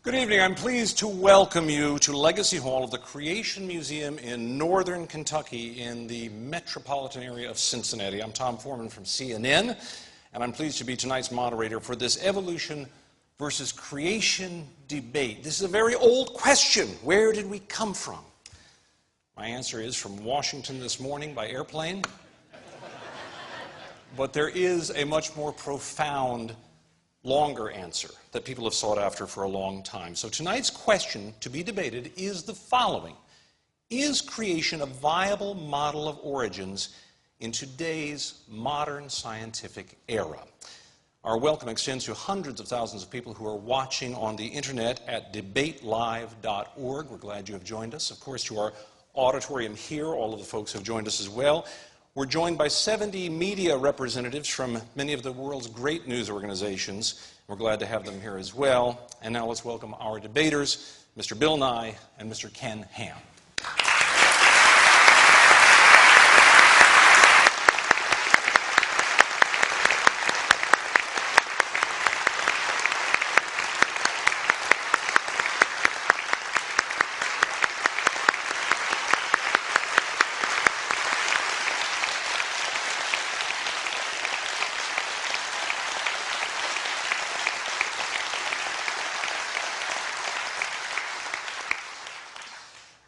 Good evening. I'm pleased to welcome you to Legacy Hall of the Creation Museum in northern Kentucky in the metropolitan area of Cincinnati. I'm Tom Foreman from CNN, and I'm pleased to be tonight's moderator for this evolution versus creation debate. This is a very old question. Where did we come from? My answer is from Washington this morning by airplane. But there is a much more profound, longer answer that people have sought after for a long time. So tonight's question to be debated is the following. Is creation a viable model of origins in today's modern scientific era? Our welcome extends to hundreds of thousands of people who are watching on the internet at debatelive.org. We're glad you have joined us. Of course, to our auditorium here, all of the folks have joined us as well. We're joined by 70 media representatives from many of the world's great news organizations. We're glad to have them here as well. And now let's welcome our debaters, Mr. Bill Nye and Mr. Ken Ham.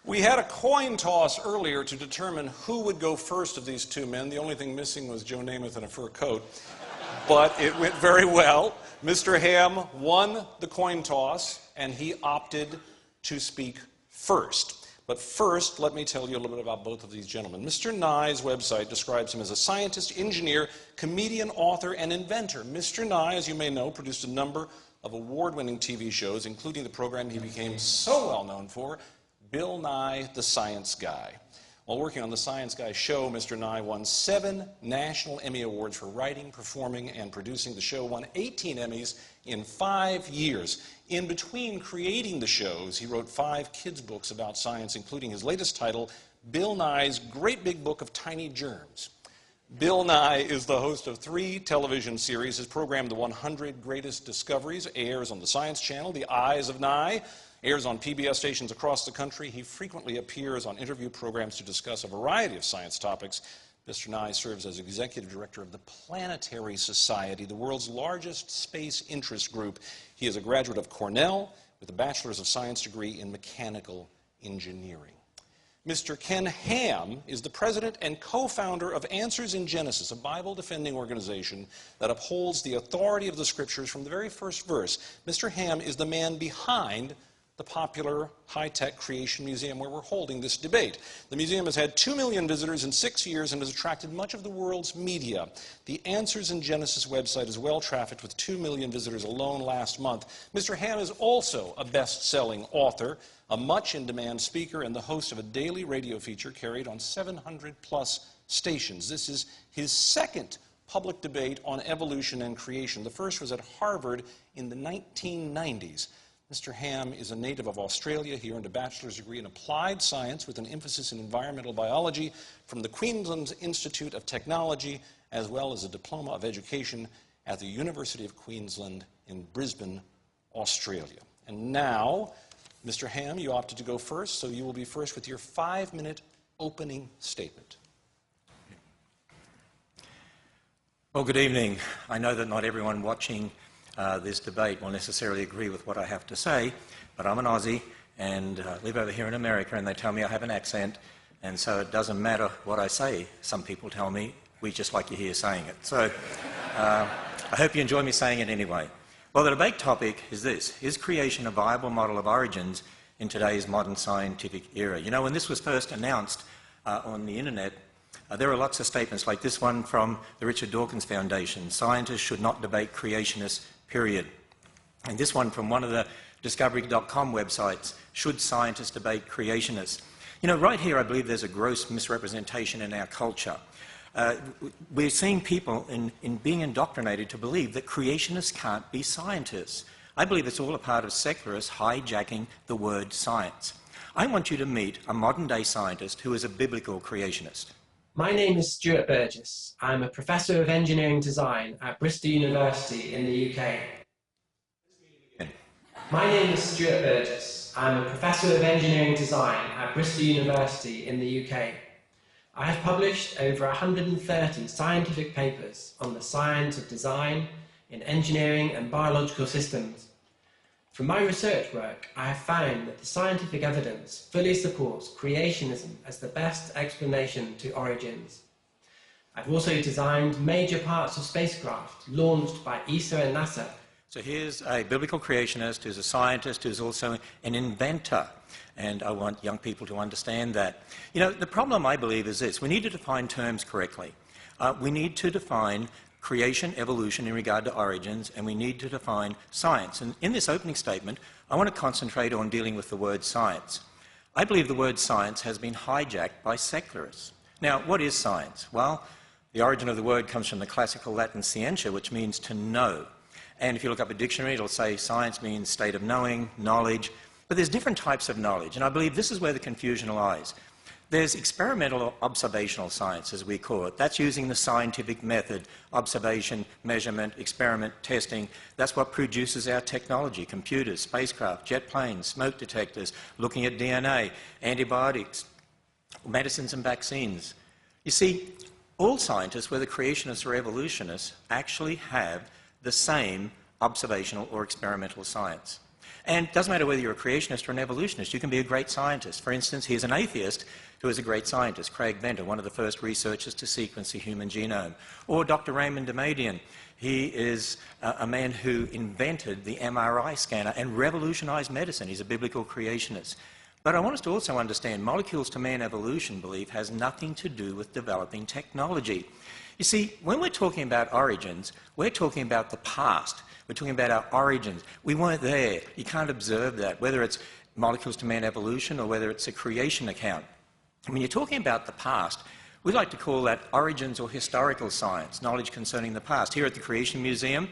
We had a coin toss earlier to determine who would go first of these two men. The only thing missing was Joe Namath in a fur coat. But it went very well. Mr. Ham won the coin toss, and he opted to speak first. But first, let me tell you a little bit about both of these gentlemen. Mr. Nye's website describes him as a scientist, engineer, comedian, author, and inventor. Mr. Nye, as you may know, produced a number of award-winning TV shows, including the program he became so well known for, Bill Nye, the Science Guy. While working on the Science Guy show, Mr. Nye won 7 National Emmy Awards for writing, performing, and producing. The show won 18 Emmys in 5 years. In between creating the shows, he wrote 5 kids' books about science, including his latest title, Bill Nye's Great Big Book of Tiny Germs. Bill Nye is the host of 3 television series. His program, The 100 Greatest Discoveries, airs on the Science Channel. The Eyes of Nye airs on PBS stations across the country. He frequently appears on interview programs to discuss a variety of science topics. Mr. Nye serves as executive director of the Planetary Society, the world's largest space interest group. He is a graduate of Cornell with a Bachelor's of Science degree in mechanical engineering. Mr. Ken Ham is the president and co-founder of Answers in Genesis, a Bible-defending organization that upholds the authority of the Scriptures from the very first verse. Mr. Ham is the man behind the popular high-tech Creation Museum where we're holding this debate. The museum has had 2 million visitors in 6 years and has attracted much of the world's media. The Answers in Genesis website is well-trafficked with 2 million visitors alone last month. Mr. Ham is also a best-selling author, a much-in-demand speaker, and the host of a daily radio feature carried on 700-plus stations. This is his second public debate on evolution and creation. The first was at Harvard in the 1990s. Mr. Ham is a native of Australia. He earned a bachelor's degree in applied science with an emphasis in environmental biology from the Queensland Institute of Technology, as well as a diploma of education at the University of Queensland in Brisbane, Australia. And now, Mr. Ham, you opted to go first, so you will be first with your 5-minute opening statement. Well, good evening. I know that not everyone watching this debate will necessarily agree with what I have to say, but I'm an Aussie and live over here in America, and they tell me I have an accent, and so it doesn't matter what I say. Some people tell me, we just like you here saying it. So I hope you enjoy me saying it anyway. Well, the debate topic is this: is creation a viable model of origins in today's modern scientific era? You know, when this was first announced on the internet, there are lots of statements like this one from the Richard Dawkins Foundation: scientists should not debate creationists, period. And this one from one of the Discovery.com websites: should scientists debate creationists? You know, right here I believe there's a gross misrepresentation in our culture. We're seeing people in being indoctrinated to believe that creationists can't be scientists. I believe it's all a part of secularists hijacking the word science. I want you to meet a modern-day scientist who is a biblical creationist. My name is Stuart Burgess. I'm a Professor of Engineering Design at Bristol University in the UK. My name is Stuart Burgess. I'm a Professor of Engineering Design at Bristol University in the UK. I have published over 130 scientific papers on the science of design in engineering and biological systems. From my research work, I have found that the scientific evidence fully supports creationism as the best explanation to origins. I've also designed major parts of spacecraft launched by ESA and NASA. So here's a biblical creationist who's a scientist who's also an inventor. And I want young people to understand that. You know, the problem, I believe, is this. We need to define terms correctly. We need to define creation, evolution in regard to origins, and we need to define science. And in this opening statement, I want to concentrate on dealing with the word science. I believe the word science has been hijacked by secularists. Now, what is science? Well, the origin of the word comes from the classical Latin scientia, which means to know. And if you look up a dictionary, it'll say science means state of knowing, knowledge. But there's different types of knowledge, and I believe this is where the confusion lies. There's experimental or observational science, as we call it. That's using the scientific method, observation, measurement, experiment, testing. That's what produces our technology, computers, spacecraft, jet planes, smoke detectors, looking at DNA, antibiotics, medicines and vaccines. You see, all scientists, whether creationists or evolutionists, actually have the same observational or experimental science. And it doesn't matter whether you're a creationist or an evolutionist, you can be a great scientist. For instance, here's an atheist who is a great scientist, Craig Venter, one of the first researchers to sequence the human genome. Or Dr. Raymond Damadian. He is a man who invented the MRI scanner and revolutionized medicine. He's a biblical creationist. But I want us to also understand molecules to man evolution belief has nothing to do with developing technology. You see, when we're talking about origins, we're talking about the past. We're talking about our origins. We weren't there. You can't observe that, whether it's molecules to man evolution or whether it's a creation account. When you're talking about the past, we like to call that origins or historical science, knowledge concerning the past. Here at the Creation Museum,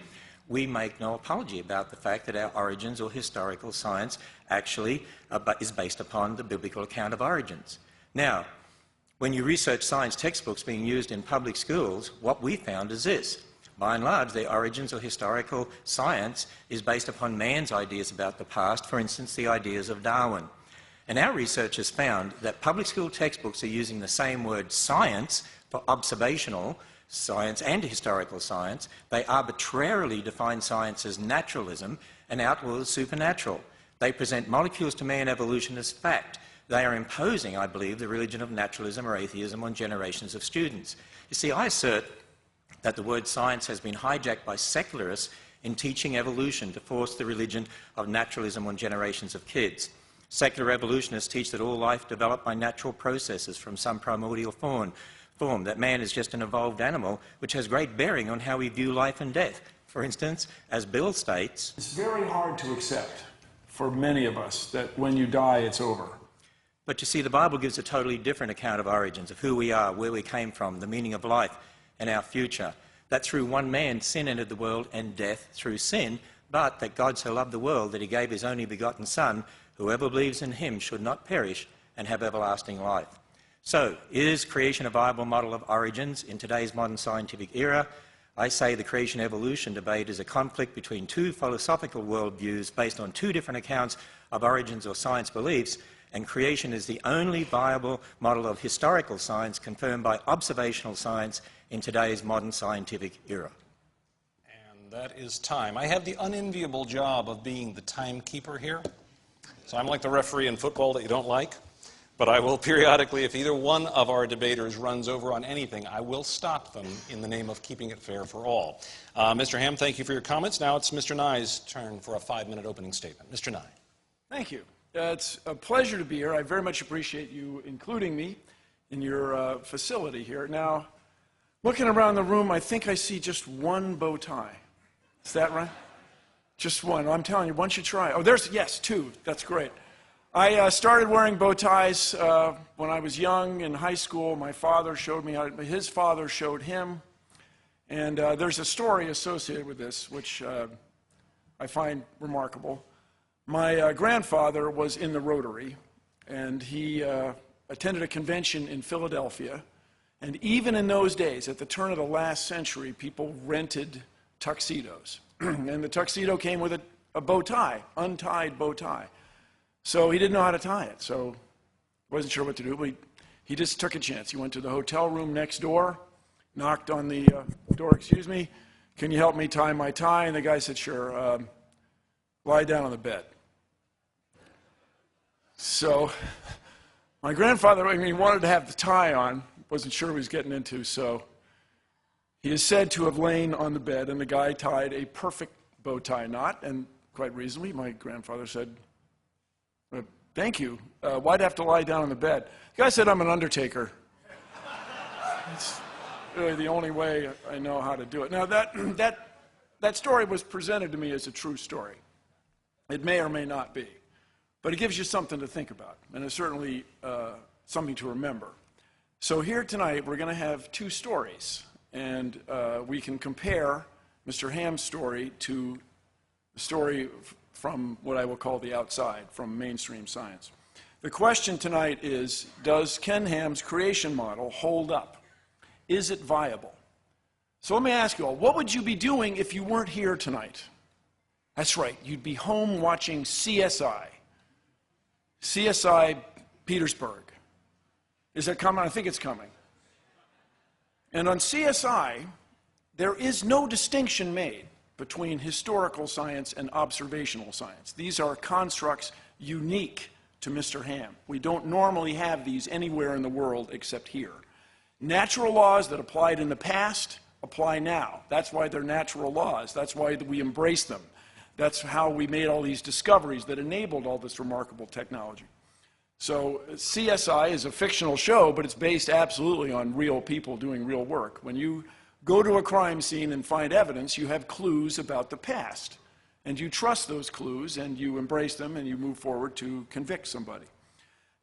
we make no apology about the fact that our origins or historical science actually is based upon the biblical account of origins. Now, when you research science textbooks being used in public schools, what we found is this. By and large, the origins or historical science is based upon man's ideas about the past, for instance, the ideas of Darwin. And our research has found that public school textbooks are using the same word science for observational science and historical science. They arbitrarily define science as naturalism and outlaw the supernatural. They present molecules to man evolution as fact. They are imposing, I believe, the religion of naturalism or atheism on generations of students. You see, I assert that the word science has been hijacked by secularists in teaching evolution to force the religion of naturalism on generations of kids. Secular evolutionists teach that all life developed by natural processes from some primordial form, that man is just an evolved animal, which has great bearing on how we view life and death. For instance, as Bill states, it's very hard to accept for many of us that when you die, it's over. But you see, the Bible gives a totally different account of origins, of who we are, where we came from, the meaning of life and our future. That through one man sin entered the world and death through sin, but that God so loved the world that he gave his only begotten Son, whoever believes in him should not perish and have everlasting life. So, is creation a viable model of origins in today's modern scientific era? I say the creation-evolution debate is a conflict between two philosophical worldviews based on two different accounts of origins or science beliefs, and creation is the only viable model of historical science confirmed by observational science in today's modern scientific era. And that is time. I have the unenviable job of being the timekeeper here. So I'm like the referee in football that you don't like. But I will periodically, if either one of our debaters runs over on anything, I will stop them in the name of keeping it fair for all. Mr. Ham, thank you for your comments. Now it's Mr. Nye's turn for a 5-minute opening statement. Mr. Nye. Thank you. It's a pleasure to be here. I very much appreciate you including me in your facility here. Now, looking around the room, I think I see just one bow tie. Is that right? Just one. I'm telling you, once you try. Oh, yes, two. That's great. I started wearing bow ties when I was young in high school. My father showed me how, his father showed him. And there's a story associated with this, which I find remarkable. My grandfather was in the Rotary, and he attended a convention in Philadelphia. And even in those days, at the turn of the last century, people rented tuxedos. And the tuxedo came with a bow tie, untied bow tie. So he didn't know how to tie it, so wasn't sure what to do, but he just took a chance. He went to the hotel room next door, knocked on the door, excuse me, can you help me tie my tie? And the guy said, sure, lie down on the bed. So my grandfather, I mean, he wanted to have the tie on, wasn't sure what he was getting into, so he is said to have lain on the bed, and the guy tied a perfect bow tie knot, and quite reasonably, my grandfather said, thank you. Why'd I have to lie down on the bed? The guy said, I'm an undertaker. It's really the only way I know how to do it. Now, that story was presented to me as a true story. It may or may not be. But it gives you something to think about, and it's certainly something to remember. So here tonight, we're going to have two stories, and we can compare Mr. Ham's story to the story from what I will call the outside, from mainstream science. The question tonight is, does Ken Ham's creation model hold up? Is it viable? So let me ask you all, what would you be doing if you weren't here tonight? That's right, you'd be home watching CSI. CSI Petersburg. Is it coming? I think it's coming. And on CSI, there is no distinction made between historical science and observational science. These are constructs unique to Mr. Ham. We don't normally have these anywhere in the world except here. Natural laws that applied in the past apply now. That's why they're natural laws. That's why we embrace them. That's how we made all these discoveries that enabled all this remarkable technology. So CSI is a fictional show, but it's based absolutely on real people doing real work. When you go to a crime scene and find evidence, you have clues about the past. And you trust those clues, and you embrace them, and you move forward to convict somebody.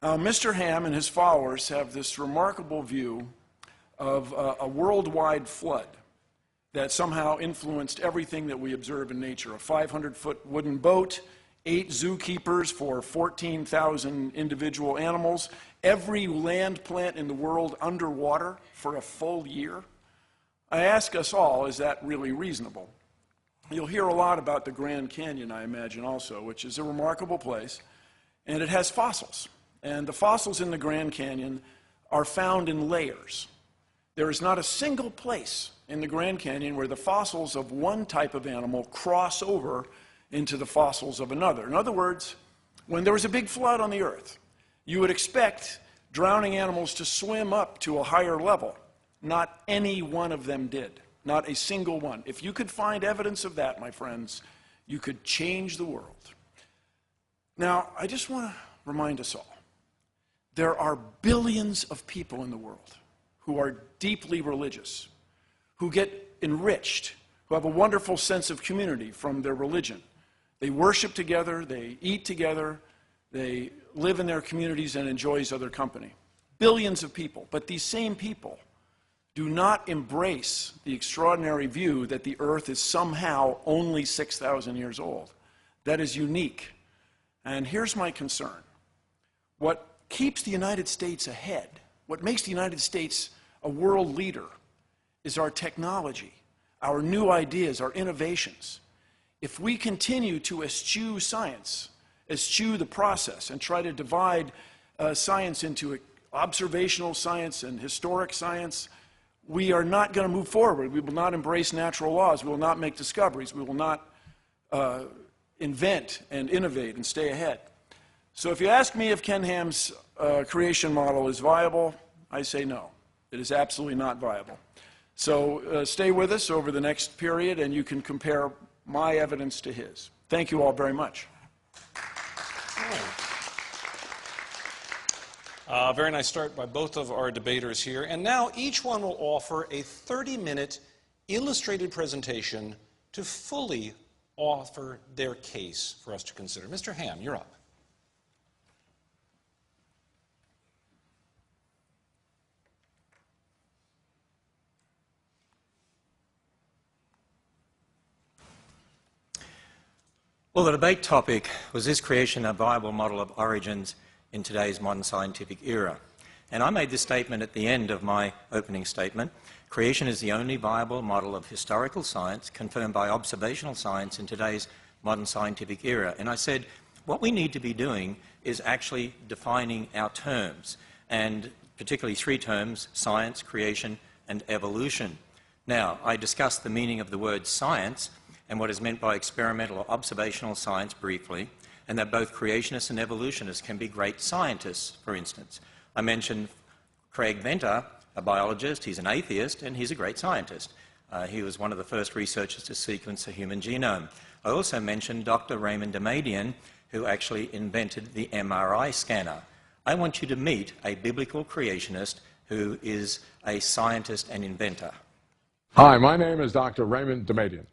Mr. Ham and his followers have this remarkable view of a worldwide flood that somehow influenced everything that we observe in nature. A 500-foot wooden boat, 8 zookeepers for 14,000 individual animals, every land plant in the world underwater for a full year. I ask us all, is that really reasonable? You'll hear a lot about the Grand Canyon, I imagine, also, which is a remarkable place, and it has fossils. And the fossils in the Grand Canyon are found in layers. There is not a single place in the Grand Canyon where the fossils of one type of animal cross over into the fossils of another. In other words, when there was a big flood on the earth, you would expect drowning animals to swim up to a higher level. Not any one of them did. Not a single one. If you could find evidence of that, my friends, you could change the world. Now, I just want to remind us all, there are billions of people in the world who are deeply religious, who get enriched, who have a wonderful sense of community from their religion. They worship together, they eat together, they live in their communities and enjoy each other company. Billions of people, but these same people do not embrace the extraordinary view that the earth is somehow only 6,000 years old. That is unique. And here's my concern. What keeps the United States ahead, what makes the United States a world leader, is our technology, our new ideas, our innovations. If we continue to eschew science, eschew the process, and try to divide science into observational science and historic science, we are not going to move forward. We will not embrace natural laws. We will not make discoveries. We will not invent and innovate and stay ahead. So if you ask me if Ken Ham's creation model is viable, I say no. It is absolutely not viable. So stay with us over the next period, and you can compare my evidence to his. Thank you all very much. Very nice start by both of our debaters here. And now each one will offer a 30-minute illustrated presentation to fully offer their case for us to consider. Mr. Ham, you're up. Well, the debate topic was, is creation a viable model of origins in today's modern scientific era? And I made this statement at the end of my opening statement. Creation is the only viable model of historical science confirmed by observational science in today's modern scientific era. And I said, what we need to be doing is actually defining our terms, and particularly three terms: science, creation, and evolution. Now, I discussed the meaning of the word science and what is meant by experimental or observational science briefly, and that both creationists and evolutionists can be great scientists, for instance. I mentioned Craig Venter, a biologist. He's an atheist, and he's a great scientist. He was one of the first researchers to sequence the human genome. I also mentioned Dr. Raymond Damadian, who actually invented the MRI scanner. I want you to meet a biblical creationist who is a scientist and inventor. Hi, my name is Dr. Raymond Damadian.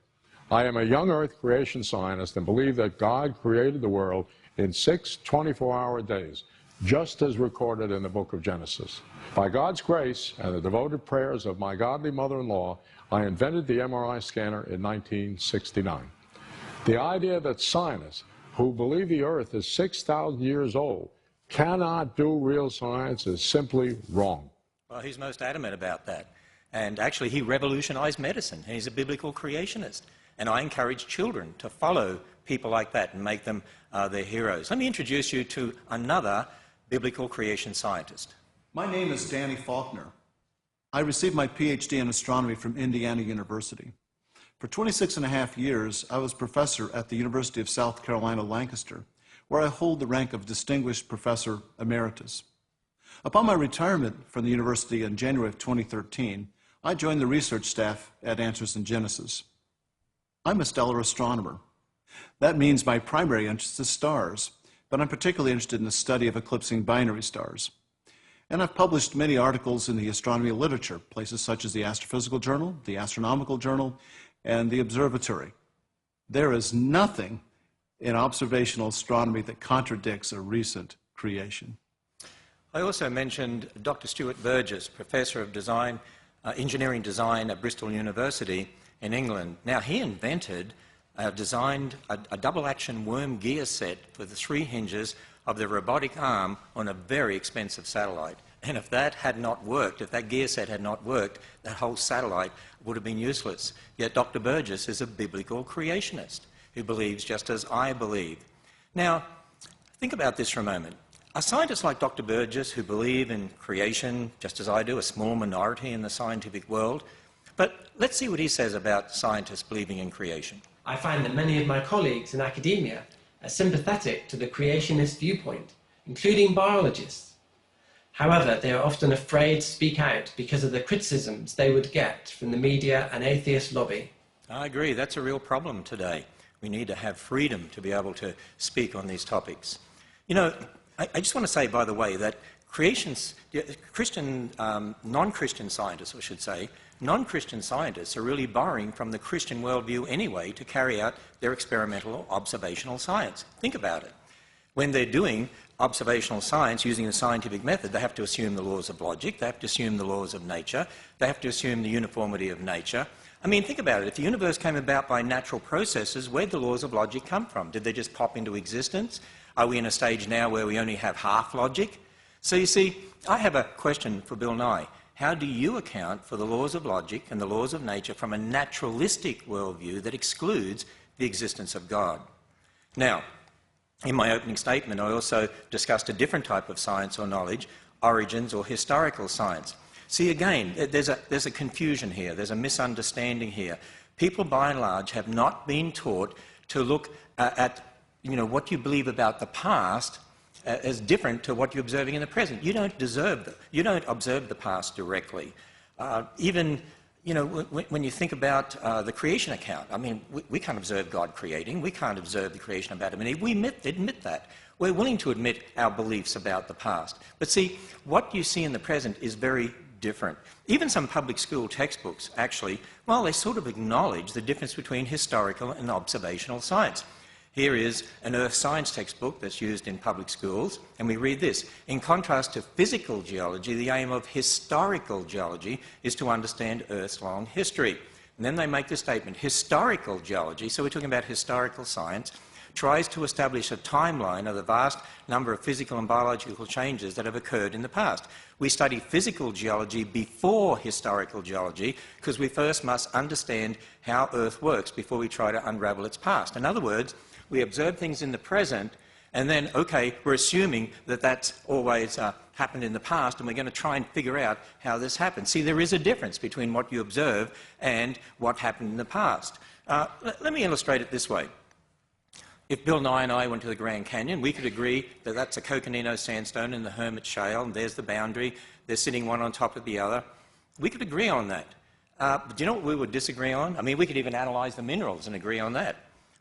I am a young Earth creation scientist and believe that God created the world in 6 24-hour days, just as recorded in the book of Genesis. By God's grace and the devoted prayers of my godly mother-in-law, I invented the MRI scanner in 1969. The idea that scientists who believe the Earth is 6,000 years old cannot do real science is simply wrong. Well, he's most adamant about that. And actually, he revolutionized medicine. He's a biblical creationist. And I encourage children to follow people like that and make them their heroes. Let me introduce you to another biblical creation scientist. My name is Danny Faulkner. I received my PhD in astronomy from Indiana University. For 26 and a half years, I was professor at the University of South Carolina, Lancaster, where I hold the rank of Distinguished Professor Emeritus. Upon my retirement from the university in January of 2013, I joined the research staff at Answers in Genesis. I'm a stellar astronomer. That means my primary interest is stars, but I'm particularly interested in the study of eclipsing binary stars. And I've published many articles in the astronomy literature, places such as the Astrophysical Journal, the Astronomical Journal, and the Observatory. There is nothing in observational astronomy that contradicts a recent creation. I also mentioned Dr. Stuart Burgess, Professor of Engineering Design at Bristol University in England. Now, he designed a double-action worm gear set for the 3 hinges of the robotic arm on a very expensive satellite. And if that had not worked, if that gear set had not worked, that whole satellite would have been useless. Yet Dr. Burgess is a biblical creationist who believes just as I believe. Now, think about this for a moment. Are scientists like Dr. Burgess, who believe in creation, just as I do, a small minority in the scientific world? But let's see what he says about scientists believing in creation. I find that many of my colleagues in academia are sympathetic to the creationist viewpoint, including biologists. However, they are often afraid to speak out because of the criticisms they would get from the media and atheist lobby. I agree, that's a real problem today. We need to have freedom to be able to speak on these topics. You know, I just want to say, by the way, that non-Christian scientists, I should say, non-Christian scientists are really borrowing from the Christian worldview anyway to carry out their experimental or observational science. Think about it. When they're doing observational science using the scientific method, they have to assume the laws of logic, they have to assume the laws of nature, they have to assume the uniformity of nature. I mean, think about it. If the universe came about by natural processes, where'd the laws of logic come from? Did they just pop into existence? Are we in a stage now where we only have half logic? So you see, I have a question for Bill Nye. How do you account for the laws of logic and the laws of nature from a naturalistic worldview that excludes the existence of God? Now, in my opening statement, I also discussed a different type of science or knowledge, origins or historical science. See, again, there's a confusion here, there's a misunderstanding here. People, by and large, have not been taught to look at what you believe about the past as different to what you're observing in the present. You don't observe the past directly. Even when you think about the creation account, I mean, we can't observe God creating. We can't observe the creation of Adam and Eve. We admit that. We're willing to admit our beliefs about the past. But see, what you see in the present is very different. Even some public school textbooks, actually, well, they sort of acknowledge the difference between historical and observational science. Here is an earth science textbook that's used in public schools, and we read this. In contrast to physical geology, the aim of historical geology is to understand Earth's long history. And then they make the statement, historical geology, so we're talking about historical science, tries to establish a timeline of the vast number of physical and biological changes that have occurred in the past. We study physical geology before historical geology because we first must understand how Earth works before we try to unravel its past. In other words, we observe things in the present and then, okay, we're assuming that that's always happened in the past and we're going to try and figure out how this happened. See, there is a difference between what you observe and what happened in the past. Let me illustrate it this way. If Bill Nye and I went to the Grand Canyon, we could agree that that's a Coconino sandstone in the Hermit Shale, and there's the boundary. They're sitting one on top of the other. We could agree on that. But do you know what we would disagree on? I mean, we could even analyse the minerals and agree on that.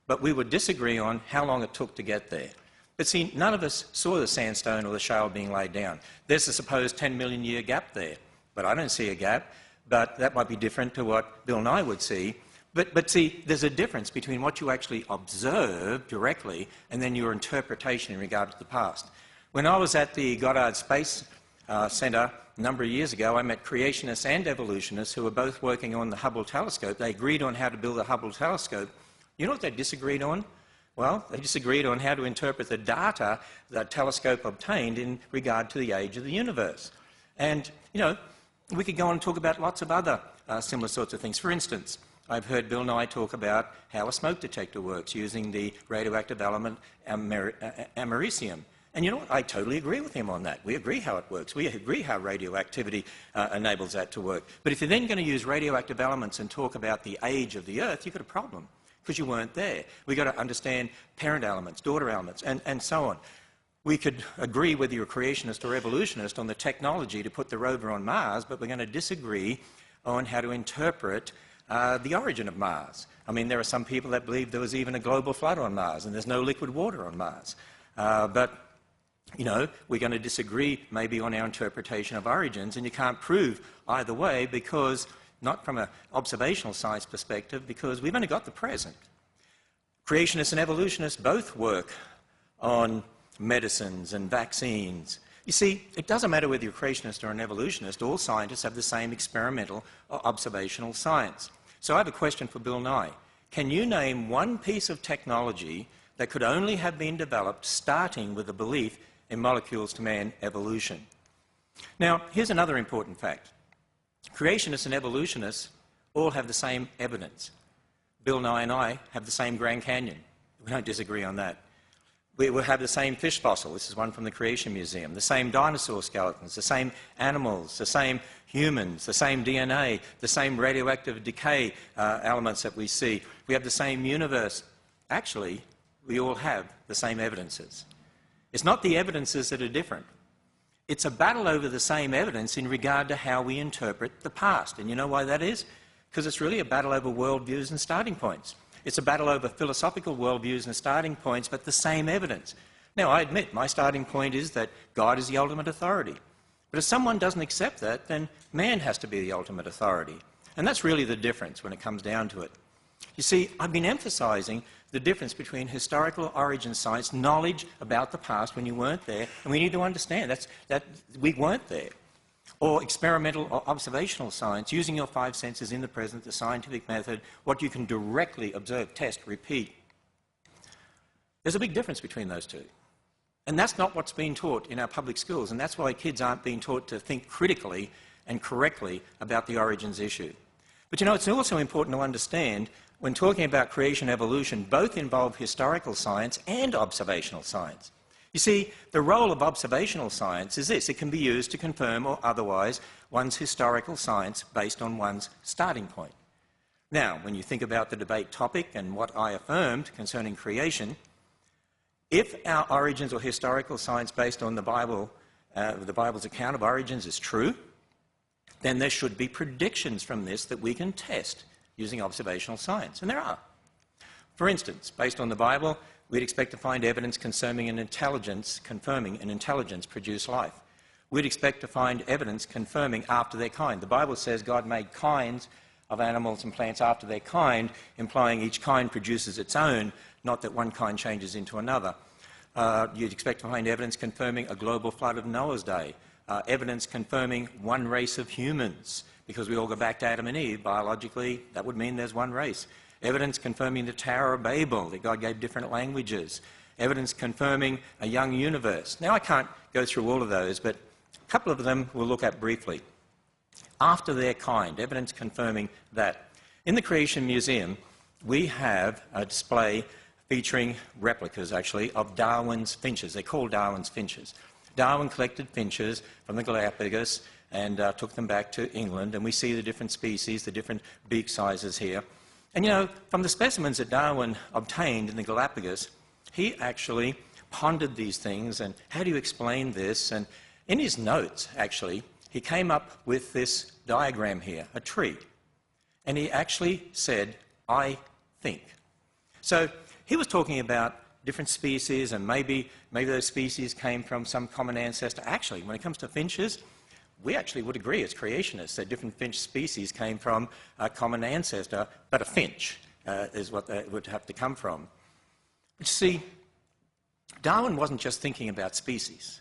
But we would disagree on how long it took to get there. But see, none of us saw the sandstone or the shale being laid down. There's a supposed 10 million year gap there, but I don't see a gap. But that might be different to what Bill Nye would see. But see, there's a difference between what you actually observe directly and then your interpretation in regard to the past. When I was at the Goddard Space Centre a number of years ago, I met creationists and evolutionists who were both working on the Hubble telescope. They agreed on how to build the Hubble telescope. You know what they disagreed on? Well, they disagreed on how to interpret the data that telescope obtained in regard to the age of the universe. And, you know, we could go on and talk about lots of other similar sorts of things. For instance, I've heard Bill Nye talk about how a smoke detector works using the radioactive element americium. And you know what? I totally agree with him on that. We agree how it works. We agree how radioactivity enables that to work. But if you're then going to use radioactive elements and talk about the age of the Earth, you've got a problem because you weren't there. We've got to understand parent elements, daughter elements, and so on. We could agree whether you're a creationist or evolutionist on the technology to put the rover on Mars, but we're going to disagree on how to interpret the origin of Mars. I mean, there are some people that believe there was even a global flood on Mars and there's no liquid water on Mars. But, you know, we're going to disagree maybe on our interpretation of origins, and you can't prove either way because, not from an observational science perspective, because we've only got the present. Creationists and evolutionists both work on medicines and vaccines. You see, it doesn't matter whether you're a creationist or an evolutionist, all scientists have the same experimental or observational science. So I have a question for Bill Nye. Can you name one piece of technology that could only have been developed starting with a belief in molecules to man evolution? Now, here's another important fact. Creationists and evolutionists all have the same evidence. Bill Nye and I have the same Grand Canyon. We don't disagree on that. We will have the same fish fossil. This is one from the Creation Museum. The same dinosaur skeletons, the same animals, the same humans, the same DNA, the same radioactive decay elements that we see. We have the same universe. Actually, we all have the same evidences. It's not the evidences that are different. It's a battle over the same evidence in regard to how we interpret the past. And you know why that is? Because it's really a battle over worldviews and starting points. It's a battle over philosophical worldviews and starting points, but the same evidence. Now, I admit, my starting point is that God is the ultimate authority. But if someone doesn't accept that, then man has to be the ultimate authority. And that's really the difference when it comes down to it. You see, I've been emphasizing the difference between historical origin science, knowledge about the past when you weren't there, and we need to understand that we weren't there. Or experimental or observational science, using your five senses in the present, the scientific method, what you can directly observe, test, repeat. There's a big difference between those two. And that's not what's being taught in our public schools, and that's why kids aren't being taught to think critically and correctly about the origins issue. But you know, it's also important to understand, when talking about creation and evolution, both involve historical science and observational science. You see, the role of observational science is this: it can be used to confirm or otherwise one's historical science based on one's starting point. Now, when you think about the debate topic and what I affirmed concerning creation, if our origins or historical science based on the Bible's account of origins is true, then there should be predictions from this that we can test using observational science, and there are. For instance, based on the Bible, we'd expect to find evidence confirming an intelligence produced life. We'd expect to find evidence confirming after their kind. The Bible says God made kinds of animals and plants after their kind, implying each kind produces its own, not that one kind changes into another. You'd expect to find evidence confirming a global flood of Noah's day, evidence confirming one race of humans, because we all go back to Adam and Eve. Biologically, that would mean there's one race. evidence confirming the Tower of Babel, that God gave different languages, evidence confirming a young universe. Now, I can't go through all of those, but a couple of them we'll look at briefly. After their kind, evidence confirming that. In the Creation Museum, we have a display featuring replicas, actually, of Darwin's finches. They're called Darwin's finches. Darwin collected finches from the Galapagos and took them back to England, and we see the different species, the different beak sizes here. And you know, from the specimens that Darwin obtained in the Galapagos, he actually pondered these things, and how do you explain this? And in his notes, actually, he came up with this diagram here, a tree. And he actually said, I think. So he was talking about different species, and maybe those species came from some common ancestor. Actually, when it comes to finches, we actually would agree as creationists that different finch species came from a common ancestor, but a finch is what they would have to come from. But you see, Darwin wasn't just thinking about species.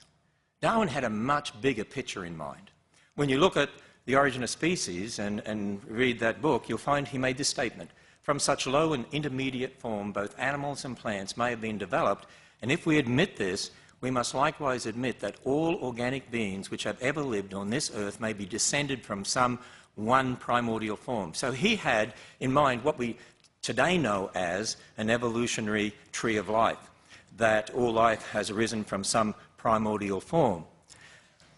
Darwin had a much bigger picture in mind. When you look at The Origin of Species and read that book, you'll find he made this statement: from such low and intermediate form, both animals and plants may have been developed, and if we admit this, we must likewise admit that all organic beings which have ever lived on this earth may be descended from some one primordial form. So he had in mind what we today know as an evolutionary tree of life, that all life has arisen from some primordial form.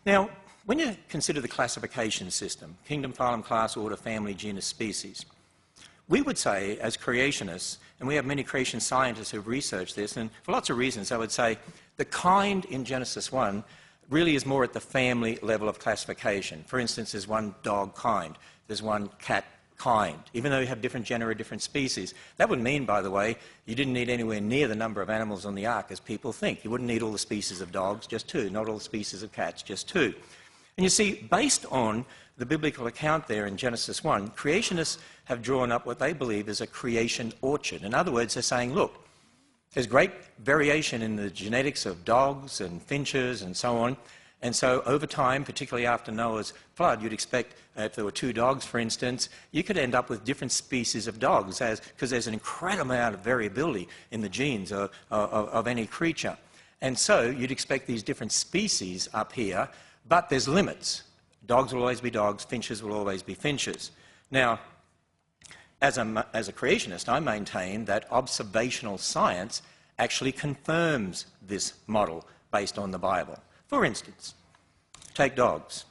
Now, when you consider the classification system, kingdom, phylum, class, order, family, genus, species, we would say, as creationists, and we have many creation scientists who've researched this, and for lots of reasons, I would say the kind in Genesis 1 really is more at the family level of classification. For instance, there's one dog kind, there's one cat kind, even though you have different genera, different species. That would mean, by the way, you didn't need anywhere near the number of animals on the ark as people think. You wouldn't need all the species of dogs, just two, not all the species of cats, just two. And you see, based on the biblical account there in Genesis 1, creationists have drawn up what they believe is a creation orchard. In other words, they're saying, look, there's great variation in the genetics of dogs and finches and so on. And so over time, particularly after Noah's flood, you'd expect, if there were two dogs, for instance, you could end up with different species of dogs, because there's an incredible amount of variability in the genes of any creature. And so you'd expect these different species up here, but there's limits. Dogs will always be dogs, finches will always be finches. Now, as a creationist, I maintain that observational science actually confirms this model based on the Bible. For instance, take dogs.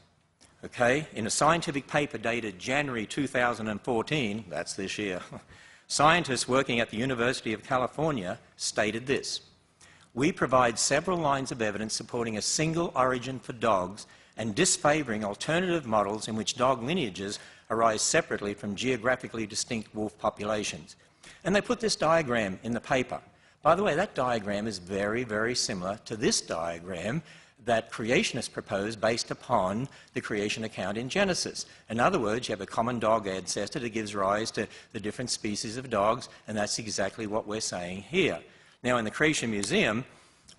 Okay? In a scientific paper dated January 2014, that's this year, scientists working at the University of California stated this: we provide several lines of evidence supporting a single origin for dogs and disfavouring alternative models in which dog lineages arise separately from geographically distinct wolf populations. And they put this diagram in the paper. By the way, that diagram is very, very similar to this diagram that creationists proposed based upon the creation account in Genesis. In other words, you have a common dog ancestor that gives rise to the different species of dogs, and that's exactly what we're saying here. Now, in the Creation Museum,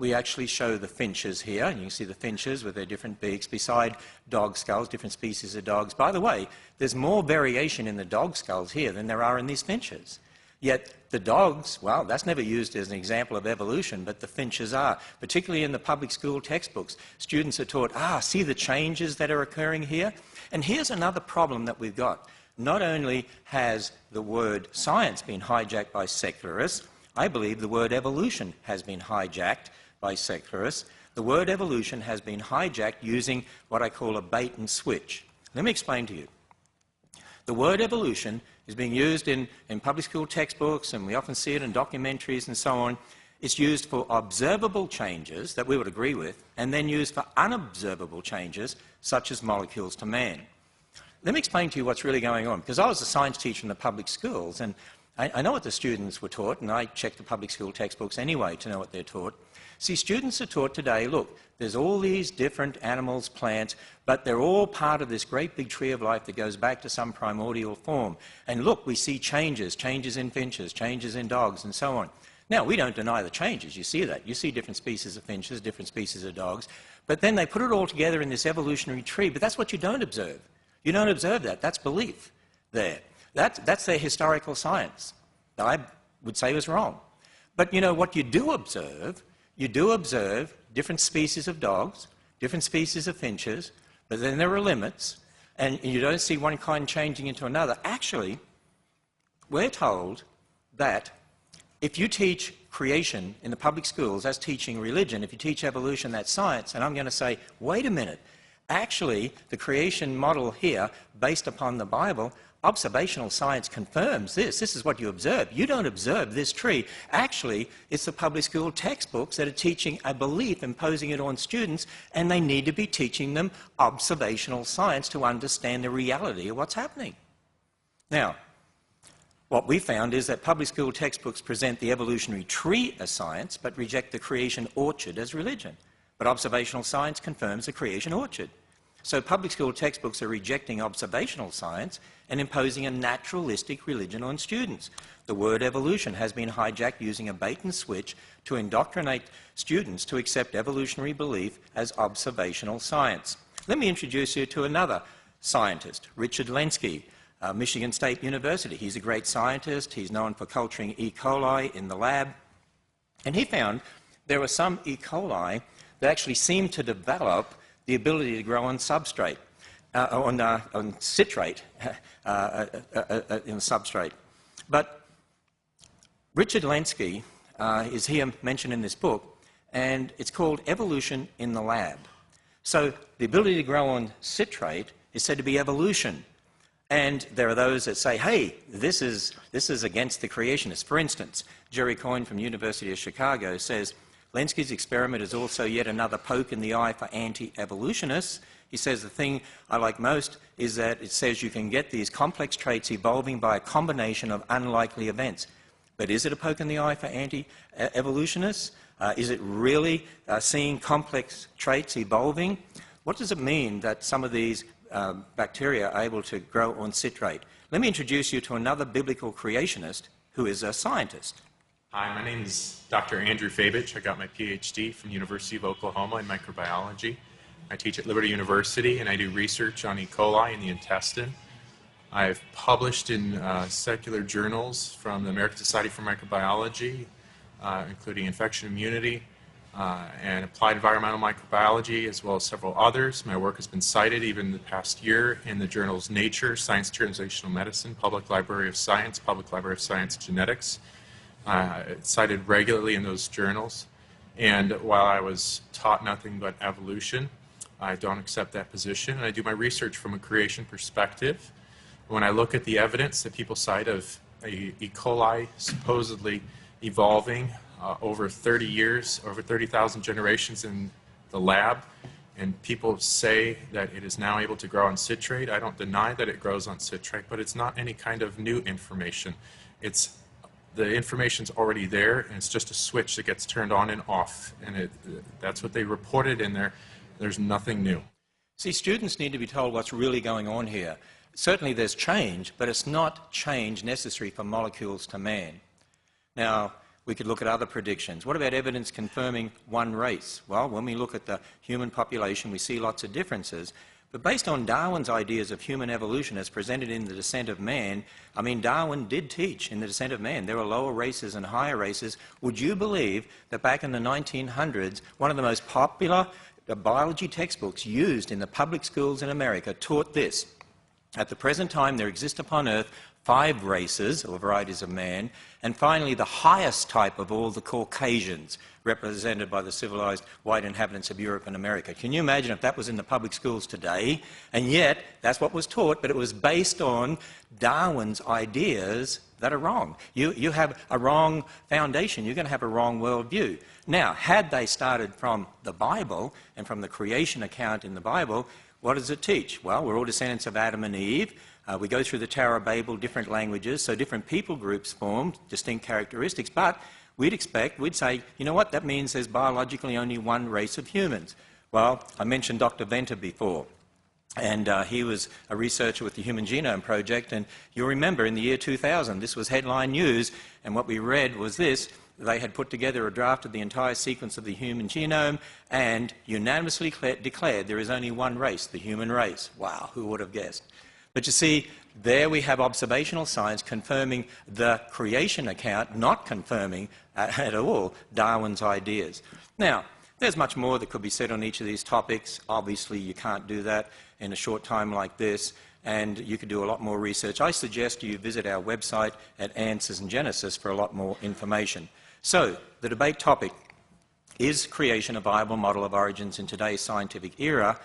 we actually show the finches here, and you can see the finches with their different beaks beside dog skulls, different species of dogs. By the way, there's more variation in the dog skulls here than there are in these finches. Yet the dogs, well, that's never used as an example of evolution, but the finches are. Particularly in the public school textbooks, students are taught, see the changes that are occurring here? And here's another problem that we've got. Not only has the word science been hijacked by secularists, I believe the word evolution has been hijacked by secularists. The word evolution has been hijacked using what I call a bait and switch. Let me explain to you. The word evolution is being used in public school textbooks, and we often see it in documentaries and so on. It's used for observable changes that we would agree with, and then used for unobservable changes, such as molecules to man. Let me explain to you what's really going on, because I was a science teacher in the public schools, and I know what the students were taught, and I check the public school textbooks anyway to know what they're taught. See, students are taught today, look, there's all these different animals, plants, but they're all part of this great big tree of life that goes back to some primordial form. And look, we see changes in finches, changes in dogs, and so on. Now, we don't deny the changes. You see that. You see different species of finches, different species of dogs. But then they put it all together in this evolutionary tree, but that's what you don't observe. You don't observe that. That's belief there. That's their historical science. I would say was wrong. But you know what you do observe different species of dogs, different species of finches, but then there are limits, and you don't see one kind changing into another. Actually, we're told that if you teach creation in the public schools, that's teaching religion. If you teach evolution, that's science. And I'm going to say, wait a minute. Actually, the creation model here, based upon the Bible, observational science confirms this. This is what you observe. You don't observe this tree. Actually, it's the public school textbooks that are teaching a belief, imposing it on students, and they need to be teaching them observational science to understand the reality of what's happening. Now, what we found is that public school textbooks present the evolutionary tree as science, but reject the creation orchard as religion. But observational science confirms the creation orchard. So public school textbooks are rejecting observational science and imposing a naturalistic religion on students. The word evolution has been hijacked using a bait and switch to indoctrinate students to accept evolutionary belief as observational science. Let me introduce you to another scientist, Richard Lenski, Michigan State University. He's a great scientist. He's known for culturing E. coli in the lab. And he found there were some E. coli that actually seemed to develop the ability to grow on substrate, on citrate in substrate. But Richard Lenski is here mentioned in this book, and it's called Evolution in the Lab. So the ability to grow on citrate is said to be evolution. And there are those that say, hey, this is against the creationists. For instance, Jerry Coyne from the University of Chicago says, Lenski's experiment is also yet another poke in the eye for anti-evolutionists. He says the thing I like most is that it says you can get these complex traits evolving by a combination of unlikely events. But is it a poke in the eye for anti-evolutionists? Is it really seeing complex traits evolving? What does it mean that some of these bacteria are able to grow on citrate? Let me introduce you to another biblical creationist who is a scientist. Hi, my name is Dr. Andrew Fabich. I got my PhD from the University of Oklahoma in microbiology. I teach at Liberty University, and I do research on E. coli in the intestine. I've published in secular journals from the American Society for Microbiology, including infection immunity and applied environmental microbiology, as well as several others. My work has been cited even the past year in the journals Nature, Science Translational Medicine, Public Library of Science, Public Library of Science Genetics. It's cited regularly in those journals. And while I was taught nothing but evolution, I don't accept that position, and I do my research from a creation perspective. When I look at the evidence that people cite of E. coli supposedly evolving over 30 years, over 30,000 generations in the lab, and people say that it is now able to grow on citrate, I don't deny that it grows on citrate, but it's not any kind of new information. The information's already there, and it's just a switch that gets turned on and off, and that's what they reported in there. There's nothing new. See, students need to be told what's really going on here. Certainly there's change, but it's not change necessary for molecules to man. Now, we could look at other predictions. What about evidence confirming one race? Well, when we look at the human population, we see lots of differences. But based on Darwin's ideas of human evolution as presented in The Descent of Man, I mean, Darwin did teach in The Descent of Man there are lower races and higher races. Would you believe that back in the 1900s, one of the most popular biology textbooks used in the public schools in America taught this? At the present time, there exist upon Earth 5 races, or varieties of man, and finally the highest type of all, the Caucasians, represented by the civilized white inhabitants of Europe and America. Can you imagine if that was in the public schools today? And yet, that's what was taught, but it was based on Darwin's ideas that are wrong. You have a wrong foundation. You're going to have a wrong worldview. Now, had they started from the Bible and from the creation account in the Bible, what does it teach? Well, we're all descendants of Adam and Eve. We go through the Tower of Babel, different languages, so different people groups formed, distinct characteristics, but we'd say, you know what, that means there's biologically only one race of humans. Well, I mentioned Dr. Venter before, and he was a researcher with the Human Genome Project, and you'll remember in the year 2000, this was headline news, and what we read was this: they had put together a draft of the entire sequence of the human genome and unanimously declared there is only one race, the human race. Wow, who would have guessed? But you see, there we have observational science confirming the creation account, not confirming at all Darwin's ideas. Now, there's much more that could be said on each of these topics. Obviously, you can't do that in a short time like this, and you could do a lot more research. I suggest you visit our website at Answers in Genesis for a lot more information. So, the debate topic, is creation a viable model of origins in today's scientific era?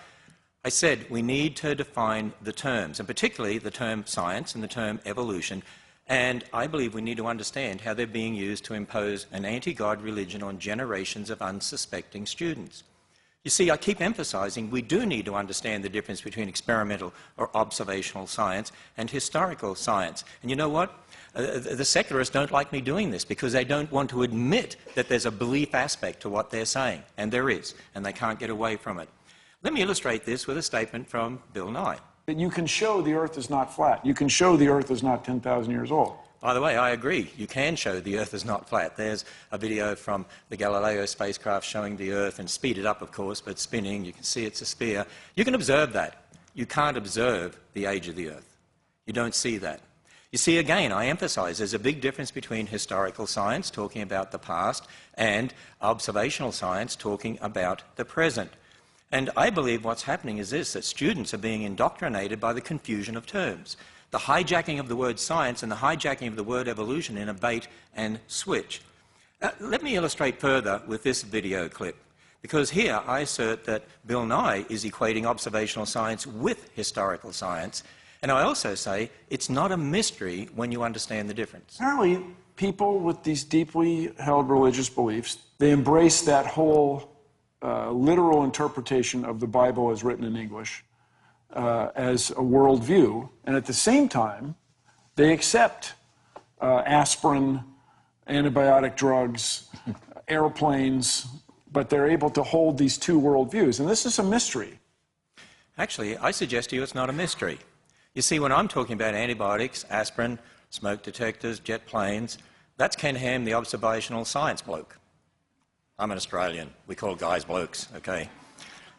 I said we need to define the terms, and particularly the term science and the term evolution, and I believe we need to understand how they're being used to impose an anti-God religion on generations of unsuspecting students. You see, I keep emphasizing we do need to understand the difference between experimental or observational science and historical science. And you know what? The secularists don't like me doing this because they don't want to admit that there's a belief aspect to what they're saying, and there is, and they can't get away from it. Let me illustrate this with a statement from Bill Nye. You can show the Earth is not flat. You can show the Earth is not 10,000 years old. By the way, I agree. You can show the Earth is not flat. There's a video from the Galileo spacecraft showing the Earth, and speeded up, of course, but spinning. You can see it's a sphere. You can observe that. You can't observe the age of the Earth. You don't see that. You see, again, I emphasize there's a big difference between historical science, talking about the past, and observational science, talking about the present. And I believe what's happening is this, that students are being indoctrinated by the confusion of terms. The hijacking of the word science and the hijacking of the word evolution in a bait and switch. Let me illustrate further with this video clip, because here I assert that Bill Nye is equating observational science with historical science, and I also say it's not a mystery when you understand the difference. Apparently, people with these deeply held religious beliefs, they embrace that whole literal interpretation of the Bible as written in English as a worldview, and at the same time, they accept aspirin, antibiotic drugs, airplanes, but they're able to hold these two worldviews, and this is a mystery. Actually, I suggest to you it's not a mystery. You see, when I'm talking about antibiotics, aspirin, smoke detectors, jet planes, that's Ken Ham, the observational science bloke. I'm an Australian. We call guys blokes, okay?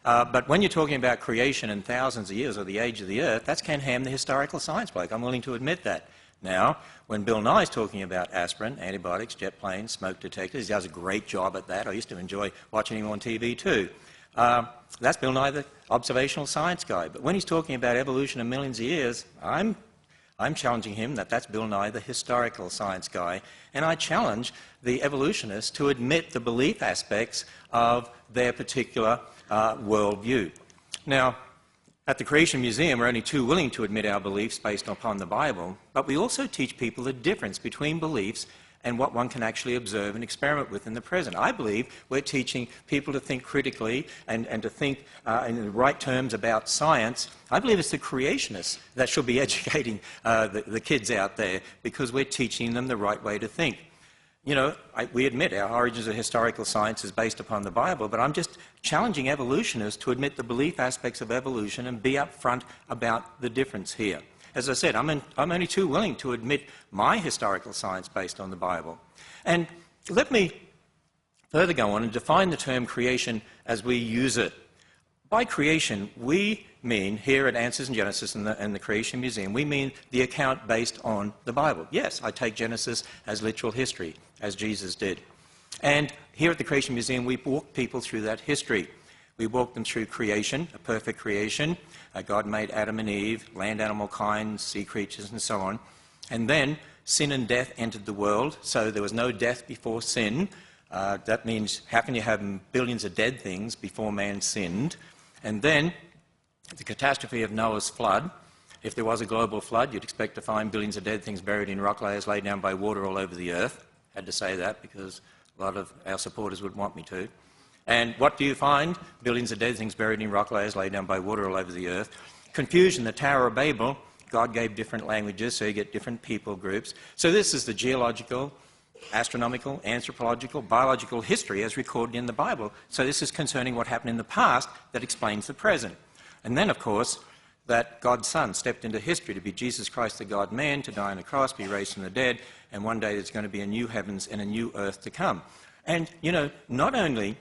But when you're talking about creation in thousands of years or the age of the Earth, that's Ken Ham, the historical science bloke. I'm willing to admit that. Now, when Bill Nye's talking about aspirin, antibiotics, jet planes, smoke detectors, he does a great job at that. I used to enjoy watching him on TV too. That's Bill Nye, the observational science guy. But when he's talking about evolution in millions of years, I'm challenging him that that's Bill Nye, the historical science guy, and I challenge the evolutionists to admit the belief aspects of their particular worldview. Now, at the Creation Museum, we're only too willing to admit our beliefs based upon the Bible, but we also teach people the difference between beliefs and what one can actually observe and experiment with in the present. I believe we're teaching people to think critically and to think in the right terms about science. I believe it's the creationists that should be educating the kids out there, because we're teaching them the right way to think. You know, we admit our origins of historical science is based upon the Bible, but I'm just challenging evolutionists to admit the belief aspects of evolution and be upfront about the difference here. As I said, I'm only too willing to admit my historical science based on the Bible. And let me further go on and define the term creation as we use it. By creation, we mean, here at Answers in Genesis and the Creation Museum, we mean the account based on the Bible. Yes, I take Genesis as literal history, as Jesus did. And here at the Creation Museum, we walk people through that history. We walk them through creation, a perfect creation. God made Adam and Eve, land animal kind, sea creatures, and so on. And then sin and death entered the world, so there was no death before sin. That means, how can you have billions of dead things before man sinned? And then the catastrophe of Noah's flood. If there was a global flood, you'd expect to find billions of dead things buried in rock layers laid down by water all over the earth. Had to say that because a lot of our supporters would want me to. And what do you find? Billions of dead things buried in rock layers laid down by water all over the earth. Confusion, the Tower of Babel. God gave different languages, so you get different people groups. So this is the geological, astronomical, anthropological, biological history as recorded in the Bible. So this is concerning what happened in the past that explains the present. And then, of course, that God's Son stepped into history to be Jesus Christ, the God-man, to die on the cross, be raised from the dead, and one day there's going to be a new heavens and a new earth to come. And, you know, not only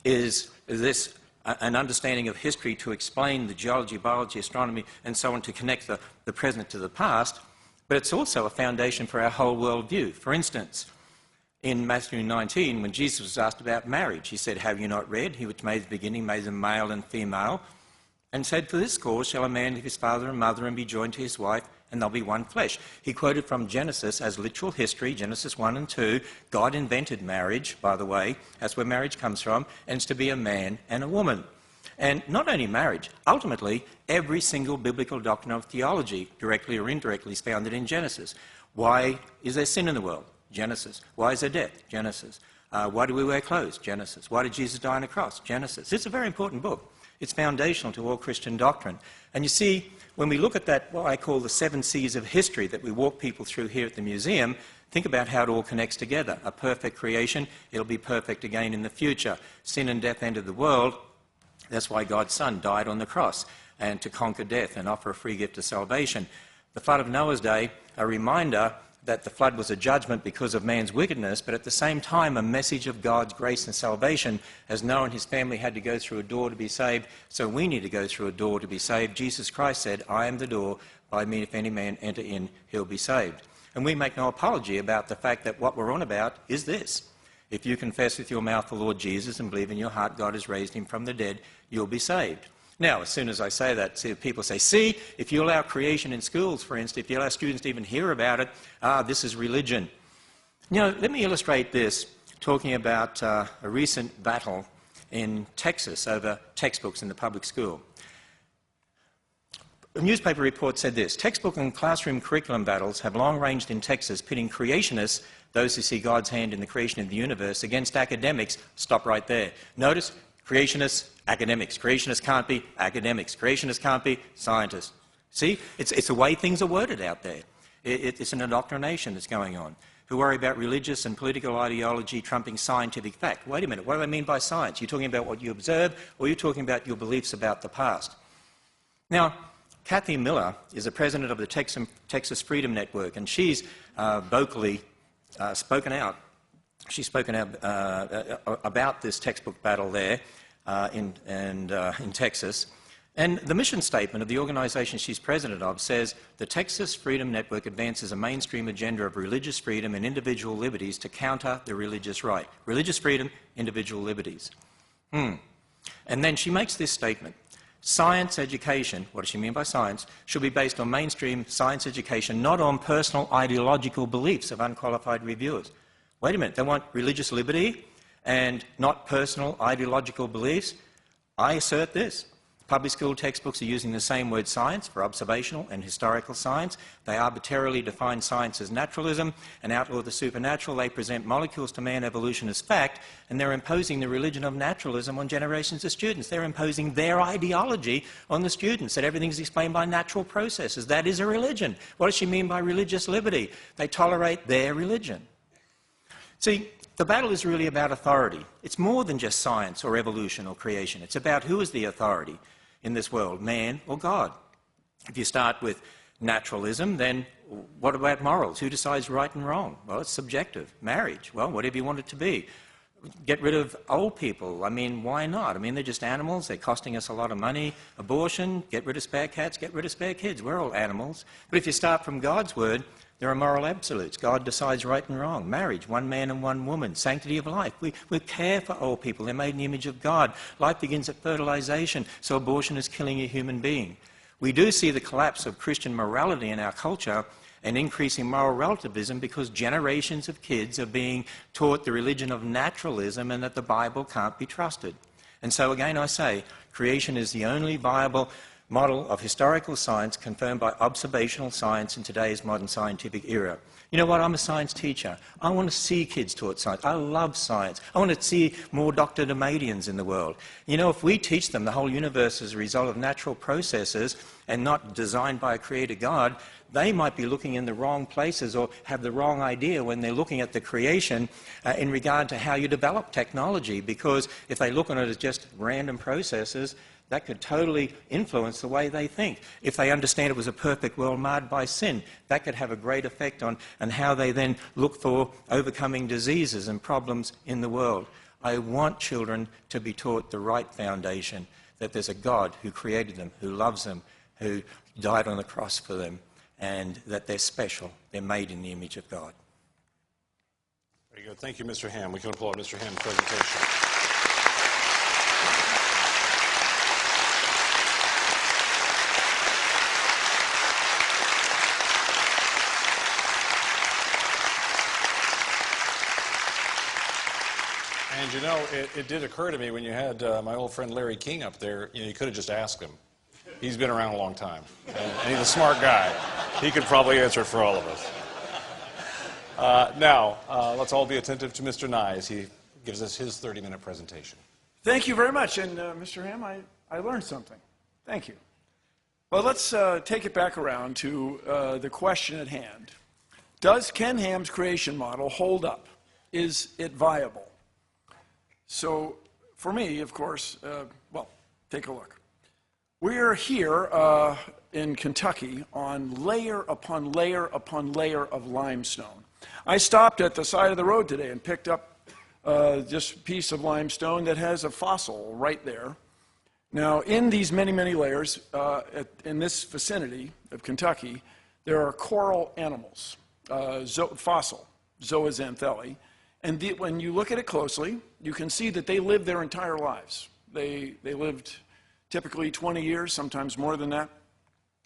is this an understanding of history to explain the geology, biology, astronomy, and so on, to connect the present to the past, but it's also a foundation for our whole worldview. For instance, in Matthew 19, when Jesus was asked about marriage, he said, "Have you not read? He which made the beginning made them male and female, and said, for this cause shall a man leave his father and mother and be joined to his wife, and they'll be one flesh." He quoted from Genesis as literal history, Genesis 1 and 2. God invented marriage, by the way. That's where marriage comes from, and it's to be a man and a woman. And not only marriage, ultimately, every single biblical doctrine of theology, directly or indirectly, is founded in Genesis. Why is there sin in the world? Genesis. Why is there death? Genesis. Why do we wear clothes? Genesis. Why did Jesus die on a cross? Genesis. It's a very important book. It's foundational to all Christian doctrine. And you see, when we look at that, what I call the 7 C's of history that we walk people through here at the museum, think about how it all connects together. A perfect creation, it'll be perfect again in the future. Sin and death entered the world. That's why God's Son died on the cross, and to conquer death and offer a free gift of salvation. The flood of Noah's day, a reminder that the flood was a judgment because of man's wickedness, but at the same time a message of God's grace and salvation, as Noah and his family had to go through a door to be saved, so we need to go through a door to be saved. Jesus Christ said, "I am the door, by me if any man enter in, he'll be saved." And we make no apology about the fact that what we're on about is this: if you confess with your mouth the Lord Jesus and believe in your heart God has raised him from the dead, you'll be saved. Now, as soon as I say that, people say, see, if you allow creation in schools, for instance, if you allow students to even hear about it, this is religion. You know, let me illustrate this, talking about a recent battle in Texas over textbooks in the public school. A newspaper report said this: textbook and classroom curriculum battles have long ranged in Texas, pitting creationists, those who see God's hand in the creation of the universe, against academics. Stop right there. Notice, creationists, academics. Creationists can't be academics. Creationists can't be scientists. See, it's the way things are worded out there. It's an indoctrination that's going on, who worry about religious and political ideology trumping scientific fact. Wait a minute, what do I mean by science? You're talking about what you observe, or you're talking about your beliefs about the past? Now, Kathy Miller is the president of the Texas Freedom Network, and she's vocally spoken out. She's spoken out about this textbook battle there in Texas. And the mission statement of the organisation she's president of says, the Texas Freedom Network advances a mainstream agenda of religious freedom and individual liberties to counter the religious right. Religious freedom, individual liberties. And then she makes this statement: science education, what does she mean by science, should be based on mainstream science education, not on personal ideological beliefs of unqualified reviewers. Wait a minute, they want religious liberty and not personal ideological beliefs? I assert this. Public school textbooks are using the same word science for observational and historical science. They arbitrarily define science as naturalism and outlaw the supernatural. They present molecules to man evolution as fact, and they're imposing the religion of naturalism on generations of students. They're imposing their ideology on the students, that everything's explained by natural processes. That is a religion. What does she mean by religious liberty? They tolerate their religion. See, the battle is really about authority. It's more than just science or evolution or creation. It's about who is the authority in this world, man or God. If you start with naturalism, then what about morals? Who decides right and wrong? Well, it's subjective. Marriage, well, whatever you want it to be. Get rid of old people. I mean, why not? I mean, they're just animals. They're costing us a lot of money. Abortion, get rid of spare cats, get rid of spare kids. We're all animals. But if you start from God's word, there are moral absolutes. God decides right and wrong. Marriage, one man and one woman. Sanctity of life. We care for old people. They're made in the image of God. Life begins at fertilization, so abortion is killing a human being. We do see the collapse of Christian morality in our culture and increasing moral relativism because generations of kids are being taught the religion of naturalism and that the Bible can't be trusted. And so again I say, creation is the only viable model of historical science confirmed by observational science in today's modern scientific era. You know what? I'm a science teacher. I want to see kids taught science. I love science. I want to see more Dr. Demadians in the world. You know, if we teach them the whole universe is a result of natural processes and not designed by a creator God, they might be looking in the wrong places or have the wrong idea when they're looking at the creation in regard to how you develop technology, because if they look on it as just random processes, that could totally influence the way they think. If they understand it was a perfect world marred by sin, that could have a great effect on how they then look for overcoming diseases and problems in the world. I want children to be taught the right foundation, that there's a God who created them, who loves them, who died on the cross for them, and that they're special. They're made in the image of God. Very good. Thank you, Mr. Ham. We can applaud Mr. Ham's presentation. And you know, it did occur to me when you had my old friend Larry King up there, you could have just asked him. He's been around a long time, and he's a smart guy. He could probably answer it for all of us. Now, let's all be attentive to Mr. Nye as he gives us his 30-minute presentation. Thank you very much. And Mr. Ham, I learned something. Thank you. Well, let's take it back around to the question at hand. Does Ken Ham's creation model hold up? Is it viable? So, for me, of course, well, take a look. We are here in Kentucky on layer upon layer upon layer of limestone. I stopped at the side of the road today and picked up this piece of limestone that has a fossil right there. Now, in these many, many layers, in this vicinity of Kentucky, there are coral animals, fossil, zooxanthellae. And when you look at it closely, you can see that they live their entire lives. They lived typically 20 years, sometimes more than that,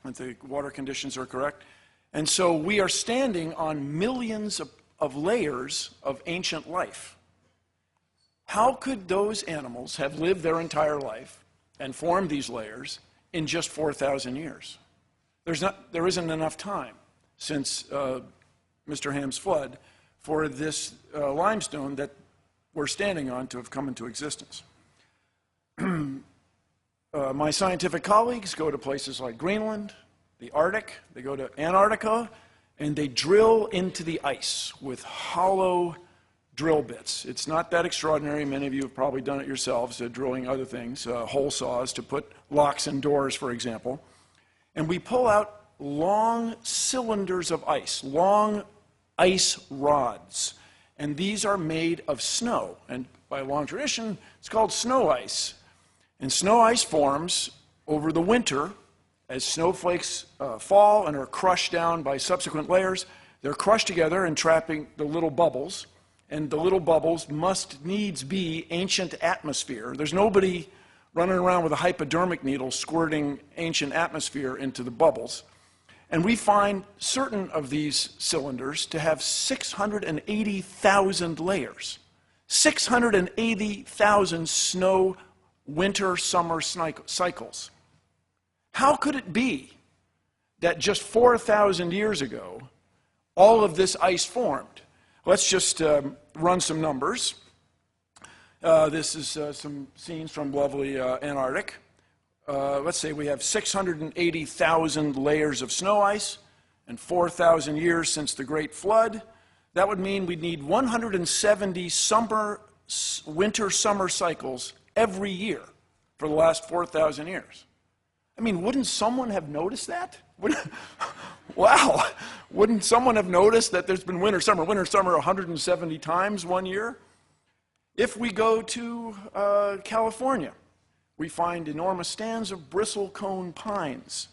if the water conditions are correct. And so we are standing on millions of layers of ancient life. How could those animals have lived their entire life and formed these layers in just 4,000 years? There isn't enough time since Mr. Ham's flood for this limestone that we're standing on to have come into existence. My scientific colleagues go to places like Greenland, the Arctic, they go to Antarctica, and they drill into the ice with hollow drill bits. It's not that extraordinary. Many of you have probably done it yourselves, drilling other things, hole saws to put locks in doors, for example. And we pull out long cylinders of ice, long ice rods. And these are made of snow. And by long tradition, it's called snow ice. And snow ice forms over the winter as snowflakes fall and are crushed down by subsequent layers. They're crushed together and trapping the little bubbles. And the little bubbles must needs be ancient atmosphere. There's nobody running around with a hypodermic needle squirting ancient atmosphere into the bubbles. And we find certain of these cylinders to have 680,000 layers. 680,000 snow, winter, summer cycles. How could it be that just 4,000 years ago, all of this ice formed? Let's just run some numbers. This is some scenes from lovely Antarctic. Let's say we have 680,000 layers of snow ice and 4,000 years since the Great Flood. That would mean we'd need 170 winter, summer cycles every year for the last 4,000 years. I mean, wouldn't someone have noticed that? Wow, wouldn't someone have noticed that there's been winter, summer 170 times one year? If we go to California, we find enormous stands of bristlecone pines.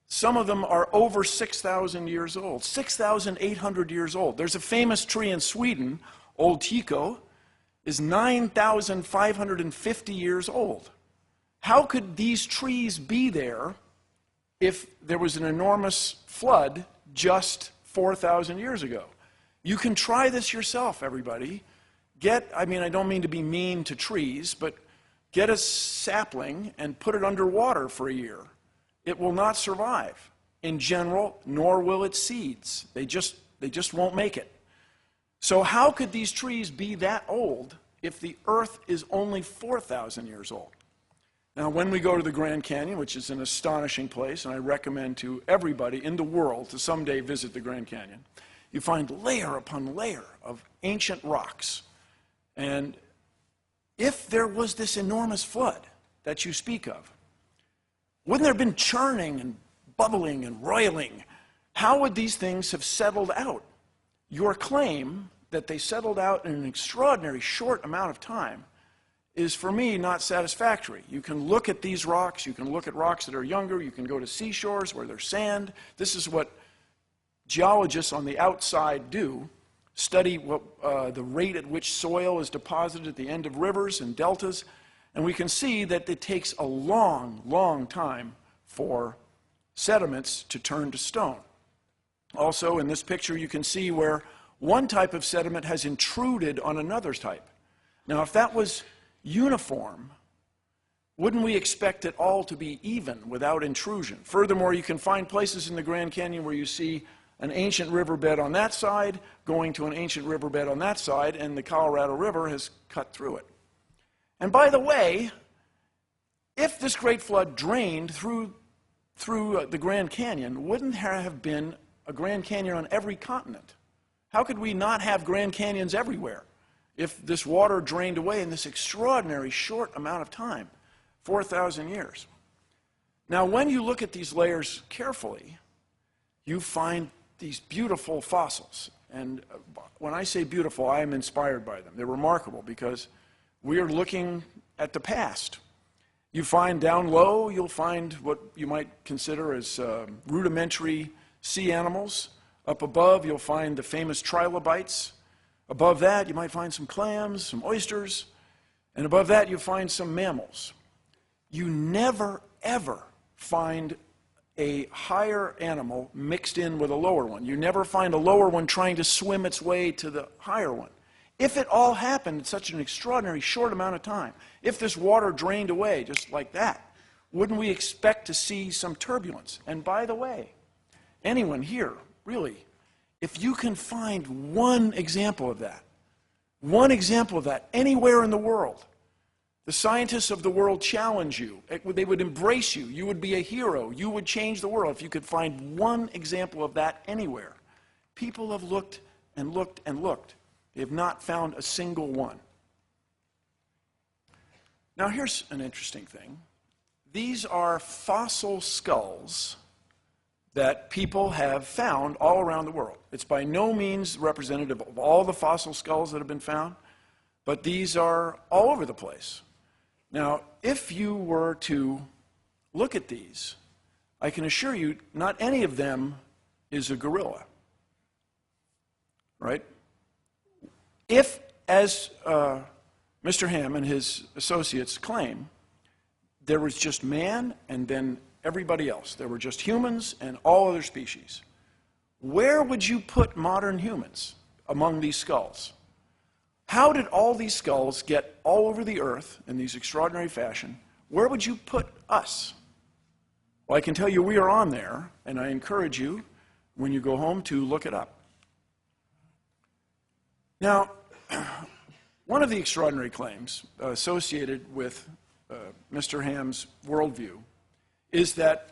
Some of them are over 6,000 years old, 6,800 years old. There's a famous tree in Sweden, Old Tycho, is 9,550 years old. How could these trees be there if there was an enormous flood just 4,000 years ago? You can try this yourself, everybody. I don't mean to be mean to trees, but get a sapling and put it underwater for a year. It will not survive in general, nor will its seeds. They just won't make it. So how could these trees be that old if the Earth is only 4,000 years old? Now, when we go to the Grand Canyon, which is an astonishing place, and I recommend to everybody in the world to someday visit the Grand Canyon, you find layer upon layer of ancient rocks. And if there was this enormous flood that you speak of, wouldn't there have been churning and bubbling and roiling? How would these things have settled out? Your claim that they settled out in an extraordinary short amount of time is, for me, not satisfactory. You can look at these rocks, you can look at rocks that are younger, you can go to seashores where there's sand. This is what geologists on the outside do, study the rate at which soil is deposited at the end of rivers and deltas, and we can see that it takes a long, long time for sediments to turn to stone. Also, in this picture, you can see where one type of sediment has intruded on another type. Now, if that was uniform, wouldn't we expect it all to be even without intrusion? Furthermore, you can find places in the Grand Canyon where you see an ancient riverbed on that side going to an ancient riverbed on that side, and the Colorado River has cut through it. And by the way, if this great flood drained through the Grand Canyon, wouldn't there have been a Grand Canyon on every continent? How could we not have Grand Canyons everywhere if this water drained away in this extraordinary short amount of time, 4,000 years? Now, when you look at these layers carefully, you find these beautiful fossils. And when I say beautiful, I am inspired by them. They're remarkable because we are looking at the past. You find down low, you'll find what you might consider as rudimentary sea animals. Up above, you'll find the famous trilobites. Above that, you might find some clams, some oysters. And above that, you find some mammals. You never, ever find a higher animal mixed in with a lower one. You never find a lower one trying to swim its way to the higher one. If it all happened in such an extraordinary short amount of time, if this water drained away just like that, wouldn't we expect to see some turbulence? And by the way, anyone here, really, if you can find one example of that anywhere in the world, the scientists of the world challenge you. They would embrace you. You would be a hero. You would change the world if you could find one example of that anywhere. People have looked and looked and looked. They have not found a single one. Now, here's an interesting thing. These are fossil skulls that people have found all around the world. It's by no means representative of all the fossil skulls that have been found, but these are all over the place. Now, if you were to look at these, I can assure you not any of them is a gorilla, right? If, as Mr. Ham and his associates claim, there was just man and then everybody else, there were just humans and all other species, where would you put modern humans among these skulls? How did all these skulls get all over the earth in these extraordinary fashion? Where would you put us? Well, I can tell you we are on there, and I encourage you, when you go home, to look it up. Now, one of the extraordinary claims associated with Mr. Ham's worldview is that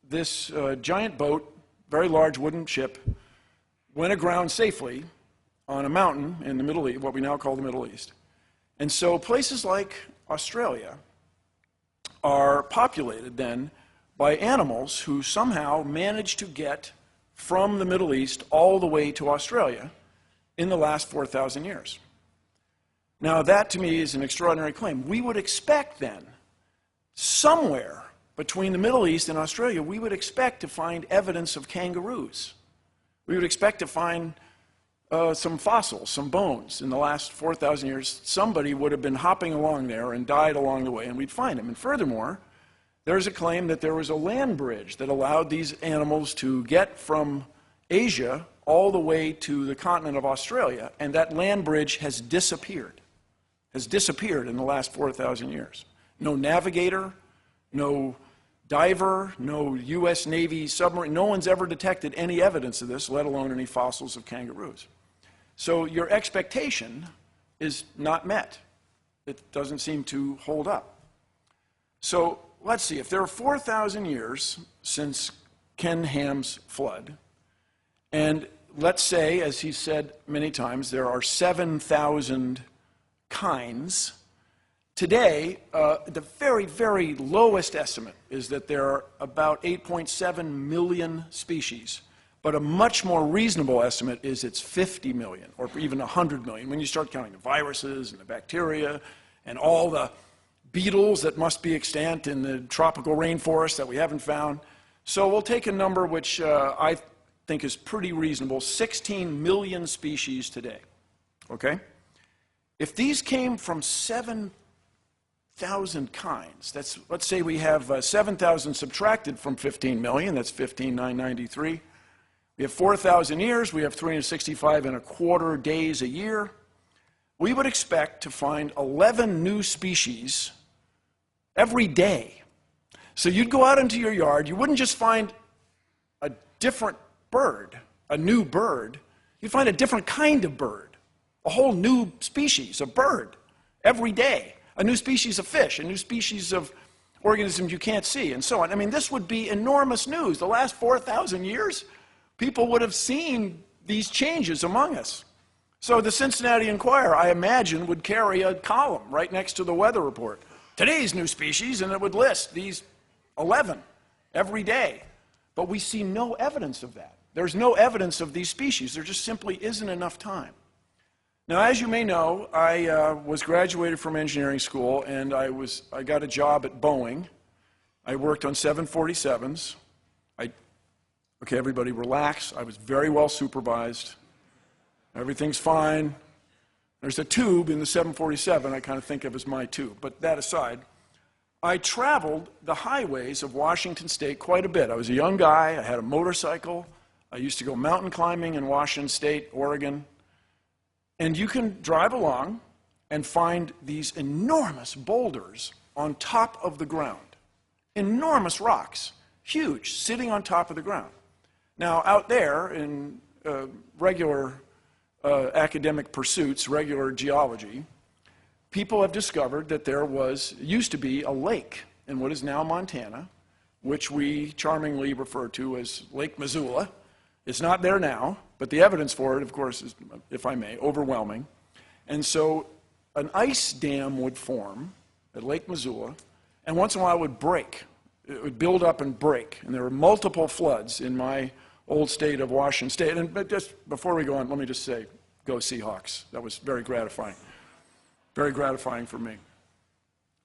this giant boat, very large wooden ship, went aground safely on a mountain in the Middle East, what we now call the Middle East. And so places like Australia are populated then by animals who somehow managed to get from the Middle East all the way to Australia in the last 4,000 years. Now, that to me is an extraordinary claim. We would expect then, somewhere between the Middle East and Australia, we would expect to find evidence of kangaroos. We would expect to find some fossils, some bones. In the last 4,000 years, somebody would have been hopping along there and died along the way, and we'd find them. And furthermore, there's a claim that there was a land bridge that allowed these animals to get from Asia all the way to the continent of Australia, and that land bridge has disappeared in the last 4,000 years. No navigator, no diver, no U.S. Navy submarine, no one's ever detected any evidence of this, let alone any fossils of kangaroos. So your expectation is not met. It doesn't seem to hold up. So let's see, if there are 4,000 years since Ken Ham's flood, and let's say, as he said many times, there are 7,000 kinds. Today, the very, very lowest estimate is that there are about 8.7 million species But a much more reasonable estimate is it's 50 million or even 100 million when you start counting the viruses and the bacteria and all the beetles that must be extant in the tropical rainforest that we haven't found. So we'll take a number which I think is pretty reasonable, 16 million species today, okay? If these came from 7,000 kinds, let's say we have 7,000 subtracted from 15 million, that's 15,993. We have 4,000 years, we have 365 and a quarter days a year. We would expect to find 11 new species every day. So you'd go out into your yard, you wouldn't just find a different bird, a new bird, you'd find a different kind of bird, a whole new species of bird every day, a new species of fish, a new species of organisms you can't see, and so on. I mean, this would be enormous news. The last 4,000 years, people would have seen these changes among us. So the Cincinnati Enquirer, I imagine, would carry a column right next to the weather report. Today's new species, and it would list these 11 every day. But we see no evidence of that. There's no evidence of these species. There just simply isn't enough time. Now, as you may know, I was graduated from engineering school, and I got a job at Boeing. I worked on 747s. Okay, everybody relax. I was very well supervised. Everything's fine. There's a tube in the 747 I kind of think of as my tube. But that aside, I traveled the highways of Washington State quite a bit. I was a young guy. I had a motorcycle. I used to go mountain climbing in Washington State, Oregon. And you can drive along and find these enormous boulders on top of the ground. Enormous rocks, huge, sitting on top of the ground. Now, out there in regular academic pursuits, regular geology, people have discovered that there used to be a lake in what is now Montana, which we charmingly refer to as Lake Missoula. It's not there now, but the evidence for it, of course, is, if I may, overwhelming. And so an ice dam would form at Lake Missoula, and once in a while it would break. It would build up and break, and there were multiple floods in my old state of Washington State. But just before we go on, let me just say, go Seahawks. That was very gratifying. Very gratifying for me.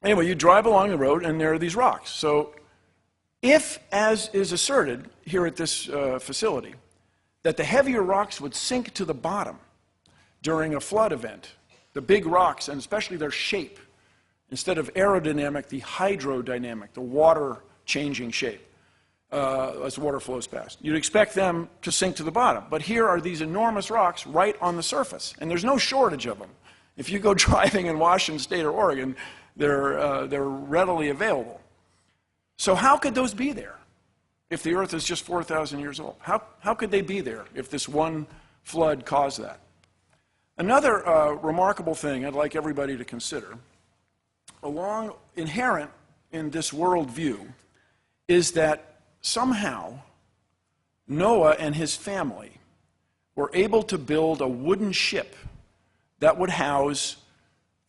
Anyway, you drive along the road, and there are these rocks. So if, as is asserted here at this facility, that the heavier rocks would sink to the bottom during a flood event, the big rocks, and especially their shape, instead of aerodynamic, the hydrodynamic, the water-changing shape, as water flows past. You'd expect them to sink to the bottom. But here are these enormous rocks right on the surface, and there's no shortage of them. If you go driving in Washington State or Oregon, they're readily available. So how could those be there if the Earth is just 4,000 years old? How could they be there if this one flood caused that? Another remarkable thing I'd like everybody to consider, inherent in this worldview, is that somehow Noah and his family were able to build a wooden ship that would house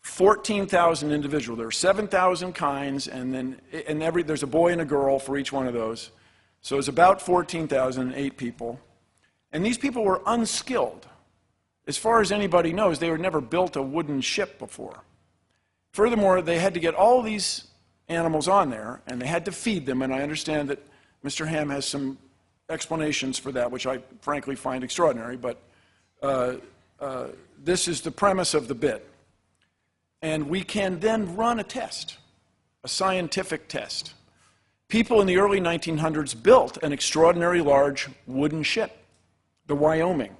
14,000 individuals. There are 7,000 kinds, and there's a boy and a girl for each one of those. So it's about 14,008 people. And these people were unskilled. As far as anybody knows, they had never built a wooden ship before. Furthermore, they had to get all these animals on there, and they had to feed them, and I understand that Mr. Ham has some explanations for that, which I frankly find extraordinary, but this is the premise of the bit. And we can then run a test, a scientific test. People in the early 1900s built an extraordinarily large wooden ship, the Wyoming.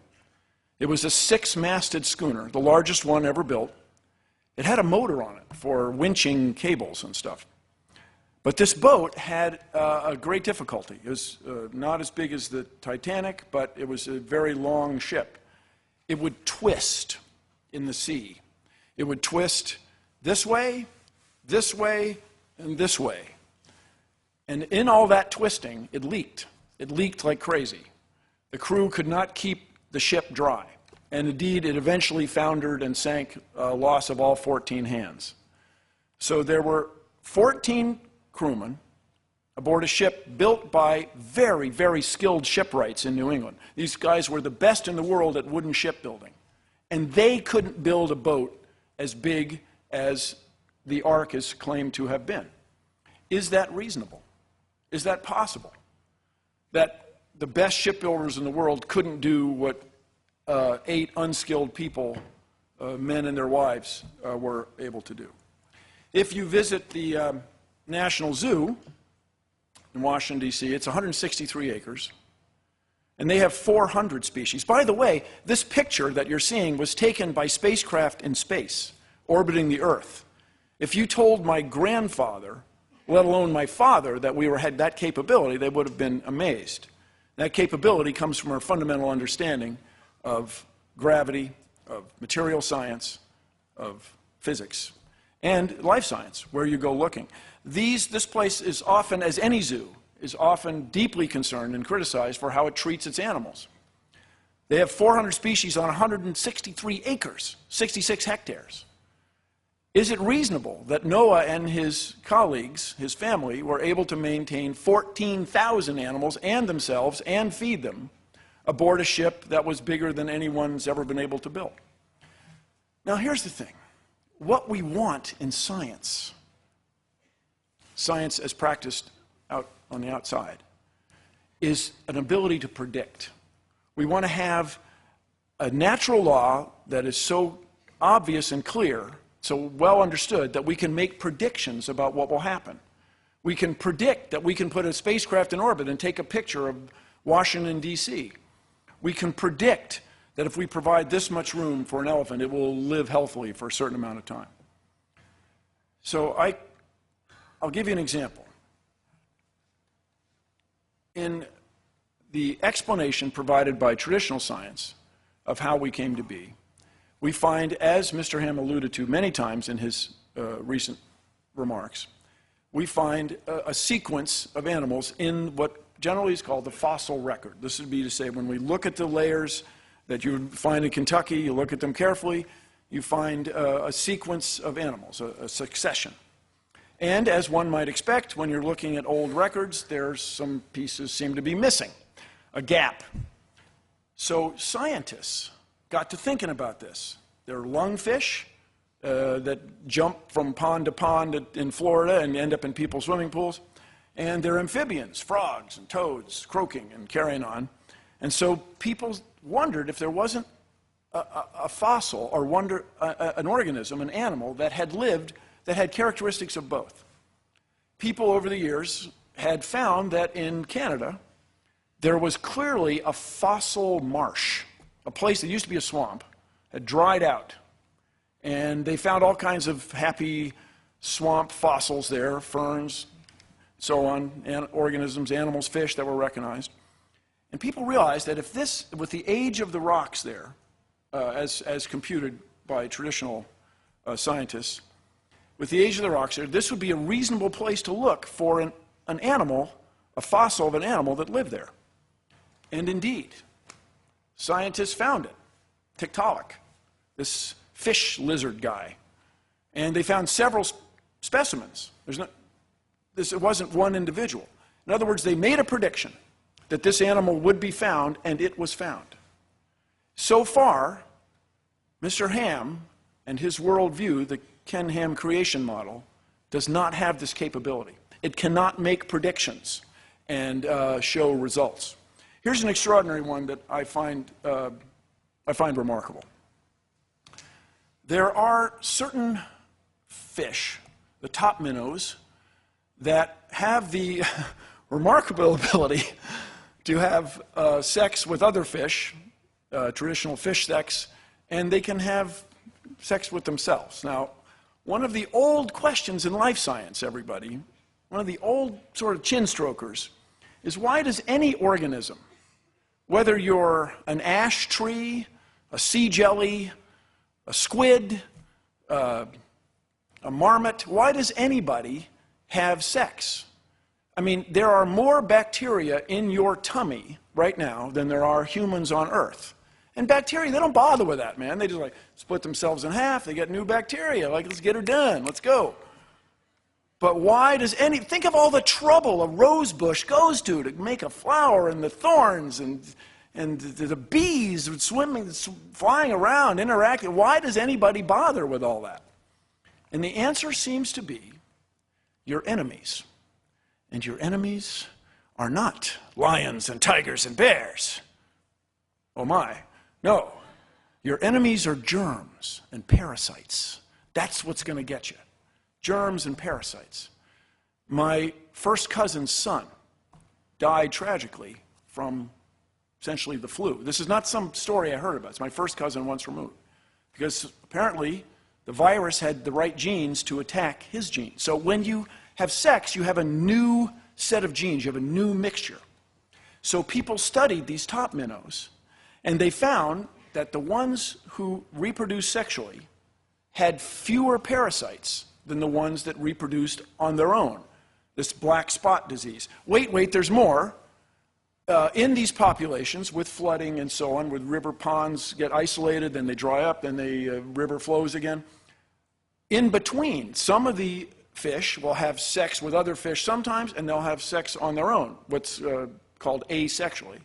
It was a 6-masted schooner, the largest one ever built. It had a motor on it for winching cables and stuff. But this boat had a great difficulty. It was not as big as the Titanic, but it was a very long ship. It would twist in the sea. It would twist this way, and this way. And in all that twisting, it leaked. It leaked like crazy. The crew could not keep the ship dry. And indeed, it eventually foundered and sank, loss of all 14 hands. So there were 14 crewmen, aboard a ship built by very, very skilled shipwrights in New England. These guys were the best in the world at wooden shipbuilding. And they couldn't build a boat as big as the Ark is claimed to have been. Is that reasonable? Is that possible? That the best shipbuilders in the world couldn't do what 8 unskilled people, men and their wives, were able to do. If you visit the National Zoo in Washington, D.C., it's 163 acres, and they have 400 species. By the way, this picture that you're seeing was taken by spacecraft in space, orbiting the Earth. If you told my grandfather, let alone my father, that we had that capability, they would have been amazed. That capability comes from our fundamental understanding of gravity, of material science, of physics, and life science, where you go looking. This place is often, as any zoo, is often deeply concerned and criticized for how it treats its animals. They have 400 species on 163 acres, 66 hectares. Is it reasonable that Noah and his colleagues, his family, were able to maintain 14,000 animals and themselves and feed them aboard a ship that was bigger than anyone's ever been able to build? Now, here's the thing. What we want in science, science as practiced out on the outside, is an ability to predict. We want to have a natural law that is so obvious and clear, so well understood, that we can make predictions about what will happen. We can predict that we can put a spacecraft in orbit and take a picture of Washington, D.C. We can predict that if we provide this much room for an elephant, it will live healthily for a certain amount of time. So I'll give you an example. In the explanation provided by traditional science of how we came to be, we find, as Mr. Ham alluded to many times in his recent remarks, we find a sequence of animals in what generally is called the fossil record. This would be to say, when we look at the layers that you find in Kentucky, you look at them carefully, you find a sequence of animals, a succession. And as one might expect, when you're looking at old records, there's some pieces seem to be missing, a gap. So scientists got to thinking about this. There are lungfish that jump from pond to pond in Florida and end up in people's swimming pools. And there are amphibians, frogs and toads, croaking and carrying on. And so people wondered if there wasn't a fossil or an organism, an animal that had lived, that had characteristics of both. People over the years had found that in Canada, there was clearly a fossil marsh, a place that used to be a swamp, had dried out. And they found all kinds of happy swamp fossils there, ferns, so on, organisms, animals, fish that were recognized. And people realized that if this, with the age of the rocks there, as computed by traditional scientists, with the age of the rocks there, this would be a reasonable place to look for an animal, a fossil of an animal that lived there. And indeed, scientists found it, Tiktaalik, this fish lizard guy. And they found several specimens. It wasn't one individual. In other words, they made a prediction that this animal would be found, and it was found. So far, Mr. Ham and his worldview, the Ken Ham creation model, does not have this capability. It cannot make predictions and show results. Here's an extraordinary one that I find remarkable. There are certain fish, the top minnows, that have the remarkable ability to have sex with other fish, traditional fish sex, and they can have sex with themselves. Now, one of the old questions in life science, everybody, one of the old sort of chin strokers, is why does any organism, whether you're an ash tree, a sea jelly, a squid, a marmot, why does anybody have sex? I mean, there are more bacteria in your tummy right now than there are humans on Earth. And bacteria, they don't bother with that, man. They just like split themselves in half. They get new bacteria. Like, let's get her done. Let's go. But why does think of all the trouble a rose bush goes to make a flower, and the thorns and the bees swimming, flying around, interacting. Why does anybody bother with all that? And the answer seems to be your enemies. And your enemies are not lions and tigers and bears. Oh my, no. Your enemies are germs and parasites. That's what's going to get you. Germs and parasites. My first cousin's son died tragically from essentially the flu. This is not some story I heard about. It's my first cousin once removed. Because apparently the virus had the right genes to attack his genes. So when you have sex, you have a new set of genes. You have a new mixture. So people studied these top minnows, and they found that the ones who reproduced sexually had fewer parasites than the ones that reproduced on their own. This black spot disease. Wait, there's more. In these populations, with flooding and so on, with river ponds get isolated, then they dry up, then the river flows again. In between, some of the fish will have sex with other fish sometimes, and they'll have sex on their own, what's called asexually.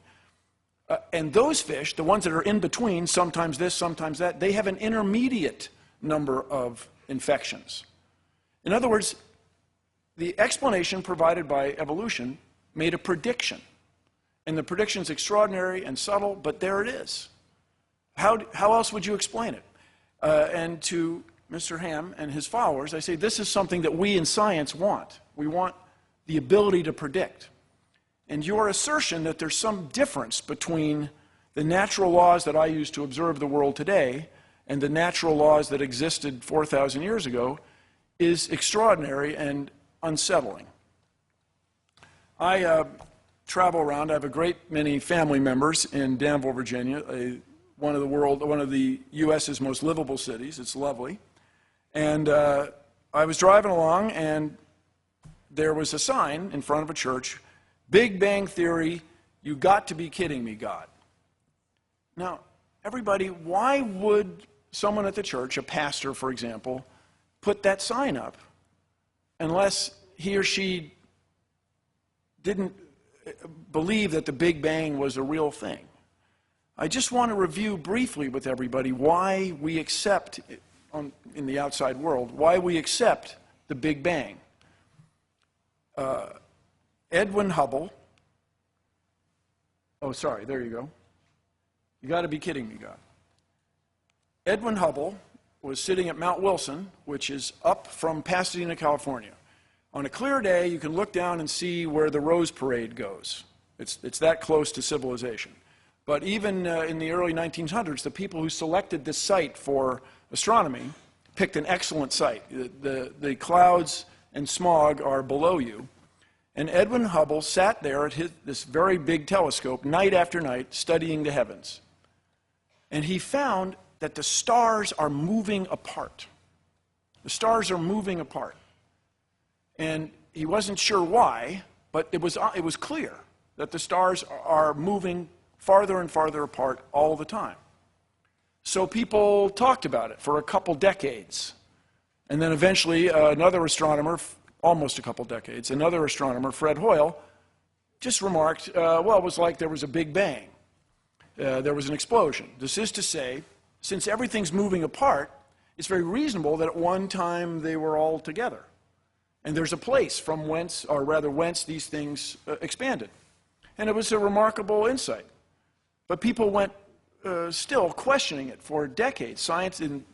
And those fish, the ones that are in between, sometimes this, sometimes that, they have an intermediate number of infections. In other words, the explanation provided by evolution made a prediction. And the prediction's extraordinary and subtle, but there it is. How else would you explain it? And to Mr. Ham and his followers, I say this is something that we in science want. We want the ability to predict. And your assertion that there's some difference between the natural laws that I use to observe the world today and the natural laws that existed 4,000 years ago is extraordinary and unsettling. I travel around. I have a great many family members in Danville, Virginia, one of the U.S.'s most livable cities. It's lovely. And I was driving along, and there was a sign in front of a church, Big Bang Theory, you got to be kidding me, God. Now, everybody, why would someone at the church, a pastor, for example, put that sign up unless he or she didn't believe that the Big Bang was a real thing? I just want to review briefly with everybody why we accept, in the outside world, why we accept the Big Bang. Edwin Hubble, oh, sorry, there you go. You got to be kidding me, God. Edwin Hubble was sitting at Mount Wilson, which is up from Pasadena, California. On a clear day, you can look down and see where the Rose Parade goes. It's that close to civilization. But even in the early 1900s, the people who selected this site for astronomy picked an excellent site. The clouds and smog are below you. And Edwin Hubble sat there at this very big telescope night after night studying the heavens. And he found that the stars are moving apart. The stars are moving apart. And he wasn't sure why, but it was clear that the stars are moving farther and farther apart all the time. So people talked about it for a couple decades. And then eventually another astronomer, almost a couple decades, another astronomer, Fred Hoyle, just remarked, well, it was like there was a Big Bang. There was an explosion. This is to say, since everything's moving apart, it's very reasonable that at one time they were all together. And there's a place from whence, or rather whence these things expanded. And it was a remarkable insight. But people went still questioning it for decades. Science and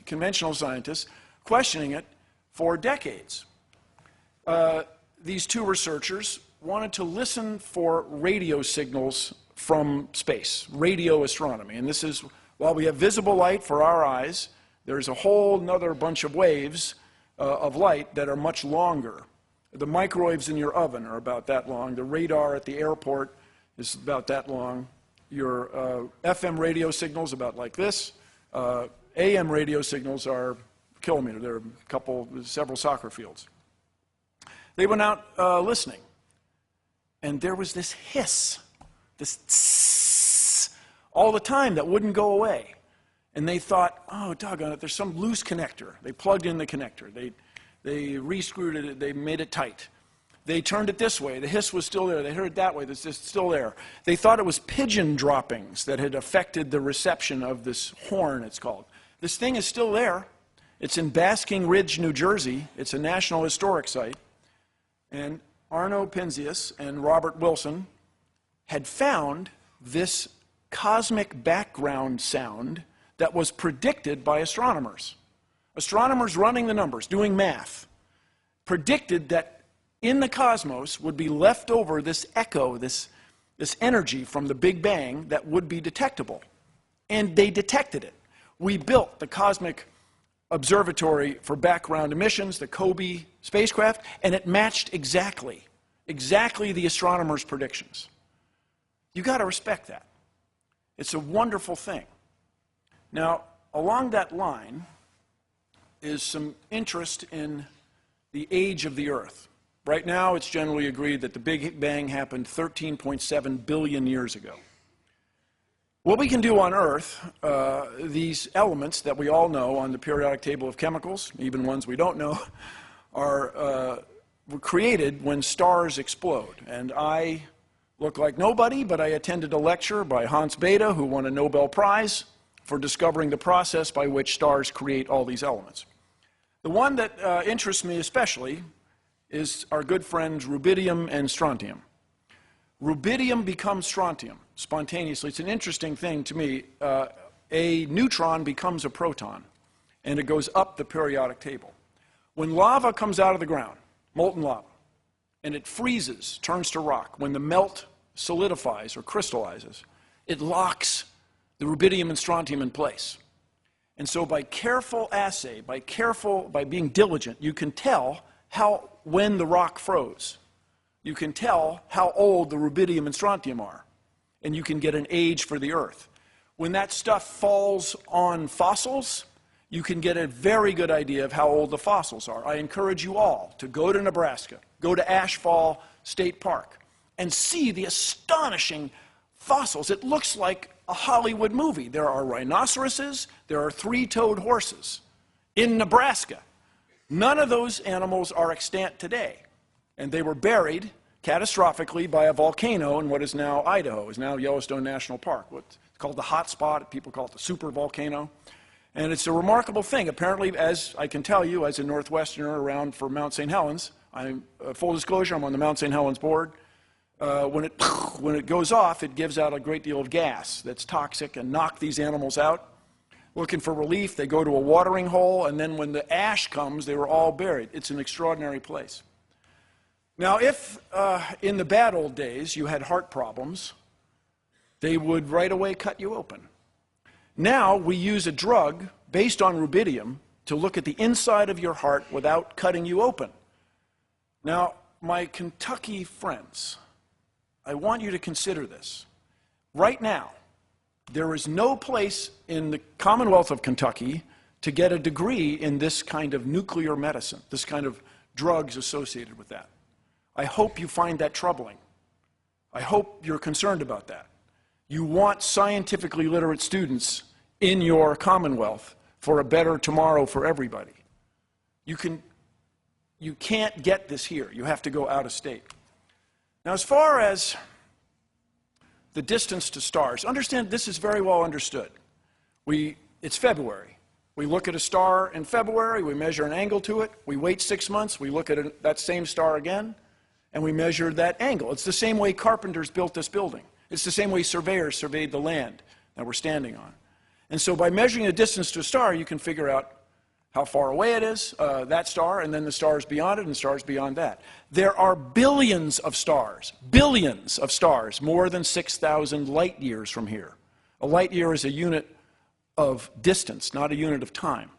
conventional scientists questioning it for decades. These two researchers wanted to listen for radio signals from space, radio astronomy. And this is, while we have visible light for our eyes, there's a whole other bunch of waves of light that are much longer. The microwaves in your oven are about that long. The radar at the airport is about that long. Your FM radio signals about like this. AM radio signals are a kilometer. There are several soccer fields. They went out listening, and there was this hiss, this tss, all the time that wouldn't go away. And they thought, oh, doggone it, there's some loose connector. They plugged in the connector. They re-screwed it, they made it tight. They turned it this way, the hiss was still there. They heard it that way, it's just still there. They thought it was pigeon droppings that had affected the reception of this horn, it's called. This thing is still there. It's in Basking Ridge, New Jersey. It's a National Historic Site. And Arno Penzias and Robert Wilson had found this cosmic background sound that was predicted by astronomers. Astronomers running the numbers, doing math, predicted that in the cosmos would be left over this echo, this energy from the Big Bang that would be detectable. And they detected it. We built the Cosmic Observatory for Background Emissions, the COBE spacecraft, and it matched exactly the astronomers' predictions. You got to respect that. It's a wonderful thing. Now, along that line is some interest in the age of the Earth. Right now, it's generally agreed that the Big Bang happened 13.7 billion years ago. What we can do on Earth, these elements that we all know on the periodic table of chemicals, even ones we don't know, were created when stars explode. And I look like nobody, but I attended a lecture by Hans Bethe, who won a Nobel Prize for discovering the process by which stars create all these elements. The one that interests me especially is our good friends rubidium and strontium. Rubidium becomes strontium spontaneously. It's an interesting thing to me. A neutron becomes a proton, and it goes up the periodic table. When lava comes out of the ground, molten lava, and it freezes, turns to rock, when the melt solidifies or crystallizes, it locks the rubidium and strontium in place. And so by careful assay, by being diligent, you can tell when the rock froze. You can tell how old the rubidium and strontium are, and you can get an age for the Earth. When that stuff falls on fossils, you can get a very good idea of how old the fossils are. I encourage you all to go to Nebraska, go to Ashfall State Park, and see the astonishing fossils. It looks like a Hollywood movie. There are rhinoceroses, there are three-toed horses in Nebraska. None of those animals are extant today, and they were buried catastrophically by a volcano in what is now Idaho, is now Yellowstone National Park. What's called the hot spot, people call it the super volcano. And it's a remarkable thing. Apparently, as I can tell you, as a Northwesterner around for Mount St. Helens, full disclosure, I'm on the Mount St. Helens board. When it goes off, it gives out a great deal of gas that's toxic and knocks these animals out. Looking for relief, they go to a watering hole, and then when the ash comes, they were all buried. It's an extraordinary place. Now, if in the bad old days you had heart problems, they would right away cut you open. Now we use a drug based on rubidium to look at the inside of your heart without cutting you open. Now, my Kentucky friends, I want you to consider this. Right now, there is no place in the Commonwealth of Kentucky to get a degree in this kind of nuclear medicine, this kind of drugs associated with that. I hope you find that troubling. I hope you're concerned about that. You want scientifically literate students in your Commonwealth for a better tomorrow for everybody. You can't get this here. You have to go out of state. Now, as far as the distance to stars, understand this is very well understood. It's February. We look at a star in February, we measure an angle to it, we wait 6 months, we look at that same star again, and we measure that angle. It's the same way carpenters built this building. It's the same way surveyors surveyed the land that we're standing on. And so by measuring the distance to a star, you can figure out how far away it is, that star, and then the stars beyond it and the stars beyond that. There are billions of stars, more than 6,000 light years from here. A light year is a unit of distance, not a unit of time.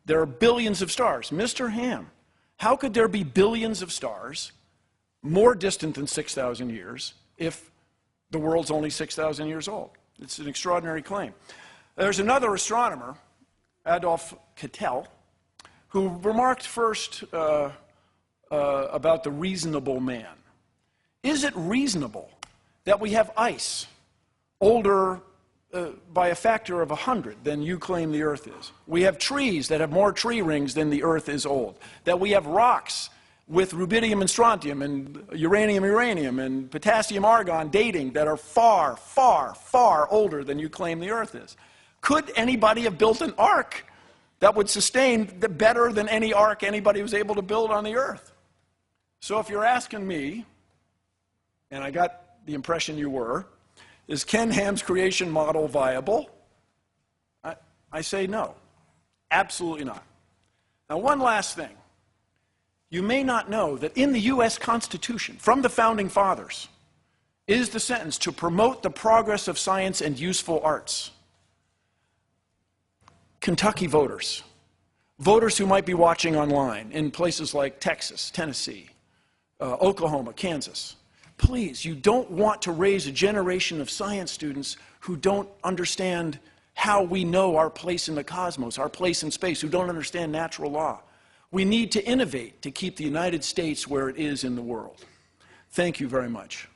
There are billions of stars. Mr. Ham, how could there be billions of stars more distant than 6,000 years if the world's only 6,000 years old? It's an extraordinary claim. There's another astronomer, Adolf Kittel, who remarked first about the reasonable man. Is it reasonable that we have ice, older by a factor of 100 than you claim the Earth is. We have trees that have more tree rings than the Earth is old. That we have rocks with rubidium and strontium and uranium and potassium argon dating that are far, far, far older than you claim the Earth is. Could anybody have built an ark that would sustain better than any ark anybody was able to build on the Earth? So if you're asking me, and I got the impression you were, is Ken Ham's creation model viable? I say no. Absolutely not. Now, one last thing. You may not know that in the U.S. Constitution, from the Founding Fathers, is the sentence to promote the progress of science and useful arts. Kentucky voters, voters who might be watching online in places like Texas, Tennessee, Oklahoma, Kansas, please, you don't want to raise a generation of science students who don't understand how we know our place in the cosmos, our place in space, who don't understand natural law. We need to innovate to keep the United States where it is in the world. Thank you very much.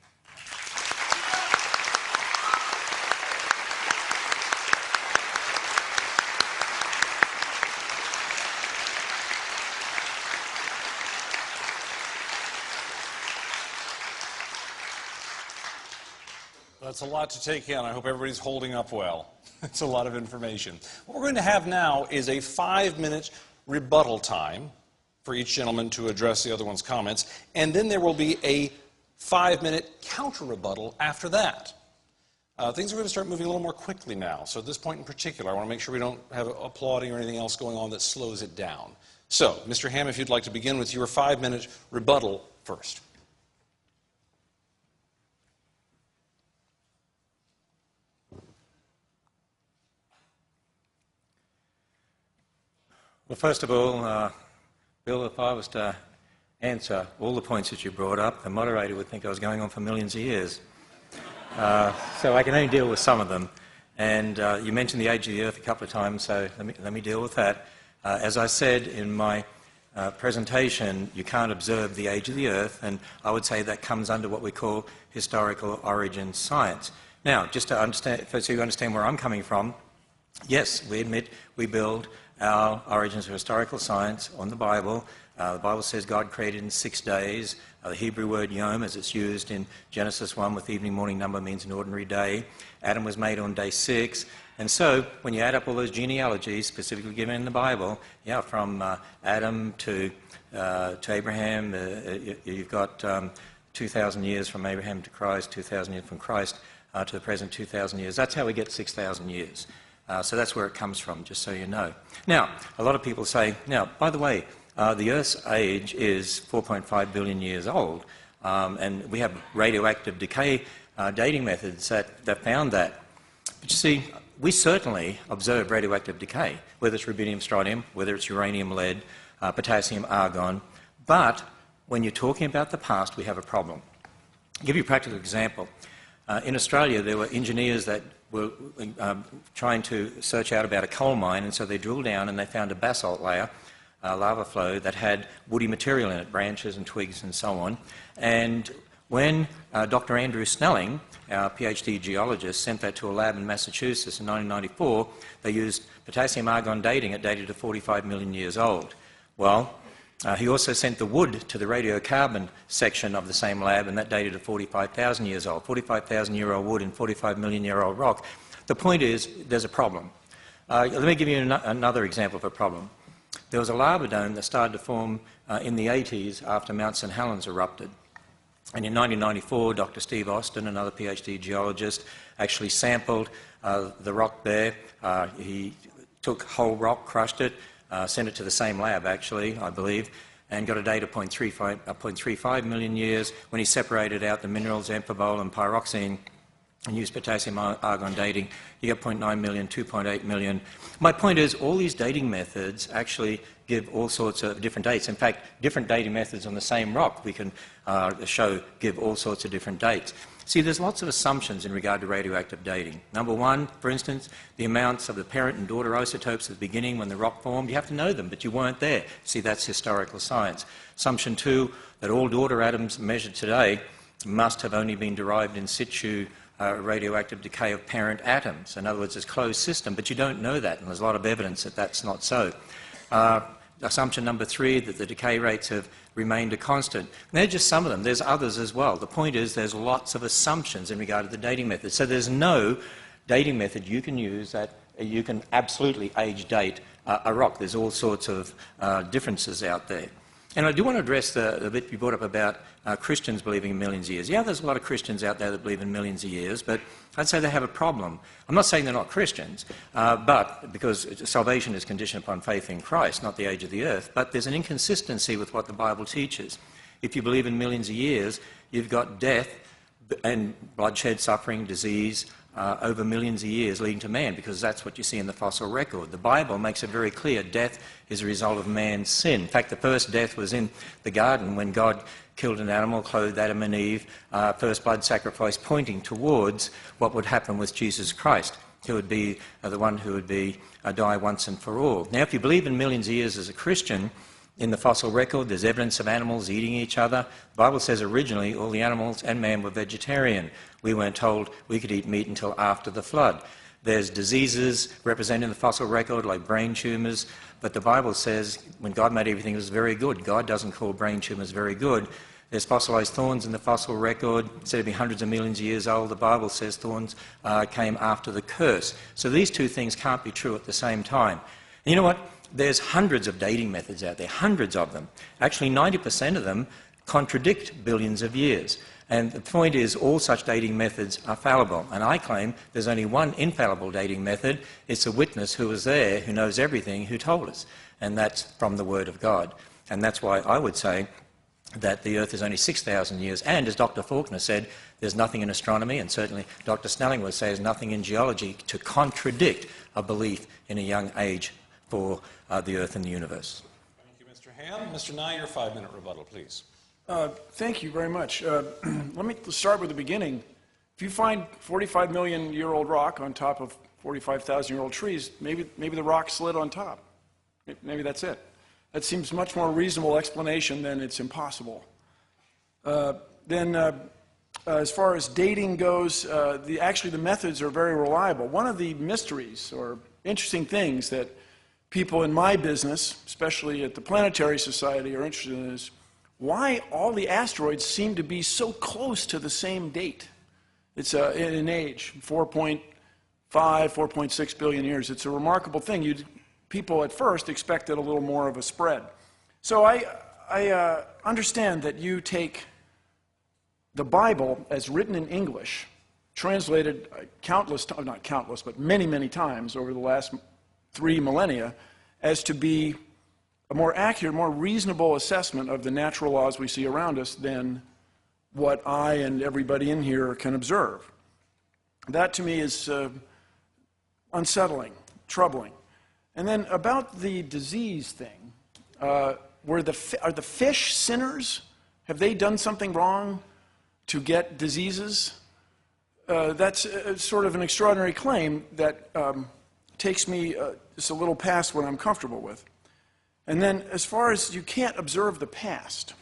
That's a lot to take in. I hope everybody's holding up well. It's a lot of information. What we're going to have now is a 5-minute rebuttal time for each gentleman to address the other one's comments, and then there will be a 5-minute counter-rebuttal after that. Things are going to start moving a little more quickly now, so at this point in particular, I want to make sure we don't have applauding or anything else going on that slows it down. So, Mr. Ham, if you'd like to begin with your 5-minute rebuttal first. Well, first of all, Bill, if I was to answer all the points that you brought up, the moderator would think I was going on for millions of years. So I can only deal with some of them. And you mentioned the age of the Earth a couple of times, so let me deal with that. As I said in my presentation, you can't observe the age of the Earth, and I would say that comes under what we call historical origin science. Now, just to understand, so you understand where I'm coming from, yes, we admit we build our origins of historical science on the Bible. The Bible says God created in 6 days. The Hebrew word yom, as it's used in Genesis 1 with the evening morning number, means an ordinary day. Adam was made on day 6. And so when you add up all those genealogies specifically given in the Bible, yeah, from Adam to Abraham, you've got 2,000 years from Abraham to Christ, 2,000 years from Christ to the present 2,000 years. That's how we get 6,000 years. So that's where it comes from, just so you know. Now, a lot of people say, now, by the way, the Earth's age is 4.5 billion years old, and we have radioactive decay dating methods that found that. But you see, we certainly observe radioactive decay, whether it's rubidium, strontium, whether it's uranium, lead, potassium, argon. But when you're talking about the past, we have a problem. I'll give you a practical example. In Australia, there were engineers that were trying to search out about a coal mine, and so they drilled down and they found a basalt layer, lava flow, that had woody material in it, branches and twigs and so on. And when Dr. Andrew Snelling, our PhD geologist, sent that to a lab in Massachusetts in 1994, they used potassium argon dating. It dated to 45 million years old. Well, he also sent the wood to the radiocarbon section of the same lab, and that dated to 45,000 years old. 45,000-year-old wood and 45 million-year-old rock. The point is, there's a problem. Let me give you another example of a problem. There was a lava dome that started to form in the 80s after Mount St. Helens erupted. And in 1994, Dr. Steve Austin, another PhD geologist, actually sampled the rock there. He took whole rock, crushed it, sent it to the same lab, actually, I believe, and got a date of 0.35 million years. When he separated out the minerals, amphibole and pyroxene, and used potassium argon dating, you get 0.9 million, 2.8 million. My point is, all these dating methods actually give all sorts of different dates. In fact, different dating methods on the same rock we can show give all sorts of different dates. See, there's lots of assumptions in regard to radioactive dating. Number one, for instance, the amounts of the parent and daughter isotopes at the beginning when the rock formed. You have to know them, but you weren't there. See, that's historical science. Assumption two, that all daughter atoms measured today must have only been derived in situ radioactive decay of parent atoms. In other words, it's a closed system, but you don't know that, and there's a lot of evidence that that's not so. Assumption number 3, that the decay rates have remained a constant. And they're just some of them. There's others as well. The point is there's lots of assumptions in regard to the dating method. So there's no dating method you can use that you can absolutely age date a rock. There's all sorts of differences out there. And I do want to address the bit you brought up about Christians believing in millions of years. Yeah, there's a lot of Christians out there that believe in millions of years, but I'd say they have a problem. I'm not saying they're not Christians, but because salvation is conditioned upon faith in Christ, not the age of the earth, but there's an inconsistency with what the Bible teaches. If you believe in millions of years, you've got death and bloodshed, suffering, disease, over millions of years leading to man, because that's what you see in the fossil record. The Bible makes it very clear death is a result of man's sin. In fact, the first death was in the garden when God killed an animal, clothed Adam and Eve, first blood sacrifice, pointing towards what would happen with Jesus Christ, who would be the one who would be die once and for all. Now, if you believe in millions of years as a Christian, in the fossil record, there's evidence of animals eating each other. The Bible says originally all the animals and man were vegetarian. We weren't told we could eat meat until after the flood. There's diseases represented in the fossil record, like brain tumours, but the Bible says when God made everything, it was very good. God doesn't call brain tumours very good. There's fossilised thorns in the fossil record. Instead of being hundreds of millions of years old, the Bible says thorns came after the curse. So these two things can't be true at the same time. And you know what? There's hundreds of dating methods out there, hundreds of them. Actually, 90% of them contradict billions of years. And the point is, all such dating methods are fallible. And I claim there's only one infallible dating method. It's a witness who was there, who knows everything, who told us. And that's from the Word of God. And that's why I would say that the Earth is only 6,000 years. And as Dr. Faulkner said, there's nothing in astronomy, and certainly Dr. Snelling would say there's nothing in geology to contradict a belief in a young age for the Earth and the universe. Thank you, Mr. Ham. Mr. Nye, your 5-minute rebuttal, please. Thank you very much. Let me start with the beginning. If you find 45 million year old rock on top of 45,000 year old trees, maybe the rock slid on top. Maybe that's it. That seems much more reasonable explanation than it's impossible. As far as dating goes, actually the methods are very reliable. One of the mysteries or interesting things that people in my business, especially at the Planetary Society, are interested in is why all the asteroids seem to be so close to the same date. It's in age, 4.5, 4.6 billion years. It's a remarkable thing. People at first expected a little more of a spread. So I understand that you take the Bible as written in English, translated not countless, but many, many times over the last 3 millennia, as to be a more accurate, more reasonable assessment of the natural laws we see around us than what I and everybody in here can observe. That to me is unsettling, troubling. And then about the disease thing, are the fish sinners? Have they done something wrong to get diseases? That's sort of an extraordinary claim that takes me just a little past what I'm comfortable with. And then as far as you can't observe the past,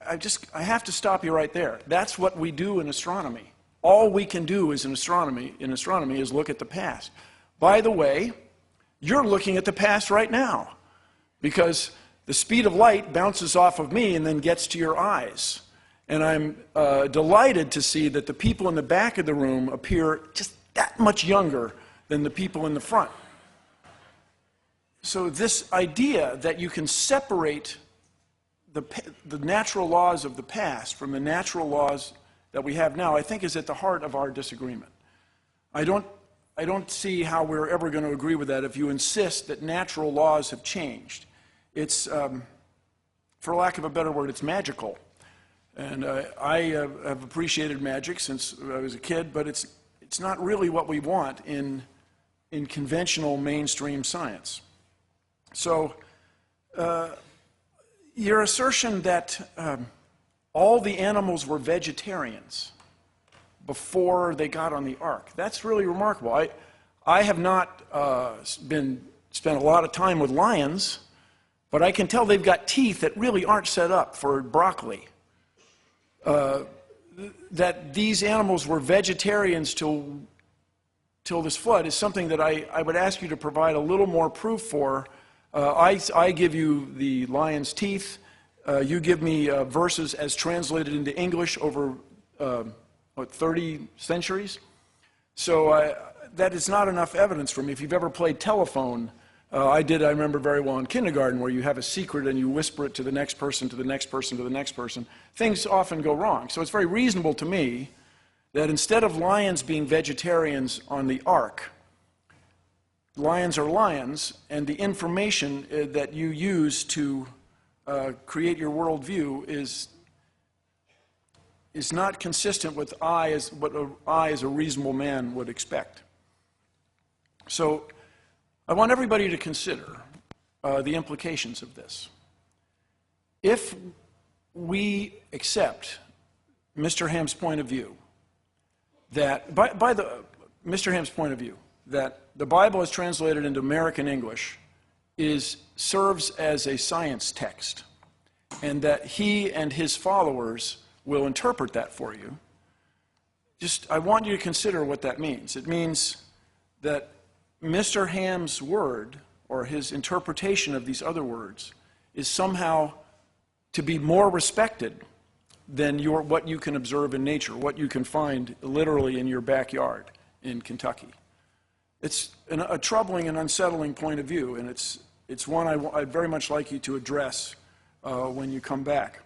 I have to stop you right there. That's what we do in astronomy. All we can do is in astronomy is look at the past. By the way, you're looking at the past right now because the speed of light bounces off of me and then gets to your eyes. And I'm delighted to see that the people in the back of the room appear just that much younger than the people in the front. So this idea that you can separate the natural laws of the past from the natural laws that we have now, I think is at the heart of our disagreement. I don't see how we're ever going to agree with that if you insist that natural laws have changed. It's, for lack of a better word, it's magical. And I have appreciated magic since I was a kid, but it's not really what we want in conventional mainstream science. So your assertion that all the animals were vegetarians before they got on the ark, that's really remarkable. I have not spent a lot of time with lions, but I can tell they've got teeth that really aren't set up for broccoli. that these animals were vegetarians till this flood is something that I would ask you to provide a little more proof for. I give you the lion's teeth. You give me verses as translated into English over 30 centuries. So that is not enough evidence for me. If you've ever played telephone, I remember very well in kindergarten, where you have a secret and you whisper it to the next person, to the next person, to the next person. Things often go wrong. So it's very reasonable to me that instead of lions being vegetarians on the ark, lions are lions, and the information that you use to create your worldview is not consistent with what I as a reasonable man would expect. So I want everybody to consider the implications of this. If we accept Mr. Ham's point of view, that Mr. Ham's point of view, that the Bible as translated into American English serves as a science text, and that he and his followers will interpret that for you, I want you to consider what that means. It means that Mr. Ham's word, or his interpretation of these other words, is somehow to be more respected than what you can observe in nature, what you can find literally in your backyard in Kentucky. It's a troubling and unsettling point of view, and it's one I'd very much like you to address when you come back.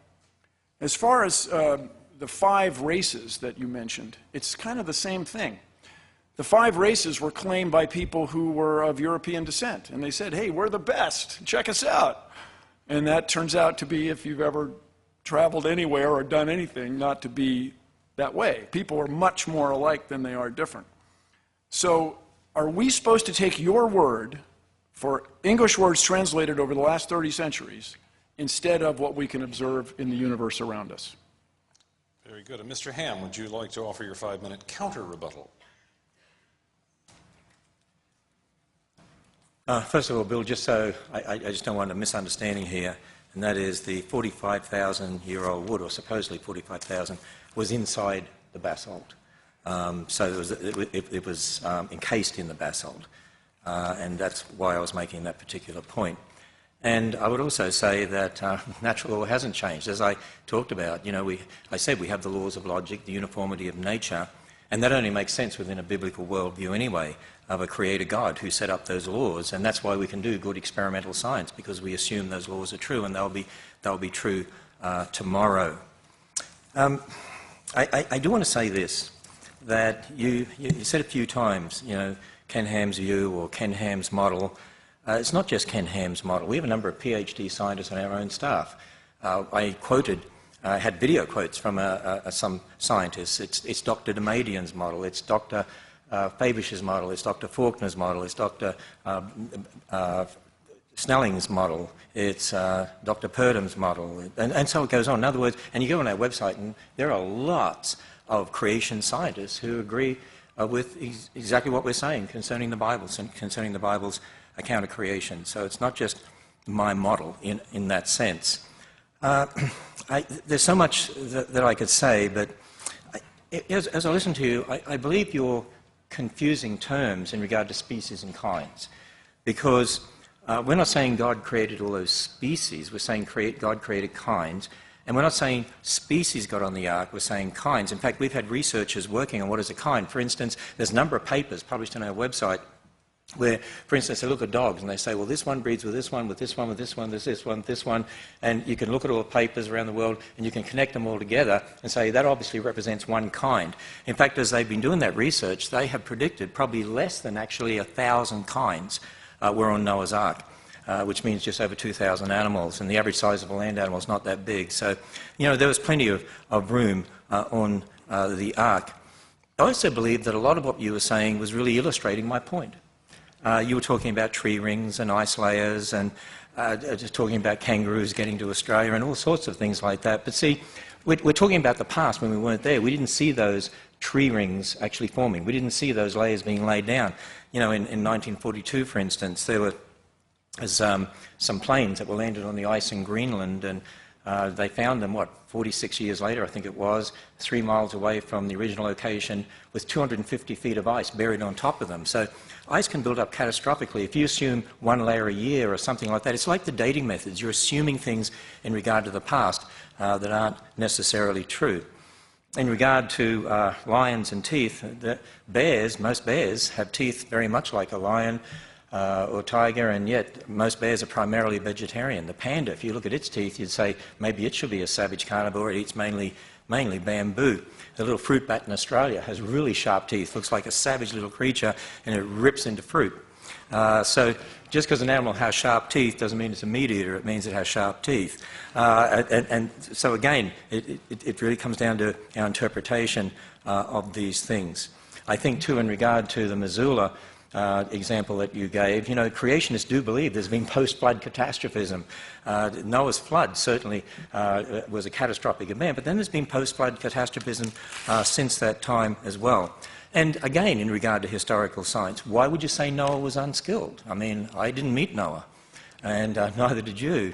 As far as the 5 races that you mentioned, it's kind of the same thing. The 5 races were claimed by people who were of European descent, and they said, hey, we're the best, check us out. And that turns out to be, if you've ever traveled anywhere or done anything, not to be that way. People are much more alike than they are different. So are we supposed to take your word for English words translated over the last 30 centuries instead of what we can observe in the universe around us? Very good. And Mr. Ham, would you like to offer your 5-minute counter-rebuttal? First of all, Bill, just so I just don't want a misunderstanding here, and that is the 45,000-year-old wood, or supposedly 45,000, was inside the basalt. So it was encased in the basalt, and that's why I was making that particular point. And I would also say that natural law hasn't changed. As I talked about, I said we have the laws of logic, the uniformity of nature, and that only makes sense within a biblical worldview anyway, of a creator God who set up those laws, and that's why we can do good experimental science, because we assume those laws are true, and they'll be true tomorrow. I do want to say this, that you said a few times, Ken Ham's view or Ken Ham's model. It's not just Ken Ham's model. We have a number of PhD scientists on our own staff. I had video quotes from some scientists. It's Dr. Demadian's model. It's Dr. Fabish's model. It's Dr. Faulkner's model. It's Dr. Snelling's model. It's Dr. Purdham's model. And so it goes on. In other words, and you go on our website, and there are lots of creation scientists who agree with exactly what we're saying concerning the Bible, concerning the Bible's account of creation. So it's not just my model in that sense. There's so much that I could say, but as I listen to you, I believe you're confusing terms in regard to species and kinds, because we're not saying God created all those species, we're saying God created kinds, and we're not saying species got on the ark, we're saying kinds. In fact, we've had researchers working on what is a kind. For instance, there's a number of papers published on our website where, for instance, they look at dogs and they say, well, this one breeds with this one, with this one, with this one, this one, this one, and you can look at all the papers around the world and you can connect them all together and say that obviously represents one kind. In fact, as they've been doing that research, they have predicted probably less than actually 1,000 kinds were on Noah's Ark, which means just over 2,000 animals, and the average size of a land animal is not that big. So, there was plenty of room on the Ark. I also believe that a lot of what you were saying was really illustrating my point. You were talking about tree rings and ice layers and just talking about kangaroos getting to Australia and all sorts of things like that. But see, we're talking about the past when we weren't there. We didn't see those tree rings actually forming. We didn't see those layers being laid down. In 1942, for instance, there were some planes that were landed on the ice in Greenland, and They found them, 46 years later, I think it was, 3 miles away from the original location with 250 feet of ice buried on top of them. So ice can build up catastrophically. If you assume 1 layer a year or something like that, it's like the dating methods. You're assuming things in regard to the past that aren't necessarily true. In regard to lions and teeth, most bears have teeth very much like a lion or tiger, and yet most bears are primarily vegetarian. The panda, if you look at its teeth, you'd say maybe it should be a savage carnivore. It eats mainly bamboo. The little fruit bat in Australia has really sharp teeth, looks like a savage little creature, and it rips into fruit. So just because an animal has sharp teeth doesn't mean it's a meat eater, it means it has sharp teeth. And so again, it really comes down to our interpretation of these things. I think too, in regard to the Missoula example that you gave, creationists do believe there's been post-flood catastrophism. Noah's flood certainly was a catastrophic event, but then there's been post-flood catastrophism since that time as well. And again, in regard to historical science, why would you say Noah was unskilled? I mean, I didn't meet Noah, and neither did you.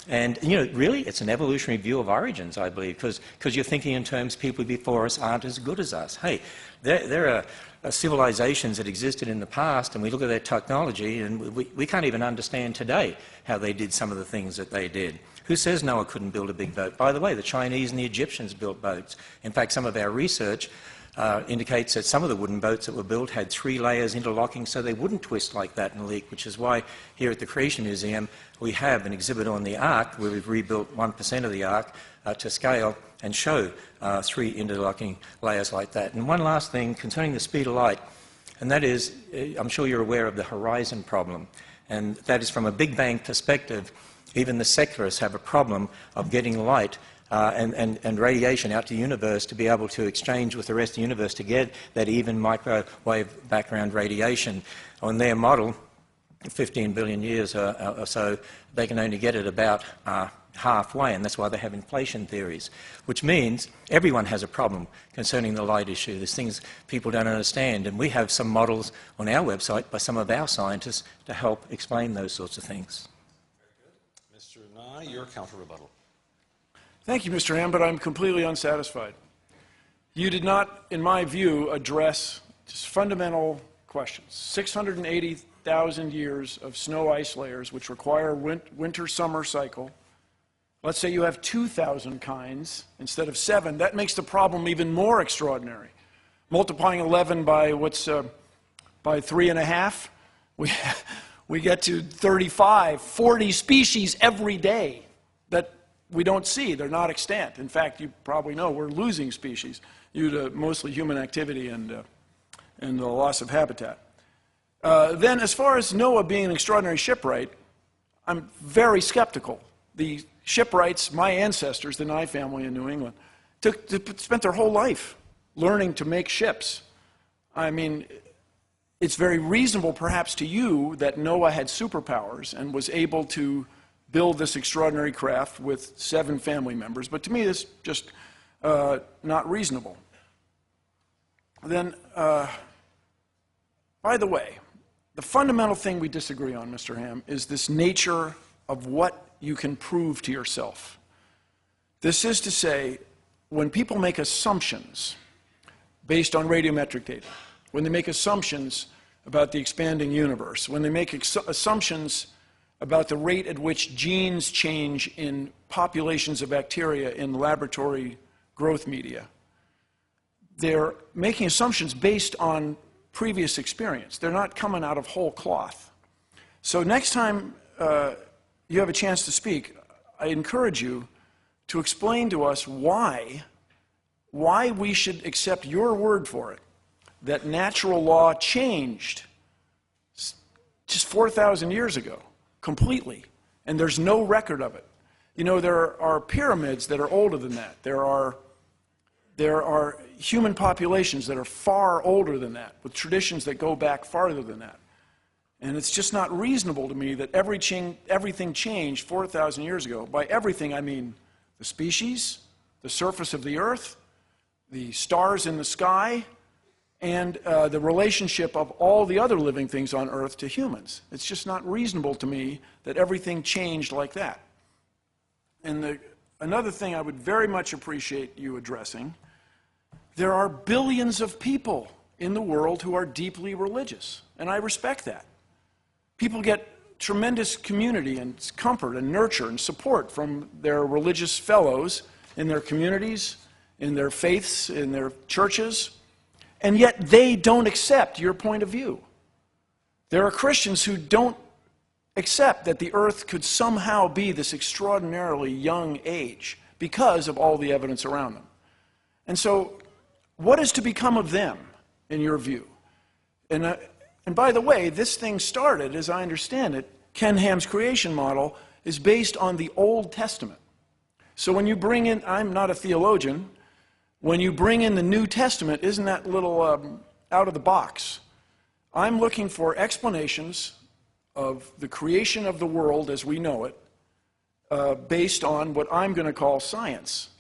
And, really, it's an evolutionary view of origins, I believe, because you're thinking in terms people before us aren't as good as us. Hey, there are civilizations that existed in the past, and we look at their technology, and we can't even understand today how they did some of the things that they did. Who says Noah couldn't build a big boat? By the way, the Chinese and the Egyptians built boats. In fact, some of our research indicates that some of the wooden boats that were built had 3 layers interlocking so they wouldn't twist like that and leak, which is why here at the Creation Museum we have an exhibit on the Ark where we've rebuilt 1% of the Ark to scale and show 3 interlocking layers like that. And one last thing concerning the speed of light, and that is, I'm sure you're aware of the horizon problem, and that is from a Big Bang perspective, even the secularists have a problem of getting light and radiation out to the universe to be able to exchange with the rest of the universe to get that even microwave background radiation. On their model, 15 billion years or so, they can only get it about halfway, and that's why they have inflation theories, which means everyone has a problem concerning the light issue. There's things people don't understand, and we have some models on our website by some of our scientists to help explain those sorts of things. Very good. Mr. Nye, your counter-rebuttal. Thank you, Mr. Ham, but I'm completely unsatisfied. You did not, in my view, address just fundamental questions. 680,000 years of snow ice layers, which require winter-summer cycle. Let's say you have 2,000 kinds instead of 7. That makes the problem even more extraordinary. Multiplying 11 by by 3.5, we get to 35, 40 species every day that we don't see. They're not extant. In fact, you probably know we're losing species due to mostly human activity and the loss of habitat. Then, as far as Noah being an extraordinary shipwright, I'm very skeptical. The shipwrights, my ancestors, the Nye family in New England, spent their whole life learning to make ships. I mean, it's very reasonable, perhaps, to you that Noah had superpowers and was able to build this extraordinary craft with 7 family members, but to me, it's just not reasonable. Then, by the way, the fundamental thing we disagree on, Mr. Ham, is this nature of what you can prove to yourself. This is to say, when people make assumptions based on radiometric data, when they make assumptions about the expanding universe, when they make assumptions about the rate at which genes change in populations of bacteria in laboratory growth media, they're making assumptions based on previous experience. They're not coming out of whole cloth. So next time you have a chance to speak, I encourage you to explain to us why we should accept your word for it, that natural law changed just 4,000 years ago, completely, and there's no record of it. You know, there are pyramids that are older than that. There are human populations that are far older than that, with traditions that go back farther than that. And it's just not reasonable to me that everything changed 4,000 years ago. By everything, I mean the species, the surface of the earth, the stars in the sky, and the relationship of all the other living things on earth to humans. It's just not reasonable to me that everything changed like that. And another thing I would very much appreciate you addressing, there are billions of people in the world who are deeply religious, and I respect that. People get tremendous community and comfort and nurture and support from their religious fellows in their communities, in their faiths, in their churches, and yet they don't accept your point of view. There are Christians who don't accept that the earth could somehow be this extraordinarily young age because of all the evidence around them. And so, what is to become of them, in your view? And by the way, this thing started, as I understand it, Ken Ham's creation model is based on the Old Testament. So when you bring in, I'm not a theologian, when you bring in the New Testament, isn't that a little out of the box? I'm looking for explanations of the creation of the world as we know it, based on what I'm going to call science.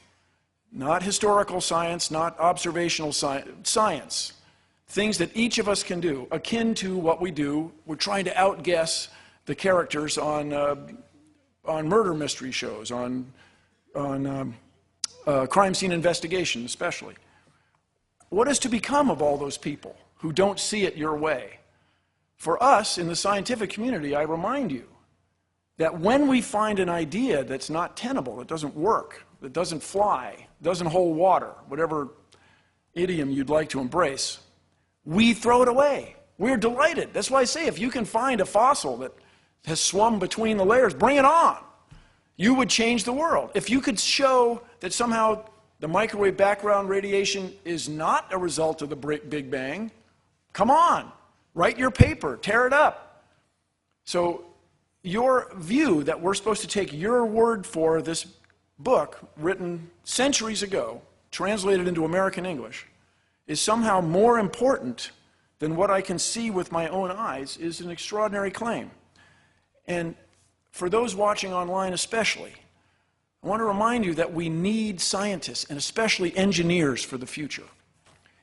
Not historical science, not observational science. Things that each of us can do, akin to what we do. We're trying to outguess the characters on murder mystery shows, on crime scene investigation especially. What is to become of all those people who don't see it your way? For us in the scientific community, I remind you that when we find an idea that's not tenable, that doesn't work, that doesn't fly, doesn't hold water, whatever idiom you'd like to embrace, we throw it away. We're delighted. That's why I say if you can find a fossil that has swum between the layers, bring it on. You would change the world. If you could show that somehow the microwave background radiation is not a result of the Big Bang, come on, write your paper, tear it up. So your view that we're supposed to take your word for this book written centuries ago, translated into American English, is somehow more important than what I can see with my own eyes is an extraordinary claim. And for those watching online especially, I want to remind you that we need scientists, and especially engineers, for the future.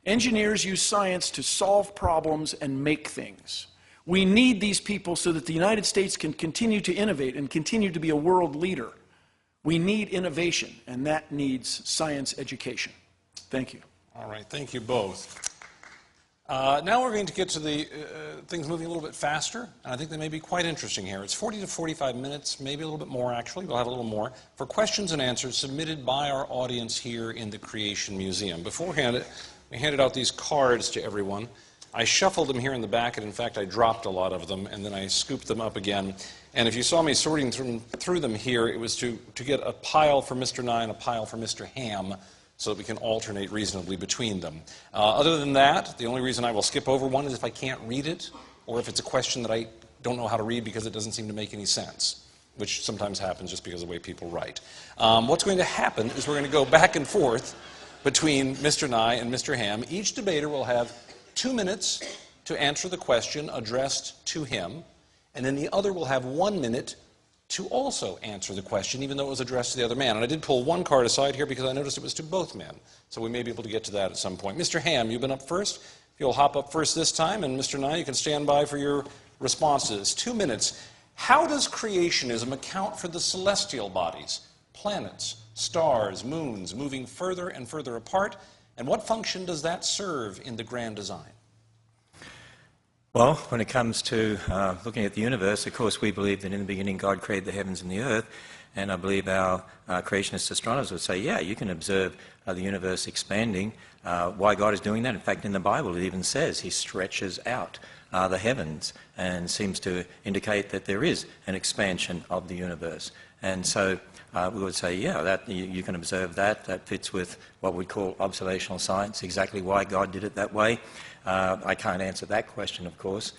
Engineers use science to solve problems and make things. We need these people so that the United States can continue to innovate and continue to be a world leader. We need innovation, and that needs science education. Thank you. All right, thank you both. Now we're going to get to the things moving a little bit faster, and I think they may be quite interesting here. It's 40 to 45 minutes, maybe a little bit more actually, we'll have a little more, for questions and answers submitted by our audience here in the Creation Museum. Beforehand, we handed out these cards to everyone. I shuffled them here in the back, and in fact I dropped a lot of them, and then I scooped them up again. And if you saw me sorting through them here, it was to get a pile for Mr. Nye and a pile for Mr. Ham, so that we can alternate reasonably between them. Other than that, the only reason I will skip over one is if I can't read it, or if it's a question that I don't know how to read because it doesn't seem to make any sense, which sometimes happens just because of the way people write. What's going to happen is we're going to go back and forth between Mr. Nye and Mr. Ham. Each debater will have 2 minutes to answer the question addressed to him, and then the other will have 1 minute to also answer the question, even though it was addressed to the other man. And I did pull one card aside here because I noticed it was to both men. So we may be able to get to that at some point. Mr. Ham, you've been up first. If you'll hop up first this time, and Mr. Nye, you can stand by for your responses. 2 minutes. How does creationism account for the celestial bodies, planets, stars, moons, moving further and further apart? And what function does that serve in the grand design? Well, when it comes to looking at the universe, of course, we believe that in the beginning God created the heavens and the earth, and I believe our creationist astronomers would say, yeah, you can observe the universe expanding. Why God is doing that? In fact, in the Bible it even says He stretches out the heavens and seems to indicate that there is an expansion of the universe. And so we would say, yeah, that you can observe that. That fits with what we call observational science, exactly why God did it that way. I can't answer that question, of course,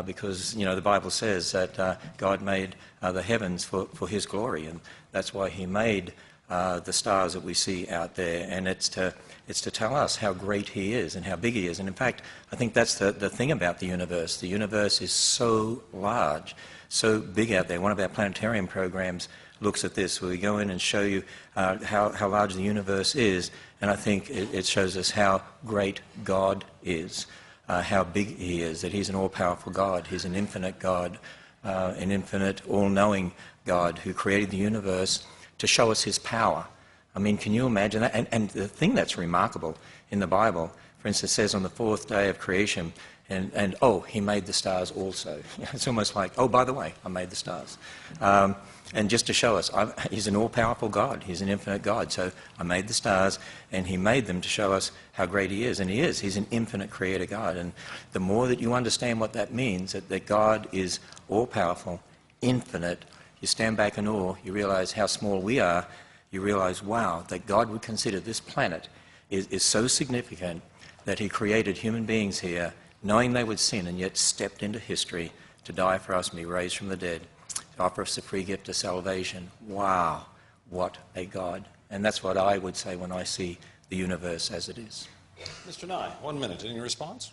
because, you know, the Bible says that God made the heavens for His glory, and that's why He made the stars that we see out there, and it's to tell us how great He is and how big He is. And in fact, I think that's the thing about the universe. The universe is so large, so big out there. One of our planetarium programs looks at this, where we go in and show you how large the universe is, and I think it shows us how great God is, how big He is, that He's an all-powerful God, He's an infinite God, an infinite, all-knowing God who created the universe to show us his power. I mean, can you imagine that? And the thing that's remarkable in the Bible, for instance, says on the fourth day of creation, and oh, he made the stars also. It's almost like, oh, by the way, I made the stars. And just to show us, he's an all-powerful God. He's an infinite God. So I made the stars, and he made them to show us how great he is. And he is. He's an infinite creator God. And the more that you understand what that means, that God is all-powerful, infinite, you stand back in awe, you realize how small we are, you realize, wow, that God would consider this planet is so significant that he created human beings here, knowing they would sin, and yet stepped into history to die for us and be raised from the dead, to offer us the free gift of salvation. Wow, what a God. And that's what I would say when I see the universe as it is. Mr. Nye, 1 minute. Any response?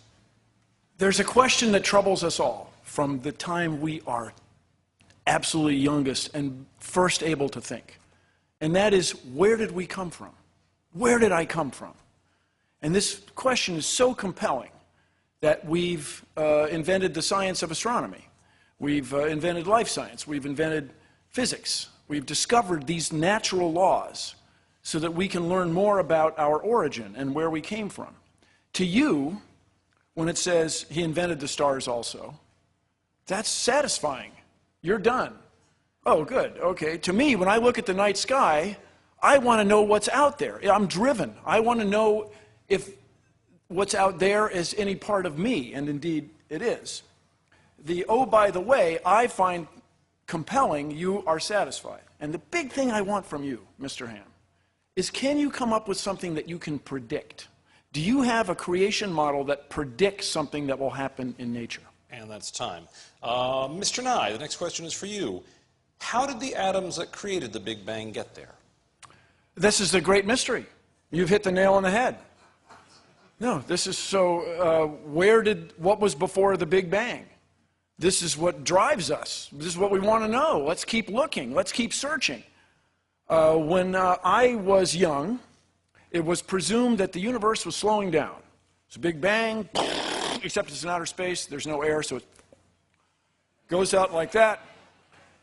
There's a question that troubles us all from the time we are absolutely youngest and first able to think. And that is, where did we come from? Where did I come from? And this question is so compelling that we've invented the science of astronomy. We've invented life science. We've invented physics. We've discovered these natural laws so that we can learn more about our origin and where we came from. To you, when it says he invented the stars also, that's satisfying. You're done. Oh, good. Okay. To me, when I look at the night sky, I want to know what's out there. I'm driven. I want to know if what's out there is any part of me, and indeed it is. The oh, by the way, I find compelling, you are satisfied. And the big thing I want from you, Mr. Ham, is can you come up with something that you can predict? Do you have a creation model that predicts something that will happen in nature? And that's time. Mr. Nye, the next question is for you. How did the atoms that created the Big Bang get there? This is the great mystery. You've hit the nail on the head. No, this is so, what was before the Big Bang? This is what drives us. This is what we want to know. Let's keep looking. Let's keep searching. When I was young, it was presumed that the universe was slowing down. It's a Big Bang, except it's in outer space. There's no air, so it goes out like that.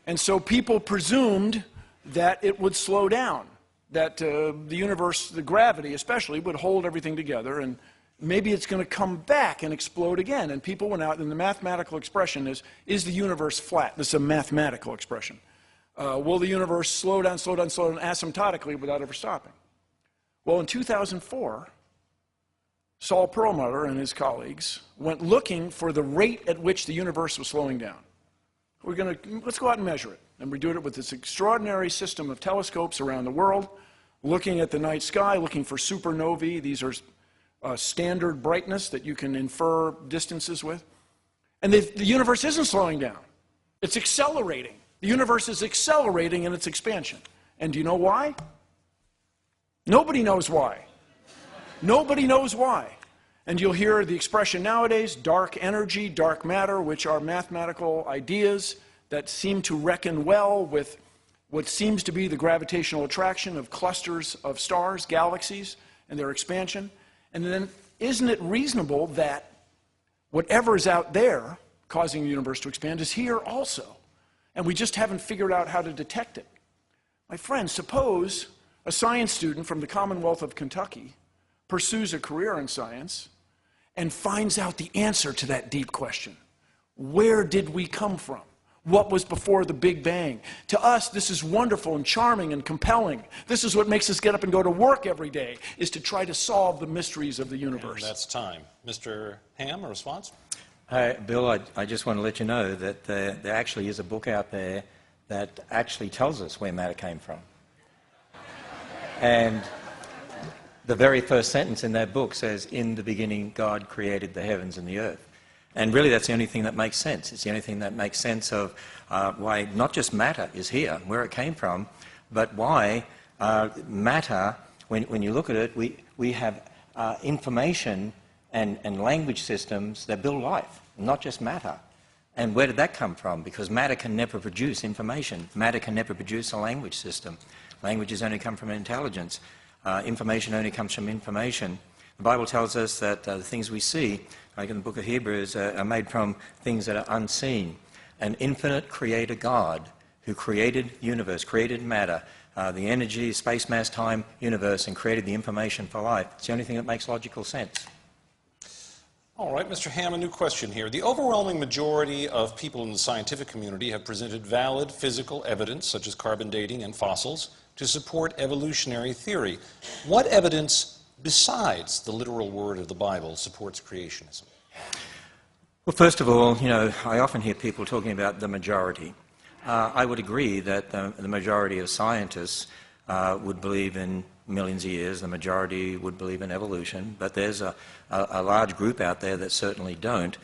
And so people presumed that it would slow down, that the universe, the gravity especially, would hold everything together, and maybe it's going to come back and explode again. And people went out, and the mathematical expression is the universe flat? This is a mathematical expression. Will the universe slow down asymptotically without ever stopping? Well, in 2004, Saul Perlmutter and his colleagues went looking for the rate at which the universe was slowing down. Let's go out and measure it. And we do it with this extraordinary system of telescopes around the world, looking at the night sky, looking for supernovae. These are standard brightness that you can infer distances with. And the universe isn't slowing down. It's accelerating. The universe is accelerating in its expansion. And do you know why? Nobody knows why. Nobody knows why. And you'll hear the expression nowadays, dark energy, dark matter, which are mathematical ideas that seem to reckon well with what seems to be the gravitational attraction of clusters of stars, galaxies, and their expansion. And then, isn't it reasonable that whatever is out there causing the universe to expand is here also? And we just haven't figured out how to detect it. My friends, suppose a science student from the Commonwealth of Kentucky pursues a career in science and finds out the answer to that deep question. Where did we come from? What was before the Big Bang? To us, this is wonderful and charming and compelling. This is what makes us get up and go to work every day, is to try to solve the mysteries of the universe. And that's time. Mr. Ham, a response? Bill, I just want to let you know that there actually is a book out there that actually tells us where matter came from. And the very first sentence in that book says, "In the beginning, God created the heavens and the earth." And really, that's the only thing that makes sense. It's the only thing that makes sense of why not just matter is here, where it came from, but why matter, when you look at it, we have information and language systems that build life, not just matter. And where did that come from? Because matter can never produce information. Matter can never produce a language system. Languages only come from intelligence. Information only comes from information. The Bible tells us that the things we see, like in the book of Hebrews, are made from things that are unseen. An infinite creator God who created the universe, created matter, the energy, space, mass, time, universe, and created the information for life. It's the only thing that makes logical sense. All right, Mr. Ham, a new question here. The overwhelming majority of people in the scientific community have presented valid physical evidence, such as carbon dating and fossils, to support evolutionary theory. What evidence besides the literal word of the Bible supports creationism? Well, first of all, I often hear people talking about the majority. I would agree that the majority of scientists would believe in millions of years. The majority would believe in evolution, but there's a large group out there that certainly don't.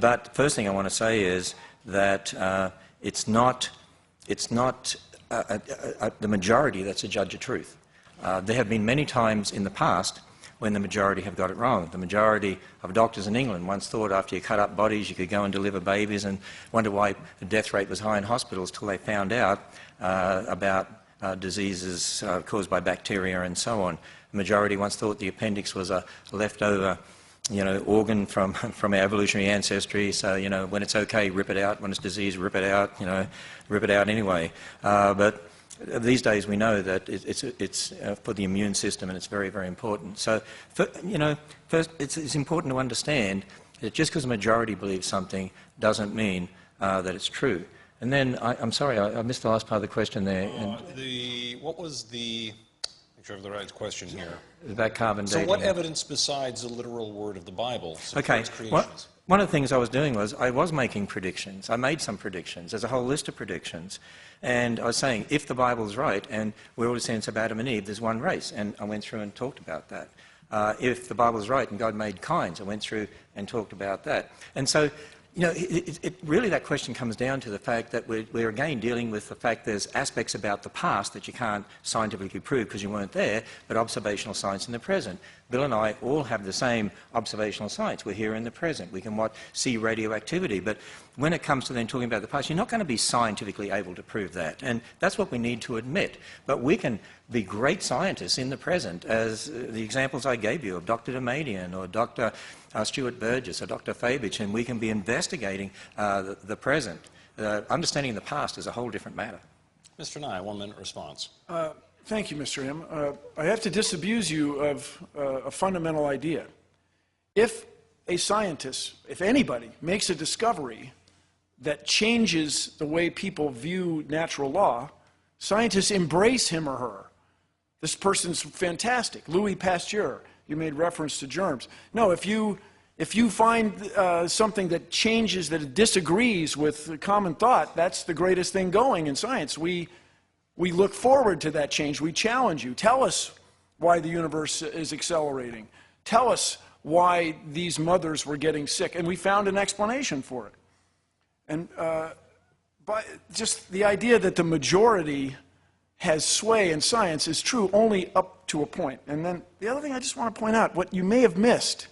But the first thing I want to say is that it's not the majority that's a judge of truth. There have been many times in the past when the majority have got it wrong. The majority of doctors in England once thought after you cut up bodies you could go and deliver babies, and wonder why the death rate was high in hospitals till they found out about diseases caused by bacteria and so on. The majority once thought the appendix was a leftover organ from our evolutionary ancestry, so when it's okay, rip it out. When it's disease, rip it out. Rip it out anyway. But these days we know that it's for the immune system, and it's very, very important. So, first it's important to understand that just because the majority believes something doesn't mean that it's true. And then, I'm sorry, I missed the last part of the question there. What was the... Make sure I have the right question here. About carbon dating. So what evidence besides the literal word of the Bible supports creationism? Well, one of the things I was doing was I was making predictions. I made some predictions. There's a whole list of predictions. And I was saying, if the Bible's right, and we're all descendants of Adam and Eve, there's one race. And I went through and talked about that. If the Bible's right and God made kinds, I went through and talked about that. And so, really that question comes down to the fact that we're again dealing with the fact there's aspects about the past that you can't scientifically prove because you weren't there, but observational science in the present. Bill and I all have the same observational science. We're here in the present. We can see radioactivity. But when it comes to then talking about the past, you're not going to be scientifically able to prove that. And that's what we need to admit. But we can be great scientists in the present, as the examples I gave you of Dr. Demadian or Dr. Stuart Burgess or Dr. Fabich, and we can be investigating the present. Understanding the past is a whole different matter. Mr. Nye, 1 minute response. Thank you, Mr. Ham. I have to disabuse you of a fundamental idea. If a scientist, if anybody, makes a discovery that changes the way people view natural law, scientists embrace him or her. This person's fantastic. Louis Pasteur, you made reference to germs. No, if you find something that changes, that disagrees with common thought, that's the greatest thing going in science. We look forward to that change. We challenge you. Tell us why the universe is accelerating. Tell us why these mothers were getting sick. And we found an explanation for it. And but just the idea that the majority has sway in science is true only up to a point. And then the other thing I just want to point out, what you may have missed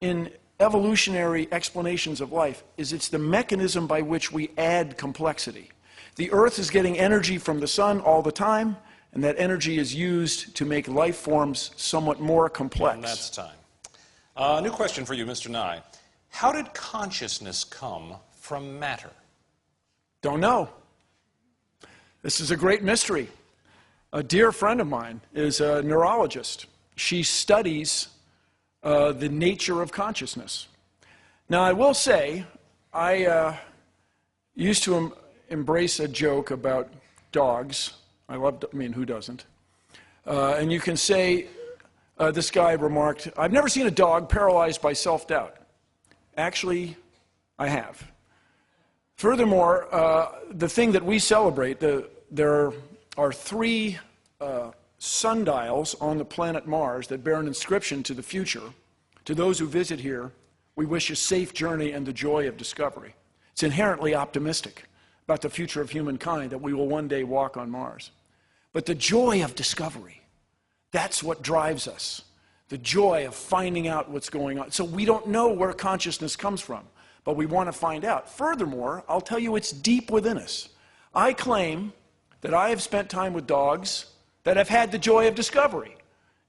in evolutionary explanations of life is it's the mechanism by which we add complexity. The Earth is getting energy from the sun all the time, and that energy is used to make life forms somewhat more complex. And that's time. New question for you, Mr. Nye. How did consciousness come from matter? Don't know. This is a great mystery. A dear friend of mine is a neurologist. She studies the nature of consciousness. Now, I will say, I used to embrace a joke about dogs. I mean, who doesn't? And you can say, this guy remarked, I've never seen a dog paralyzed by self-doubt. Actually, I have. Furthermore, the thing that we celebrate, there are 3 sundials on the planet Mars that bear an inscription to the future. To those who visit here, we wish a safe journey and the joy of discovery. It's inherently optimistic about the future of humankind, that we will one day walk on Mars. But the joy of discovery, that's what drives us. The joy of finding out what's going on. So we don't know where consciousness comes from, but we want to find out. Furthermore, I'll tell you it's deep within us. I claim that I have spent time with dogs that have had the joy of discovery.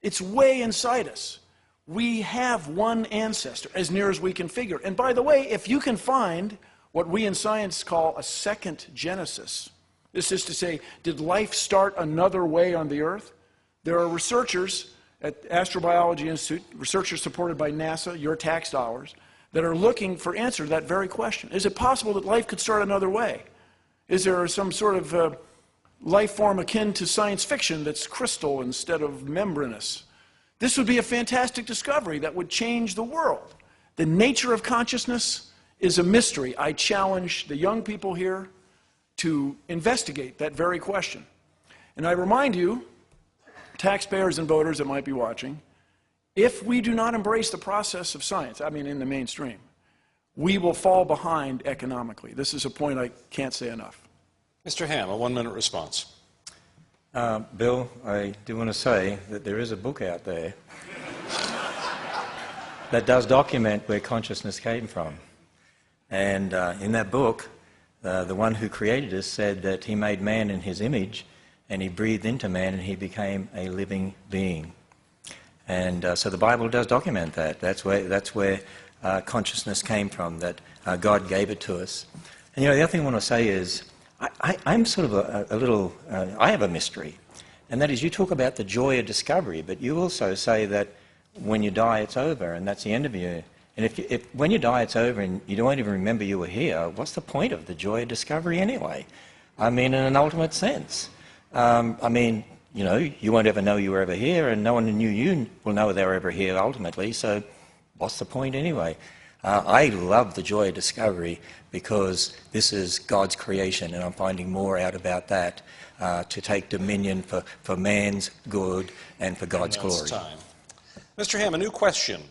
It's way inside us. We have one ancestor, as near as we can figure. And by the way, if you can find what we in science call a second genesis, This is to say, did life start another way on the Earth? There are researchers at Astrobiology Institute, researchers supported by NASA, your tax dollars, that are looking for answer to that very question. Is it possible that life could start another way? Is there some sort of life form akin to science fiction that's crystal instead of membranous? This would be a fantastic discovery that would change the world. The nature of consciousness is a mystery. I challenge the young people here to investigate that very question. And I remind you, taxpayers and voters that might be watching, if we do not embrace the process of science, I mean in the mainstream, we will fall behind economically. This is a point I can't say enough. Mr. Ham, a 1-minute response. Bill, I do want to say that there is a book out there that does document where consciousness came from. And in that book, the one who created us said that he made man in his image, and he breathed into man, and he became a living being. And so the Bible does document that. That's where consciousness came from, that God gave it to us. And the other thing I want to say is, I'm sort of a little, I have a mystery, and that is you talk about the joy of discovery, but you also say that when you die it's over, and that's the end of you. And if when you die it's over and you don't even remember you were here, what's the point of the joy of discovery anyway? I mean, in an ultimate sense. I mean, you won't ever know you were ever here, and no one who knew you will know they were ever here ultimately, so what's the point anyway? I love the joy of discovery because this is God's creation, and I'm finding more out about that to take dominion for man's good and for God's glory. Time. Mr. Ham, a new question.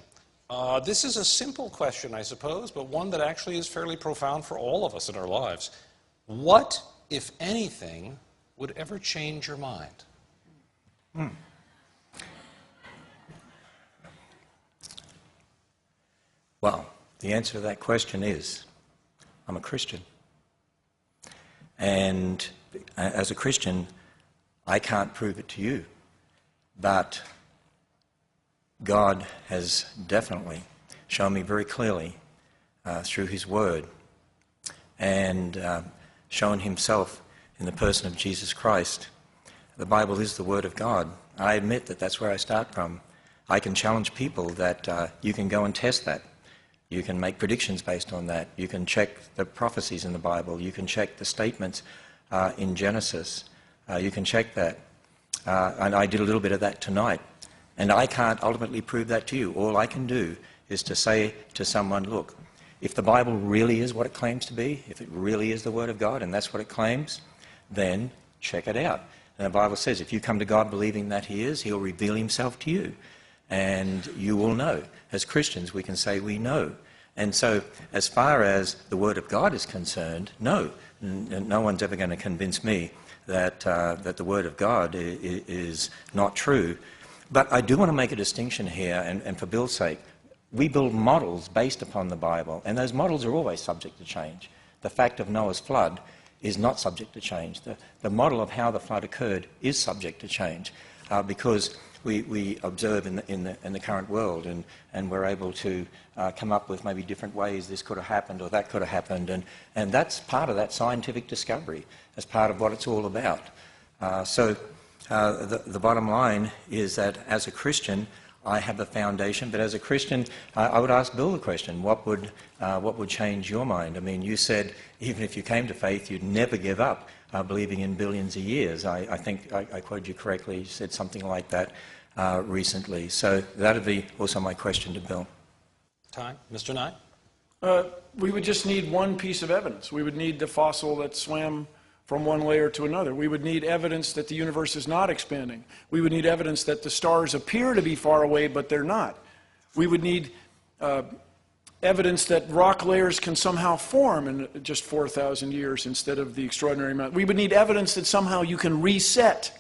This is a simple question, I suppose, but one that actually is fairly profound for all of us in our lives. What, if anything, would ever change your mind? Well, the answer to that question is, I'm a Christian. And as a Christian, I can't prove it to you, but God has definitely shown me very clearly through His Word and shown Himself in the person of Jesus Christ. The Bible is the Word of God. I admit that that's where I start from. I can challenge people that you can go and test that. You can make predictions based on that. You can check the prophecies in the Bible. You can check the statements in Genesis. You can check that. And I did a little bit of that tonight. And I can't ultimately prove that to you. All I can do is to say to someone, look, if the Bible really is what it claims to be, if it really is the Word of God and that's what it claims, then check it out. And the Bible says if you come to God believing that He is, He'll reveal Himself to you. And you will know. As Christians, we can say we know. And so, as far as the Word of God is concerned, no. No one's ever going to convince me that the Word of God is not true. But I do want to make a distinction here, and for Bill's sake, we build models based upon the Bible, and those models are always subject to change. The fact of Noah's flood is not subject to change. The model of how the flood occurred is subject to change because we observe in the current world, and we're able to come up with maybe different ways this could have happened or that could have happened, and that's part of that scientific discovery. That's part of what it's all about. So the bottom line is that as a Christian, I have a foundation, but as a Christian, I would ask Bill the question: what would change your mind? I mean, you said even if you came to faith, you'd never give up believing in billions of years. I think I quoted you correctly. You said something like that recently. So that would be also my question to Bill. Time. Mr. Nye? We would just need one piece of evidence. We would need the fossil that swam from one layer to another. We would need evidence that the universe is not expanding. We would need evidence that the stars appear to be far away, but they're not. We would need evidence that rock layers can somehow form in just 4,000 years instead of the extraordinary amount. We would need evidence that somehow you can reset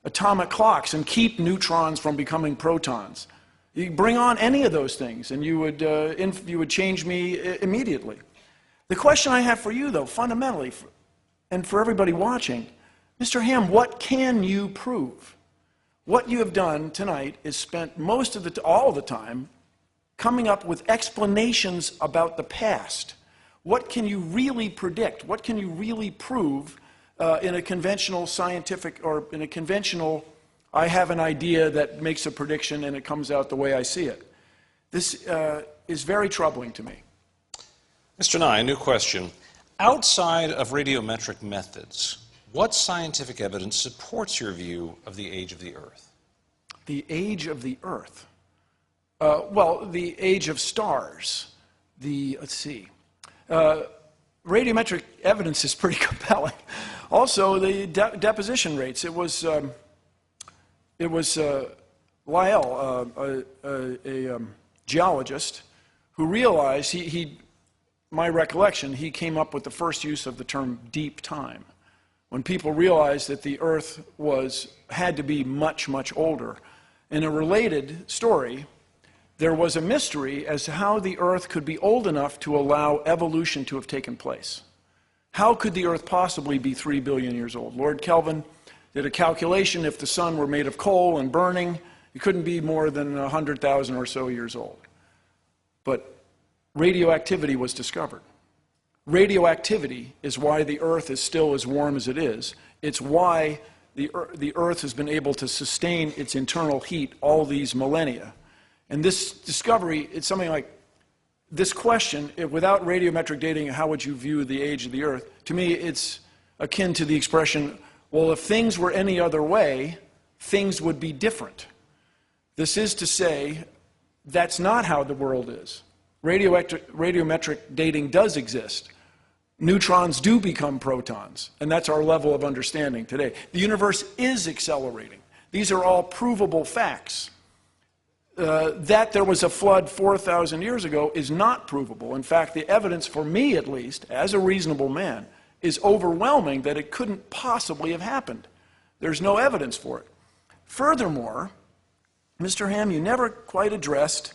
atomic clocks and keep neutrons from becoming protons. You bring on any of those things, and you would change me immediately. The question I have for you, though, fundamentally, and for everybody watching, Mr. Ham, what can you prove? What you have done tonight is spent most of all the time coming up with explanations about the past. What can you really predict? What can you really prove in a conventional scientific, or in a conventional, I have an idea that makes a prediction and it comes out the way I see it. This is very troubling to me. Mr. Nye, a new question. Outside of radiometric methods, what scientific evidence supports your view of the age of the Earth? The age of the Earth. Well, the age of stars. Let's see. Radiometric evidence is pretty compelling. Also, the deposition rates. It was Lyell, a geologist, who realized, my recollection, he came up with the first use of the term deep time. When people realized that the Earth had to be much, much older. In a related story, there was a mystery as to how the Earth could be old enough to allow evolution to have taken place. How could the Earth possibly be 3 billion years old? Lord Kelvin did a calculation. If the sun were made of coal and burning, it couldn't be more than 100,000 or so years old. But radioactivity was discovered. Radioactivity is why the Earth is still as warm as it is. It's why the Earth has been able to sustain its internal heat all these millennia. And this discovery, it's something like this question, without radiometric dating, how would you view the age of the Earth? To me, it's akin to the expression, well, if things were any other way, things would be different. This is to say, that's not how the world is. Radiometric dating does exist. Neutrons do become protons, and that's our level of understanding today. The universe is accelerating. These are all provable facts. That there was a flood 4,000 years ago is not provable. In fact, the evidence, for me at least, as a reasonable man, is overwhelming that it couldn't possibly have happened. There's no evidence for it. Furthermore, Mr. Ham, you never quite addressed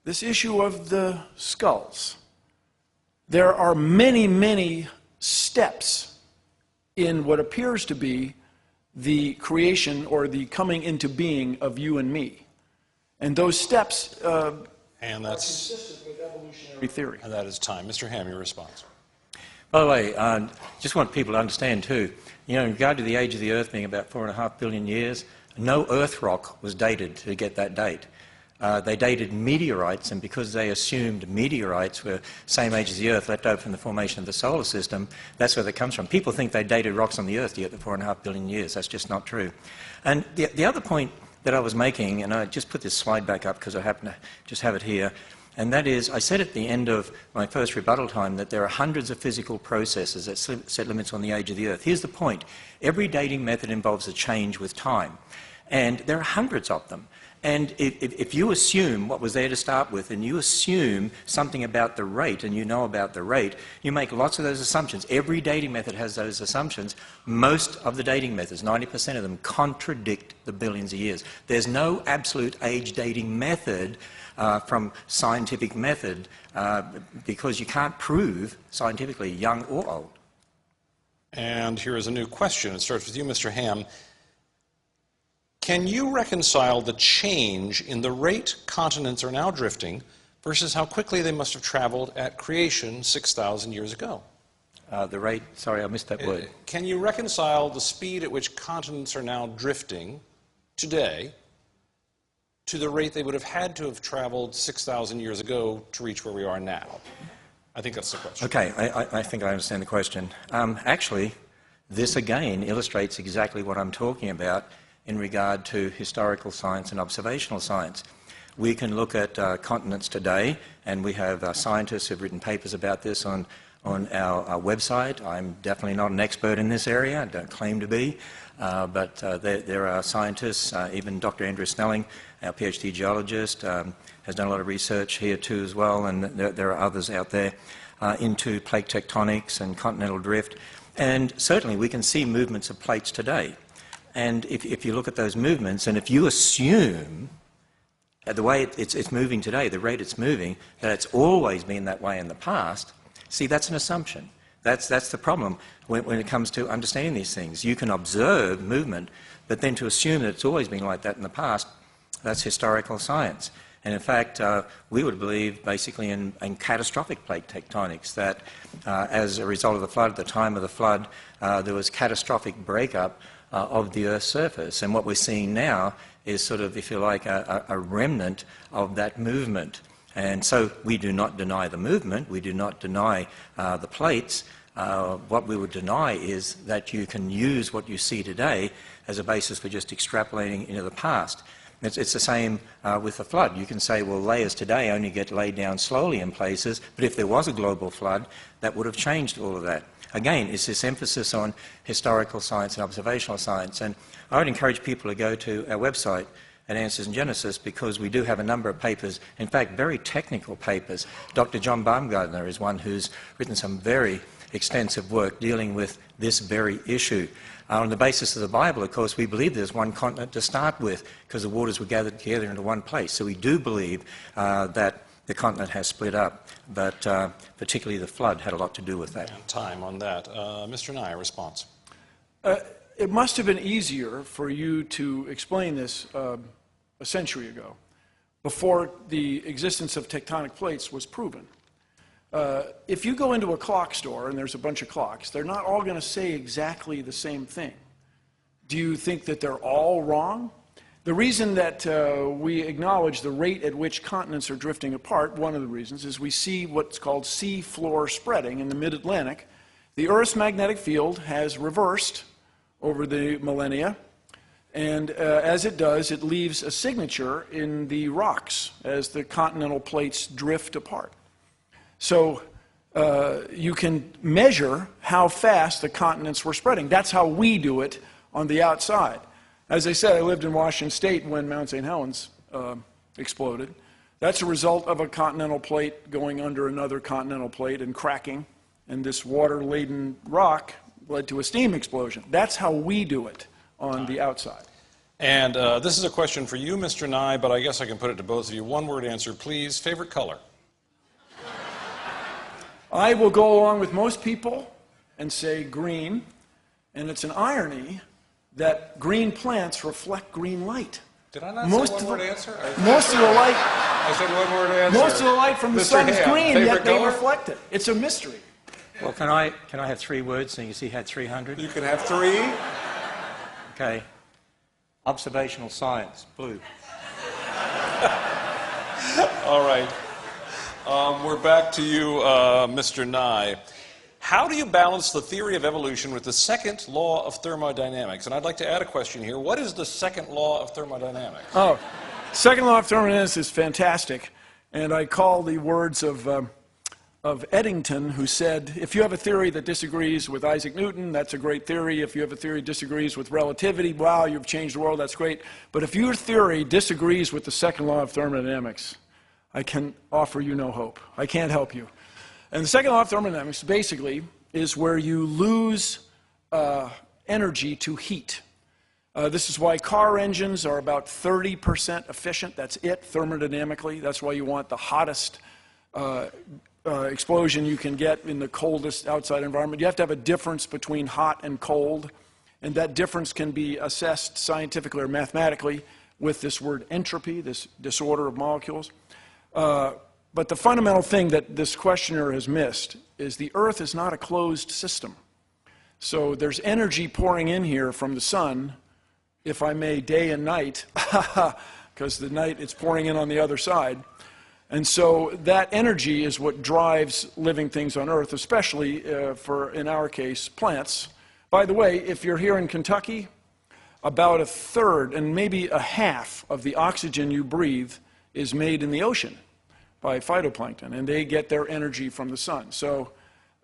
this issue of the skulls. There are many, many steps in what appears to be the creation or the coming into being of you and me. And those steps are consistent with evolutionary theory. And that is time. Mr. Ham, your response. By the way, just want people to understand too, in regard to the age of the Earth being about 4.5 billion years, no Earth rock was dated to get that date. They dated meteorites, and because they assumed meteorites were same age as the Earth, left over from the formation of the solar system, that's where that comes from. People think they dated rocks on the Earth to get the 4.5 billion years. That's just not true. And the other point that I was making, and I just put this slide back up because I happen to just have it here, and that is, I said at the end of my first rebuttal time that there are hundreds of physical processes that set limits on the age of the Earth. Here's the point. Every dating method involves a change with time, and there are hundreds of them. And if you assume what was there to start with, and you assume something about the rate, and you know about the rate, you make lots of those assumptions. Every dating method has those assumptions. Most of the dating methods, 90% of them, contradict the billions of years. There's no absolute age dating method from scientific method because you can't prove scientifically young or old. And here is a new question. It starts with you, Mr. Ham. Can you reconcile the change in the rate continents are now drifting versus how quickly they must have traveled at creation 6,000 years ago? The rate, sorry, I missed that word. Can you reconcile the speed at which continents are now drifting today to the rate they would have had to have traveled 6,000 years ago to reach where we are now? I think that's the question. Okay, I think I understand the question. Actually, this again illustrates exactly what I'm talking about in regard to historical science and observational science. We can look at continents today, and we have scientists who have written papers about this on our website. I'm definitely not an expert in this area, I don't claim to be, but there are scientists, even Dr. Andrew Snelling, our PhD geologist, has done a lot of research here too as well, and there are others out there into plate tectonics and continental drift. And certainly we can see movements of plates today. And if you look at those movements, and if you assume the way it's moving today, the rate it's moving, that it's always been that way in the past, see, that's an assumption. That's the problem when it comes to understanding these things. You can observe movement, but then to assume that it's always been like that in the past, that's historical science. And in fact, we would believe basically in catastrophic plate tectonics, that as a result of the flood, at the time of the flood, there was catastrophic breakup of the Earth's surface. And what we're seeing now is sort of, if you like, a remnant of that movement. And so we do not deny the movement, we do not deny the plates. What we would deny is that you can use what you see today as a basis for just extrapolating into the past. It's the same with the flood. You can say, well, layers today only get laid down slowly in places, but if there was a global flood, that would have changed all of that. Again, it's this emphasis on historical science and observational science. And I would encourage people to go to our website at Answers in Genesis, because we do have a number of papers, in fact, very technical papers. Dr. John Baumgartner is one who's written some very extensive work dealing with this very issue. On the basis of the Bible, of course, we believe there's one continent to start with, because the waters were gathered together into one place. So we do believe that the continent has split up, but particularly the flood had a lot to do with that. And time on that. Mr. Nye, a response. It must have been easier for you to explain this a century ago, before the existence of tectonic plates was proven. If you go into a clock store and there's a bunch of clocks, they're not all going to say exactly the same thing. Do you think that they're all wrong? The reason that we acknowledge the rate at which continents are drifting apart, one of the reasons, is we see what's called sea floor spreading in the mid-Atlantic. The Earth's magnetic field has reversed over the millennia, and as it does, it leaves a signature in the rocks as the continental plates drift apart. So you can measure how fast the continents were spreading. That's how we do it on the outside. As I said, I lived in Washington State when Mount St. Helens exploded. That's a result of a continental plate going under another continental plate and cracking, and this water-laden rock led to a steam explosion. That's how we do it on the outside. And this is a question for you, Mr. Nye, but I guess I can put it to both of you. One-word answer, please. Favorite color? I will go along with most people and say green, and it's an irony that green plants reflect green light. Did I not say one-word answer? Most of the light. I said one-word answer. Most of the light from the sun is green, yet they color? reflect it. It's a mystery. Well, can I have 3 words so you see had 300? You can have 3. Okay. Observational science, blue. All right. We're back to you, Mr. Nye. How do you balance the theory of evolution with the second law of thermodynamics? And I'd like to add a question here. What is the second law of thermodynamics? Oh, second law of thermodynamics is fantastic. And I call the words of Eddington, who said, if you have a theory that disagrees with Isaac Newton, that's a great theory. If you have a theory that disagrees with relativity, wow, you've changed the world, that's great. But if your theory disagrees with the second law of thermodynamics, I can offer you no hope. I can't help you. And the second law of thermodynamics basically is where you lose energy to heat. This is why car engines are about 30% efficient. That's it, thermodynamically. That's why you want the hottest explosion you can get in the coldest outside environment. You have to have a difference between hot and cold, and that difference can be assessed scientifically or mathematically with this word entropy, this disorder of molecules. But the fundamental thing that this questioner has missed is the Earth is not a closed system. So there's energy pouring in here from the sun, if I may, day and night, because the night it's pouring in on the other side. And so that energy is what drives living things on Earth, especially for, in our case, plants. By the way, if you're here in Kentucky, about a third and maybe a half of the oxygen you breathe is made in the ocean by phytoplankton, and they get their energy from the sun. So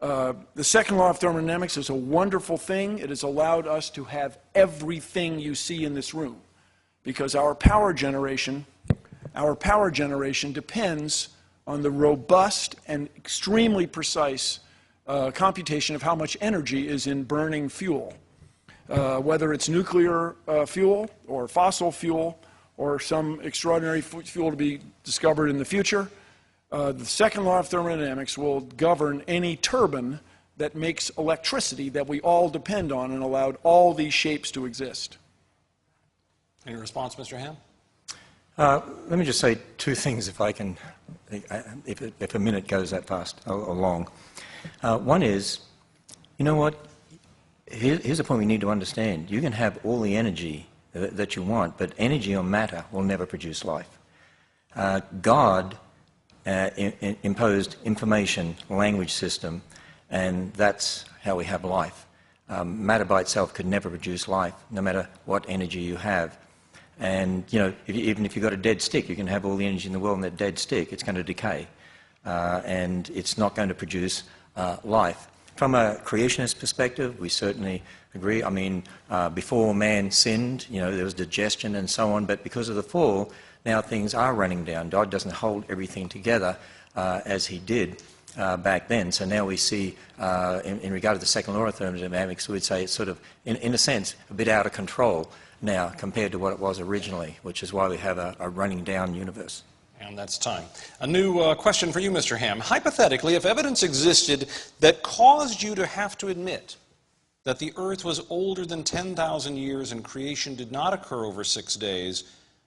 the second law of thermodynamics is a wonderful thing. It has allowed us to have everything you see in this room, because our power generation depends on the robust and extremely precise computation of how much energy is in burning fuel, whether it's nuclear fuel or fossil fuel or some extraordinary fuel to be discovered in the future. The second law of thermodynamics will govern any turbine that makes electricity that we all depend on and allowed all these shapes to exist. Any response, Mr. Ham? Let me just say two things, if I can, if a minute goes that fast or long. One is, you know what? Here's a point we need to understand. You can have all the energy that you want, but energy or matter will never produce life. God imposed information, language system, and that's how we have life. Matter by itself could never produce life, no matter what energy you have. And, you know, even if you've got a dead stick, you can have all the energy in the world in that dead stick, it's going to decay. And it's not going to produce life. From a creationist perspective, we certainly agree. I mean, before man sinned, you know, there was digestion and so on, but because of the fall, now things are running down. God doesn't hold everything together as he did back then. So now we see, in regard to the second law of thermodynamics, we'd say it's sort of, in a sense, a bit out of control now compared to what it was originally, which is why we have a running down universe. And that's time. A new question for you, Mr. Ham. Hypothetically, if evidence existed that caused you to have to admit that the earth was older than 10,000 years and creation did not occur over 6 days,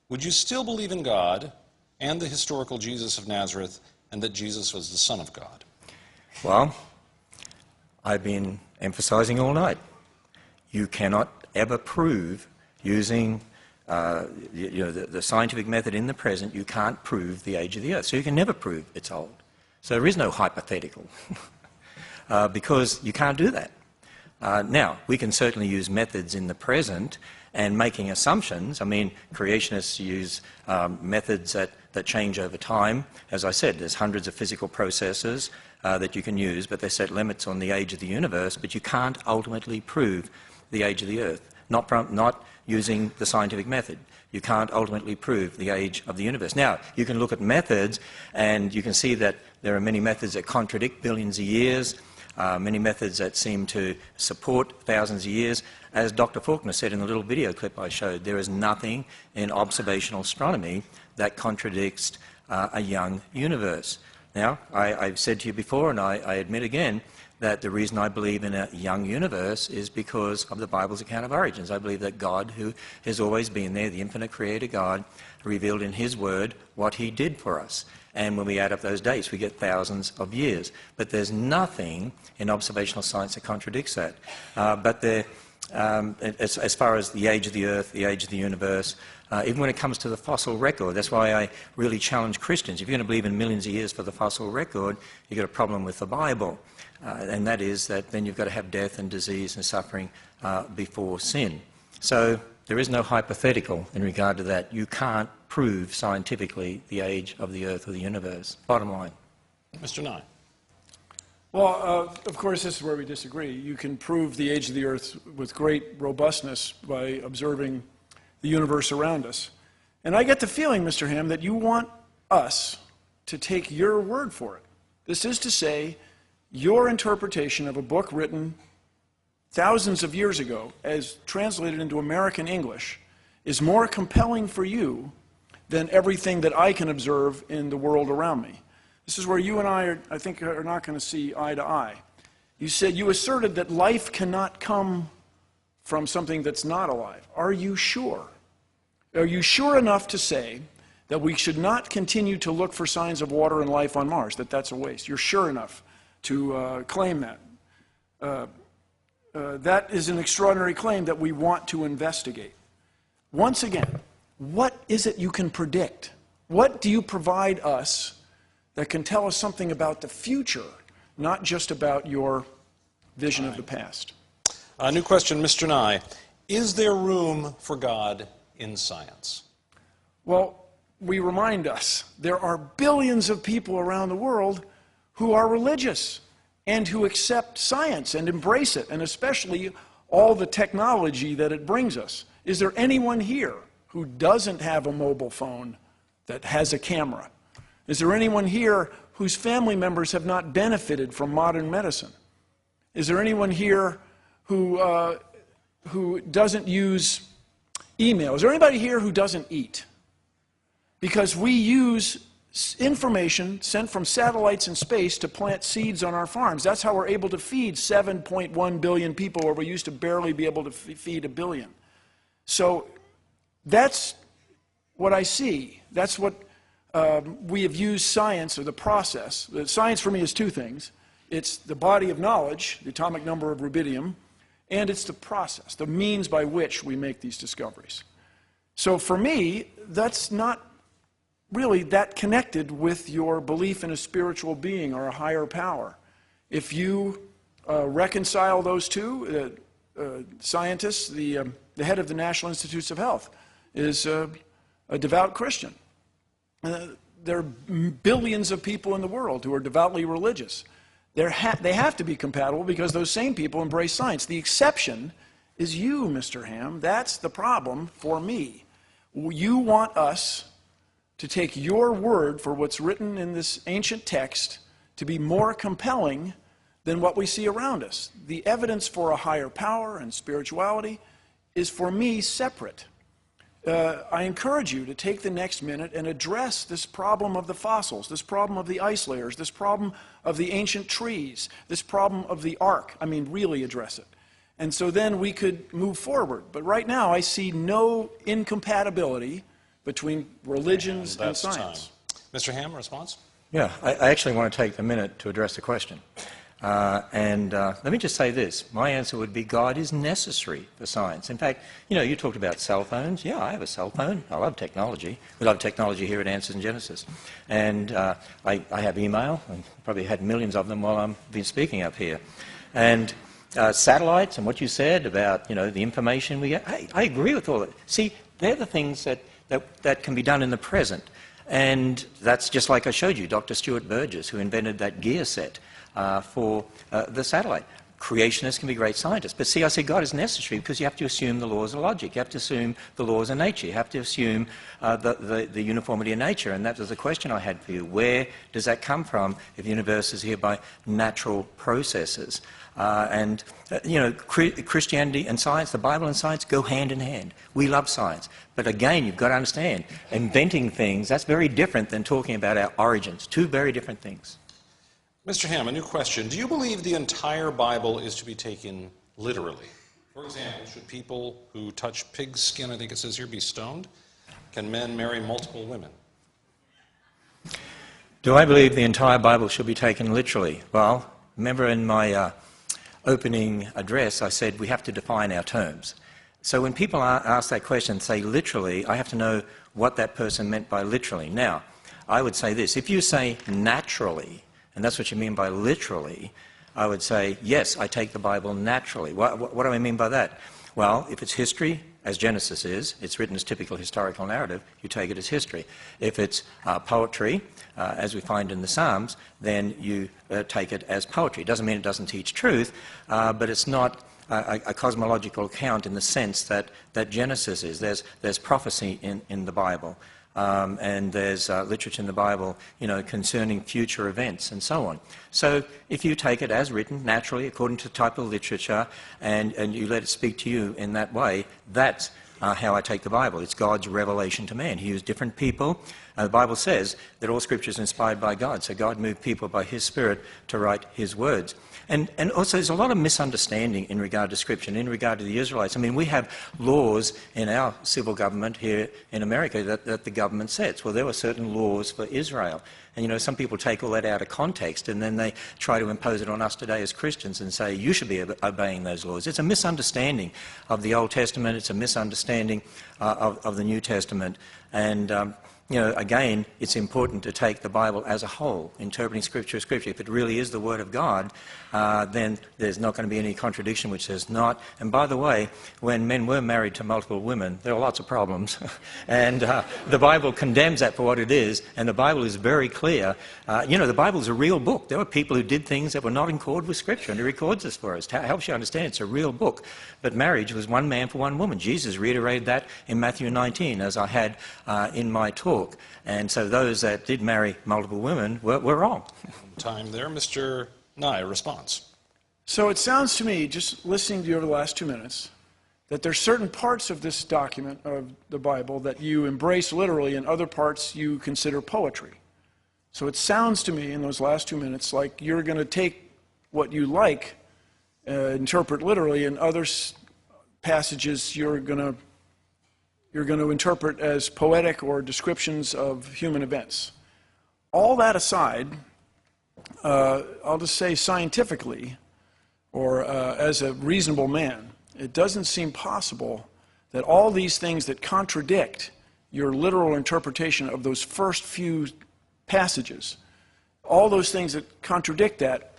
would you still believe in God and the historical Jesus of Nazareth and that Jesus was the Son of God? Well, I've been emphasizing all night. You cannot ever prove using the scientific method in the present, you can't prove the age of the earth. So you can never prove it's old. So there is no hypothetical because you can't do that. Now, we can certainly use methods in the present and making assumptions. I mean, creationists use methods that change over time. As I said, there's hundreds of physical processes that you can use, but they set limits on the age of the universe, but you can't ultimately prove the age of the earth. Not using the scientific method. You can't ultimately prove the age of the universe. Now, you can look at methods, and you can see that there are many methods that contradict billions of years, many methods that seem to support thousands of years. As Dr. Faulkner said in the little video clip I showed, there is nothing in observational astronomy that contradicts a young universe. Now, I've said to you before, and I admit again, that the reason I believe in a young universe is because of the Bible's account of origins. I believe that God, who has always been there, the infinite creator God, revealed in his word what he did for us. And when we add up those dates, we get thousands of years. But there's nothing in observational science that contradicts that. As far as the age of the earth, the age of the universe, even when it comes to the fossil record, that's why I really challenge Christians. If you're going to believe in millions of years for the fossil record, you've got a problem with the Bible. And that is that then you've got to have death and disease and suffering before sin. So there is no hypothetical in regard to that. You can't prove scientifically the age of the earth or the universe. Bottom line. Mr. Nye. Well, of course, this is where we disagree. You can prove the age of the earth with great robustness by observing the universe around us. And I get the feeling, Mr. Ham, that you want us to take your word for it. This is to say, your interpretation of a book written thousands of years ago, as translated into American English, is more compelling for you than everything that I can observe in the world around me. This is where you and I think, are not going to see eye to eye. You asserted that life cannot come from something that's not alive. Are you sure? Are you sure enough to say that we should not continue to look for signs of water and life on Mars, that that's a waste? You're sure enough to claim that. That is an extraordinary claim that we want to investigate. Once again, what is it you can predict? What do you provide us that can tell us something about the future, not just about your vision of the past? A new question, Mr. Nye. Is there room for God in science? Well, we remind us there are billions of people around the world who are religious and who accept science and embrace it, and especially all the technology that it brings us. Is there anyone here who doesn't have a mobile phone that has a camera? Is there anyone here whose family members have not benefited from modern medicine? Is there anyone here who doesn't use email? Is there anybody here who doesn't eat? Because we use information sent from satellites in space to plant seeds on our farms. That's how we're able to feed 7.1 billion people, where we used to barely be able to feed a billion. So that's what I see. That's what we have used science, or the process. Science for me is two things. It's the body of knowledge, the atomic number of rubidium, and it's the process, the means by which we make these discoveries. So for me, that's not really that connected with your belief in a spiritual being or a higher power. If you reconcile those two, scientists, the head of the National Institutes of Health is a devout Christian. There are billions of people in the world who are devoutly religious. They have to be compatible because those same people embrace science. The exception is you, Mr. Ham. That's the problem for me. You want us to take your word for what's written in this ancient text to be more compelling than what we see around us. The evidence for a higher power and spirituality is, for me, separate. I encourage you to take the next minute and address this problem of the fossils, this problem of the ice layers, this problem of the ancient trees, this problem of the ark. I mean, really address it. And so then we could move forward. But right now, I see no incompatibility between religions and science. Mr. Ham, response? Yeah, I actually want to take a minute to address the question. Let me just say this. My answer would be God is necessary for science. In fact, you talked about cell phones. Yeah, I have a cell phone. I love technology. We love technology here at Answers in Genesis. And I have email. I've probably had millions of them while I've been speaking up here. And satellites and what you said about, the information we get, I agree with all that. See, they're the things that can be done in the present. And that's just like I showed you, Dr. Stuart Burgess, who invented that gear set for the satellite. Creationists can be great scientists. But see, I say God is necessary because you have to assume the laws of logic. You have to assume the laws of nature. You have to assume the uniformity of nature. And that was the question I had for you. Where does that come from if the universe is here by natural processes? Christianity and science, the Bible and science go hand in hand. We love science. But again, you've got to understand, inventing things, that's very different than talking about our origins. Two very different things. Mr. Ham, a new question. Do you believe the entire Bible is to be taken literally? For example, should people who touch pig's skin, I think it says here, be stoned? Can men marry multiple women? Do I believe the entire Bible should be taken literally? Well, remember in my opening address, I said we have to define our terms. So when people ask that question, say literally, I have to know what that person meant by literally. Now, I would say this. If you say naturally, and that's what you mean by literally, I would say, yes, I take the Bible naturally. What do I mean by that? Well, if it's history, as Genesis is, it's written as typical historical narrative, you take it as history. If it's poetry, as we find in the Psalms, then you take it as poetry. It doesn't mean it doesn't teach truth, but it's not a cosmological account in the sense that Genesis is. There's prophecy in the Bible. And there's literature in the Bible, concerning future events and so on. So if you take it as written, naturally, according to the type of literature, and you let it speak to you in that way, that's how I take the Bible. It's God's revelation to man. He used different people. The Bible says that all Scripture is inspired by God, so God moved people by His Spirit to write His words. And also there's a lot of misunderstanding in regard to Scripture and in regard to the Israelites. I mean, we have laws in our civil government here in America that the government sets. Well, there were certain laws for Israel. And, some people take all that out of context and then they try to impose it on us today as Christians and say, you should be obeying those laws. It's a misunderstanding of the Old Testament. It's a misunderstanding of the New Testament. And again, it's important to take the Bible as a whole, interpreting Scripture as Scripture. If it really is the Word of God, then there's not going to be any contradiction which says not. And by the way, when men were married to multiple women, there are lots of problems. And the Bible condemns that for what it is, and the Bible is very clear. The Bible is a real book. There were people who did things that were not in accord with Scripture, and He records this for us. It helps you understand it's a real book. But marriage was one man for one woman. Jesus reiterated that in Matthew 19, as I had in my talk. And so those that did marry multiple women were wrong. Time there. Mr. Nye, response. So it sounds to me, just listening to you over the last 2 minutes, that there's certain parts of this document of the Bible that you embrace literally and other parts you consider poetry. So it sounds to me in those last 2 minutes like you're going to take what you like, interpret literally, and other passages you're going to you're going to interpret as poetic or descriptions of human events. All that aside, I'll just say scientifically, or as a reasonable man, it doesn't seem possible that all these things that contradict your literal interpretation of those first few passages, all those things that contradict that,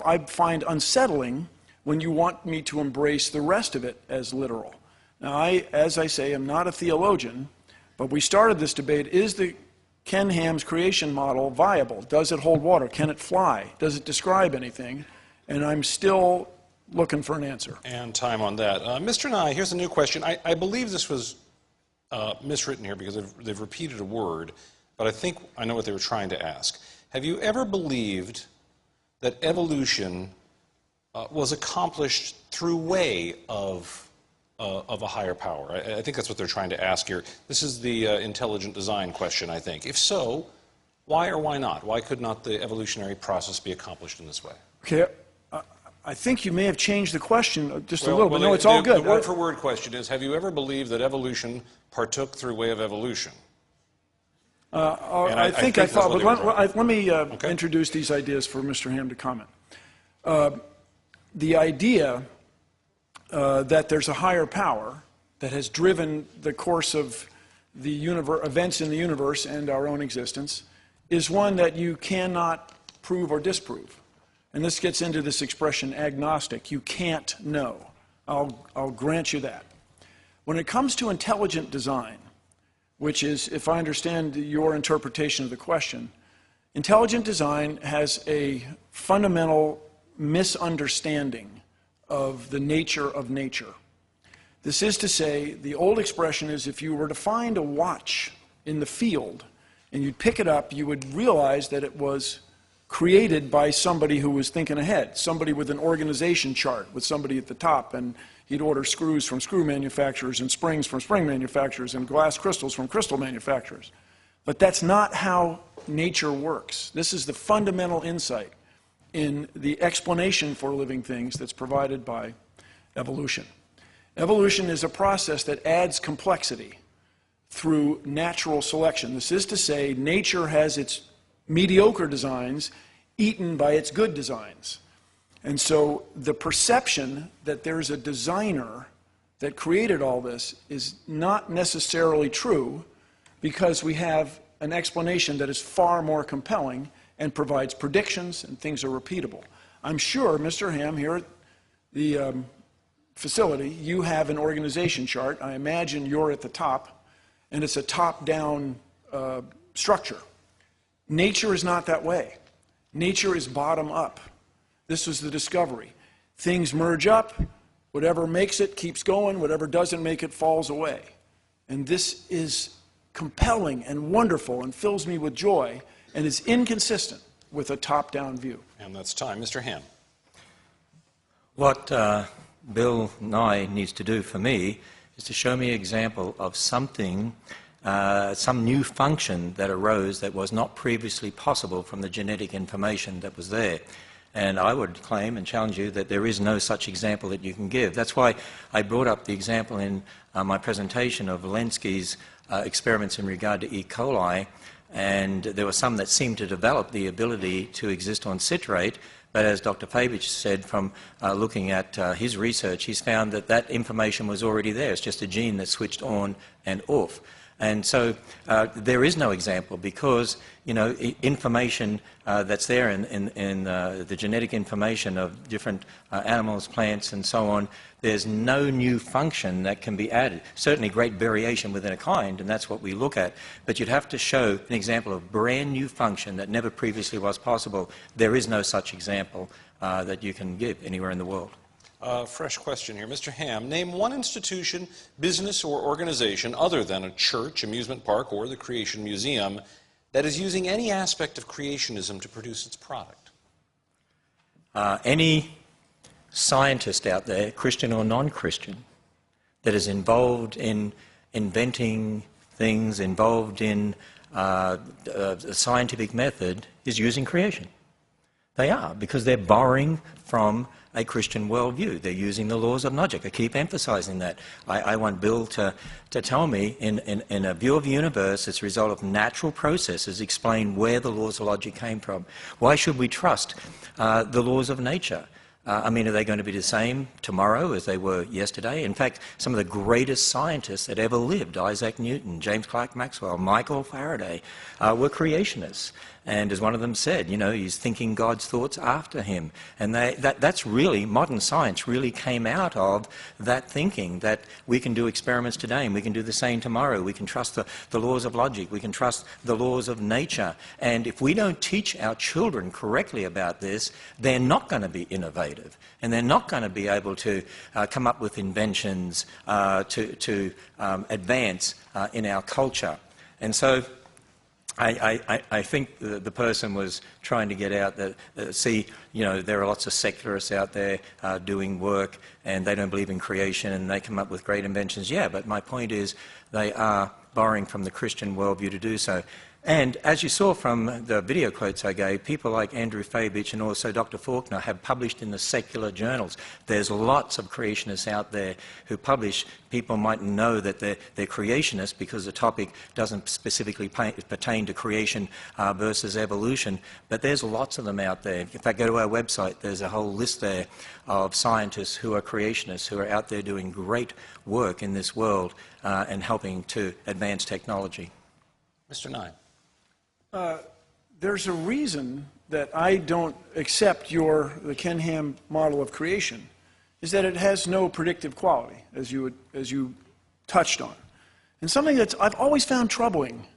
I find unsettling when you want me to embrace the rest of it as literal. Now, as I say, am not a theologian, but we started this debate, is the Ken Ham's creation model viable? Does it hold water? Can it fly? Does it describe anything? And I'm still looking for an answer. And time on that. Mr. Nye, here's a new question. I believe this was miswritten here because they've repeated a word, but I think I know what they were trying to ask. Have you ever believed that evolution was accomplished through way of a higher power? I think that's what they're trying to ask here. This is the intelligent design question, I think. If so, why or why not? Why could not the evolutionary process be accomplished in this way? Okay, I think you may have changed the question just a little bit. No, it's all good. The word-for-word question is, have you ever believed that evolution partook through way of evolution? I think I thought, but let me introduce these ideas for Mr. Ham to comment. The idea that there's a higher power that has driven the course of the events in the universe and our own existence is one that you cannot prove or disprove. And this gets into this expression agnostic. You can't know. I'll grant you that. When it comes to intelligent design, which is, if I understand your interpretation of the question, intelligent design has a fundamental misunderstanding of the nature of nature. This is to say, the old expression is if you were to find a watch in the field and you'd pick it up, you would realize that it was created by somebody who was thinking ahead, somebody with an organization chart, with somebody at the top, and he'd order screws from screw manufacturers and springs from spring manufacturers and glass crystals from crystal manufacturers. But that's not how nature works. This is the fundamental insight in the explanation for living things that's provided by evolution. Evolution is a process that adds complexity through natural selection. This is to say, nature has its mediocre designs eaten by its good designs. And so the perception that there's a designer that created all this is not necessarily true, because we have an explanation that is far more compelling and provides predictions and things are repeatable. I'm sure, Mr. Ham, here at the facility, you have an organization chart. I imagine you're at the top, and it's a top-down structure. Nature is not that way. Nature is bottom-up. This was the discovery. Things merge up. Whatever makes it keeps going. Whatever doesn't make it falls away. And this is compelling and wonderful and fills me with joy and is inconsistent with a top-down view. And that's time. Mr. Ham. What Bill Nye needs to do for me is to show me an example of something, some new function that arose that was not previously possible from the genetic information that was there. And I would claim and challenge you that there is no such example that you can give. That's why I brought up the example in my presentation of Walensky's experiments in regard to E. coli, and there were some that seemed to develop the ability to exist on citrate, but as Dr. Fabich said, from looking at his research, he's found that that information was already there. It's just a gene that switched on and off. And so there is no example because, you know, information that's there in the genetic information of different animals, plants, and so on, there's no new function that can be added. Certainly great variation within a kind, and that's what we look at. But you'd have to show an example of brand new function that never previously was possible. There is no such example that you can give anywhere in the world. Fresh question here. Mr. Ham, name one institution, business, or organization other than a church, amusement park, or the Creation Museum that is using any aspect of creationism to produce its product. Any scientist out there, Christian or non-Christian, that is involved in inventing things, involved in a scientific method, is using creation. They are, because they're borrowing from a Christian worldview. They're using the laws of logic. I keep emphasizing that. I want Bill to tell me, in a view of the universe, it's a result of natural processes, explain where the laws of logic came from. Why should we trust the laws of nature? I mean, are they going to be the same tomorrow as they were yesterday? In fact, some of the greatest scientists that ever lived, Isaac Newton, James Clerk Maxwell, Michael Faraday, were creationists. And as one of them said, you know, he's thinking God's thoughts after him. And that's really, modern science really came out of that thinking, that we can do experiments today and we can do the same tomorrow. We can trust the laws of logic. We can trust the laws of nature. And if we don't teach our children correctly about this, they're not going to be innovative. And they're not going to be able to come up with inventions to advance in our culture. And so I think the person was trying to get out that, see, you know, there are lots of secularists out there doing work and they don't believe in creation and they come up with great inventions. Yeah, but my point is they are borrowing from the Christian worldview to do so. And as you saw from the video quotes I gave, people like Andrew Fabich and also Dr. Faulkner have published in the secular journals. There's lots of creationists out there who publish. People might know that they're creationists because the topic doesn't specifically pertain to creation versus evolution, but there's lots of them out there. If I go to our website, there's a whole list there of scientists who are creationists, who are out there doing great work in this world and helping to advance technology. Mr. Nye. There's a reason that I don't accept the Ken Ham model of creation, is that it has no predictive quality, as you touched on. And something that I've always found troubling.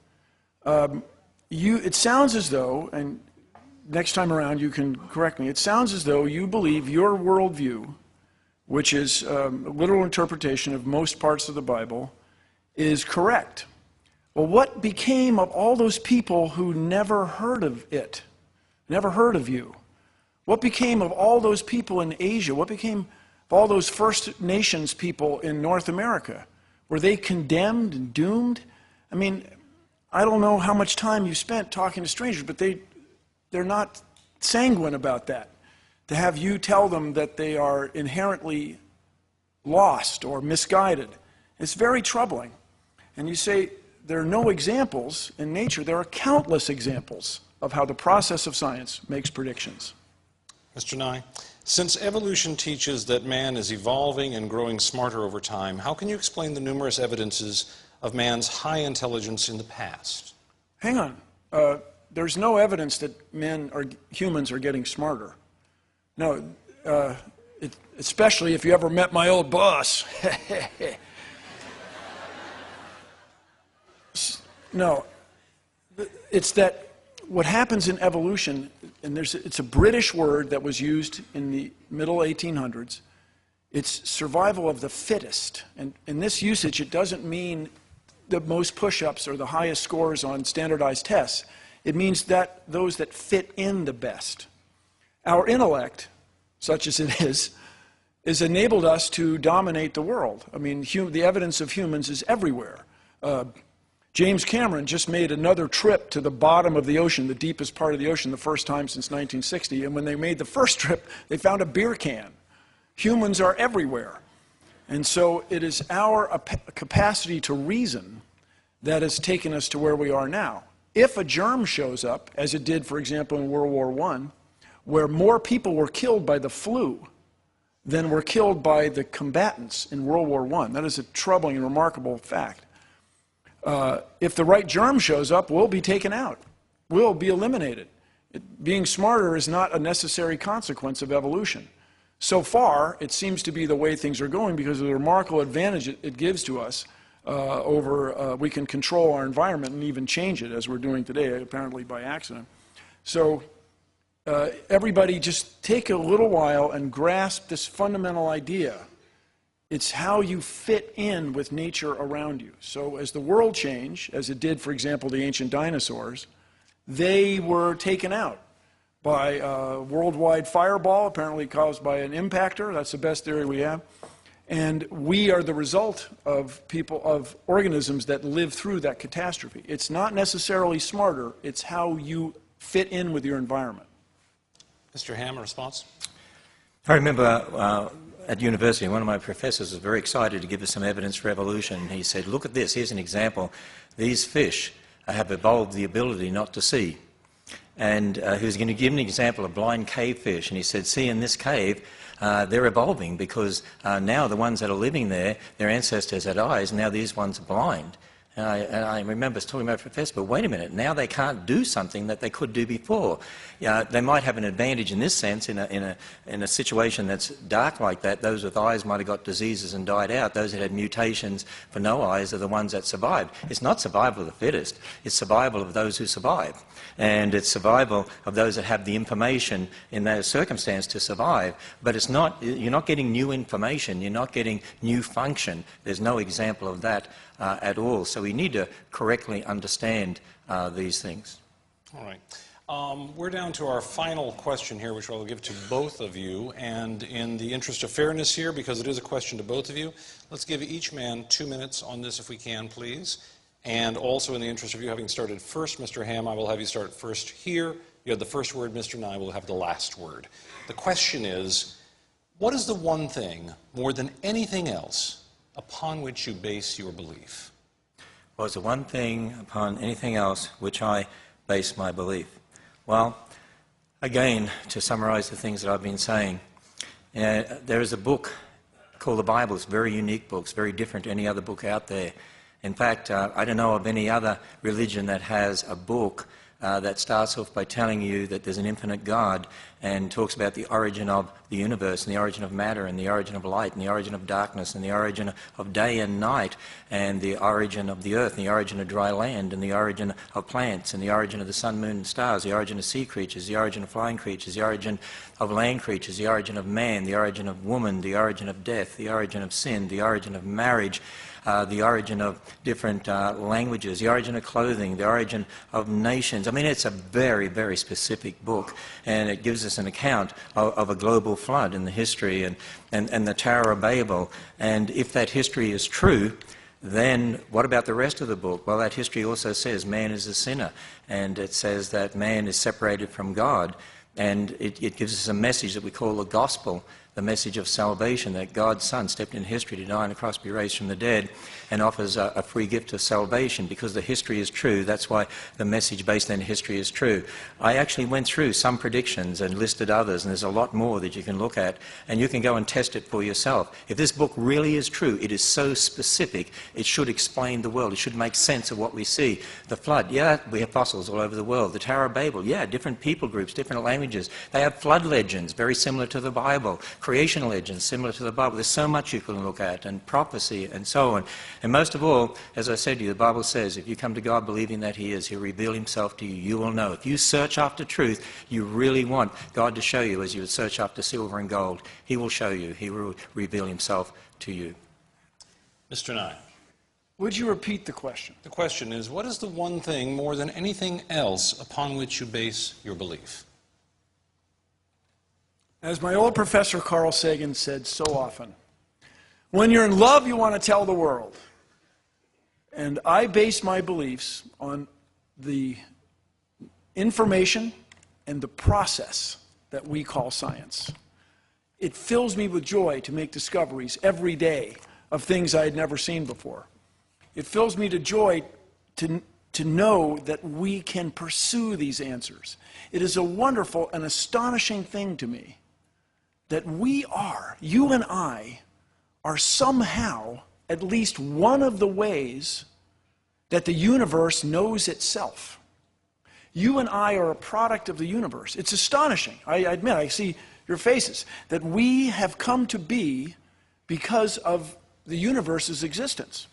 It sounds as though, and next time around you can correct me, it sounds as though you believe your worldview, which is a literal interpretation of most parts of the Bible, is correct. Well, what became of all those people who never heard of it, never heard of you? What became of all those people in Asia? What became of all those First Nations people in North America? Were they condemned and doomed? I mean, I don't know how much time you spent talking to strangers, but they're not sanguine about that. To have you tell them that they are inherently lost or misguided, it's very troubling. And you say, there are no examples in nature. There are countless examples of how the process of science makes predictions. Mr. Nye, since evolution teaches that man is evolving and growing smarter over time, how can you explain the numerous evidences of man's high intelligence in the past? Hang on. There's no evidence that humans are getting smarter. No, especially if you ever met my old boss. No, it's that what happens in evolution, and it's a British word that was used in the middle 1800s, it's survival of the fittest. And in this usage, it doesn't mean the most push-ups or the highest scores on standardized tests. It means that those that fit in the best. Our intellect, such as it is enabled us to dominate the world. I mean, the evidence of humans is everywhere. James Cameron just made another trip to the bottom of the ocean, the deepest part of the ocean, the first time since 1960. And when they made the first trip, they found a beer can. Humans are everywhere. And so it is our capacity to reason that has taken us to where we are now. If a germ shows up, as it did, for example, in World War I, where more people were killed by the flu than were killed by the combatants in World War I, that is a troubling and remarkable fact. If the right germ shows up, we'll be taken out. We'll be eliminated. Being smarter is not a necessary consequence of evolution. So far, it seems to be the way things are going because of the remarkable advantage it gives to us we can control our environment and even change it, as we're doing today, apparently by accident. So everybody just take a little while and grasp this fundamental idea. It's how you fit in with nature around you. So as the world changed, as it did, for example, the ancient dinosaurs, they were taken out by a worldwide fireball, apparently caused by an impactor. That's the best theory we have. And we are the result of organisms that live through that catastrophe. It's not necessarily smarter, it's how you fit in with your environment. Mr. Ham, a response? I remember at university, one of my professors was very excited to give us some evidence for evolution. He said, look at this, here's an example. These fish have evolved the ability not to see. And he was going to give an example of blind cave fish. And he said, see, in this cave, they're evolving because now the ones that are living there, their ancestors had eyes, and now these ones are blind. And I remember talking to my professor, but wait a minute, now they can't do something that they could do before. They might have an advantage in this sense, in a situation that's dark like that. Those with eyes might have got diseases and died out. Those that had mutations for no eyes are the ones that survived. It's not survival of the fittest, it's survival of those who survive. And it's survival of those that have the information in those circumstances to survive. But it's not, you're not getting new information, you're not getting new function. There's no example of that at all. So we need to correctly understand these things. All right. We're down to our final question here, which I'll give to both of you. And in the interest of fairness here, because it is a question to both of you, let's give each man 2 minutes on this if we can, please. And also in the interest of you having started first, Mr. Ham, I will have you start first here. You have the first word, Mr. Nye will have the last word. The question is, what is the one thing, more than anything else, upon which you base your belief? Well, it's the one thing upon anything else which I base my belief. Well, again, to summarize the things that I've been saying, there is a book called the Bible. It's a very unique book. It's very different to any other book out there. In fact, I don't know of any other religion that has a book that starts off by telling you that there's an infinite God and talks about the origin of the universe and the origin of matter and the origin of light and the origin of darkness and the origin of day and night and the origin of the earth and the origin of dry land and the origin of plants and the origin of the sun, moon and stars, the origin of sea creatures, the origin of flying creatures, the origin of land creatures, the origin of man, the origin of woman, the origin of death, the origin of sin, the origin of marriage, the origin of different languages, the origin of clothing, the origin of nations. I mean, it's a very, very specific book, and it gives us an account of a global flood in the history and the Tower of Babel. And if that history is true, then what about the rest of the book? Well, that history also says man is a sinner, and it says that man is separated from God, and it gives us a message that we call the gospel, the message of salvation, that God's Son stepped in history to die on the cross, be raised from the dead, and offers a free gift of salvation. Because the history is true, that's why the message based on history is true. I actually went through some predictions and listed others, and there's a lot more that you can look at, and you can go and test it for yourself. If this book really is true, it is so specific, it should explain the world, it should make sense of what we see. The flood, yeah, we have fossils all over the world. The Tower of Babel, yeah, different people groups, different languages. They have flood legends, very similar to the Bible. Creation legends, similar to the Bible. There's so much you can look at, and prophecy, and so on. And most of all, as I said to you, the Bible says, if you come to God believing that He is, He'll reveal Himself to you. You will know. If you search after truth, you really want God to show you as you would search after silver and gold. He will show you. He will reveal Himself to you. Mr. Nye. Would you repeat the question? The question is, what is the one thing, more than anything else, upon which you base your belief? As my old professor Carl Sagan said so often, when you're in love, you want to tell the world. And I base my beliefs on the information and the process that we call science. It fills me with joy to make discoveries every day of things I had never seen before. It fills me to joy to know that we can pursue these answers. It is a wonderful and astonishing thing to me that you and I, are somehow at least one of the ways that the universe knows itself. You and I are a product of the universe. It's astonishing. I admit, I see your faces, that we have come to be because of the universe's existence.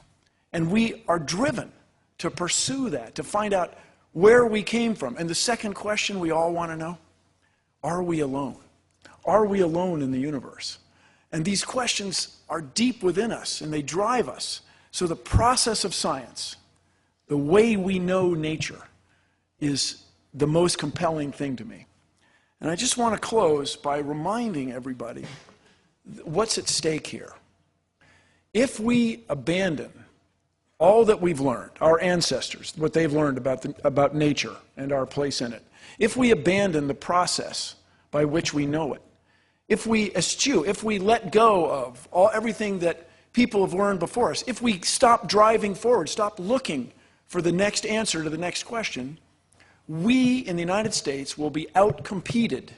And we are driven to pursue that, to find out where we came from. And the second question we all want to know, are we alone? Are we alone in the universe? And these questions are deep within us, and they drive us. So the process of science, the way we know nature, is the most compelling thing to me. And I just want to close by reminding everybody what's at stake here. If we abandon all that we've learned, our ancestors, what they've learned about nature and our place in it, if we abandon the process by which we know it, if we eschew, if we let go of everything that people have learned before us, if we stop driving forward, stop looking for the next answer to the next question, we in the United States will be outcompeted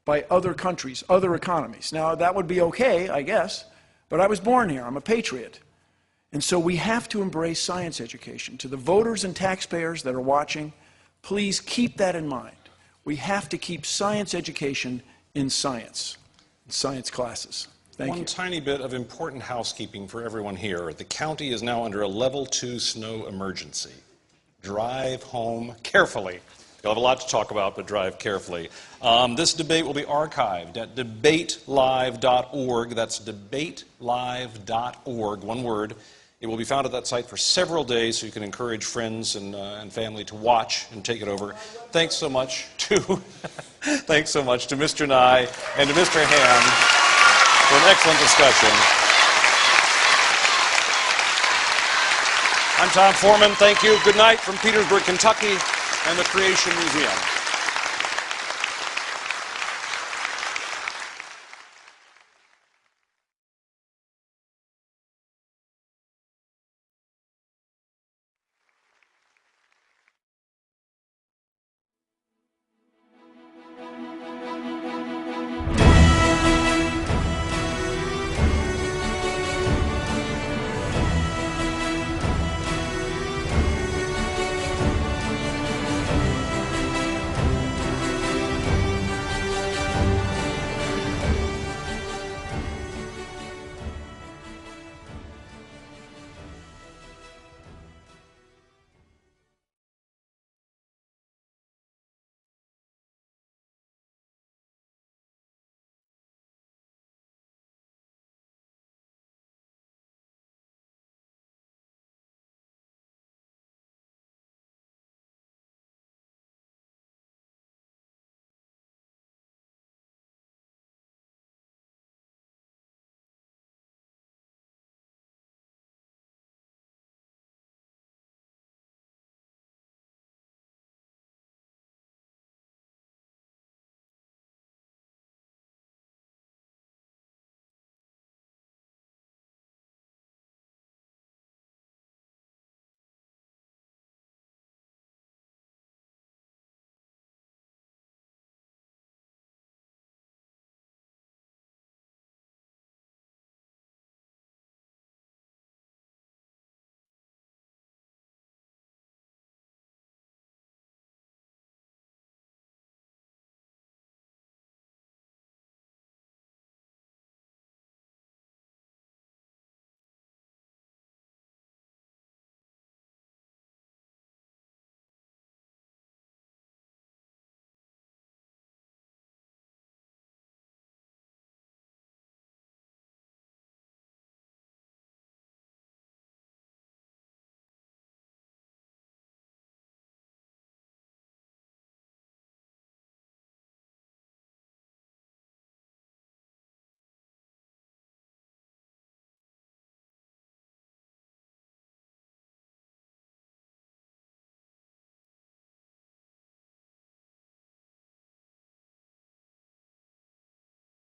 by other countries, other economies. Now, that would be okay, I guess, but I was born here. I'm a patriot. And so we have to embrace science education. To the voters and taxpayers that are watching, please keep that in mind. We have to keep science education in science classes. Thank you. One tiny bit of important housekeeping for everyone here. The county is now under a level 2 snow emergency. Drive home carefully. You'll have a lot to talk about, but drive carefully. This debate will be archived at debatelive.org. That's debatelive.org, one word. It will be found at that site for several days, so you can encourage friends and family to watch and take it over. Thanks so much to Mr. Nye and to Mr. Ham for an excellent discussion. I'm Tom Foreman. Thank you. Good night from Petersburg, Kentucky and the Creation Museum.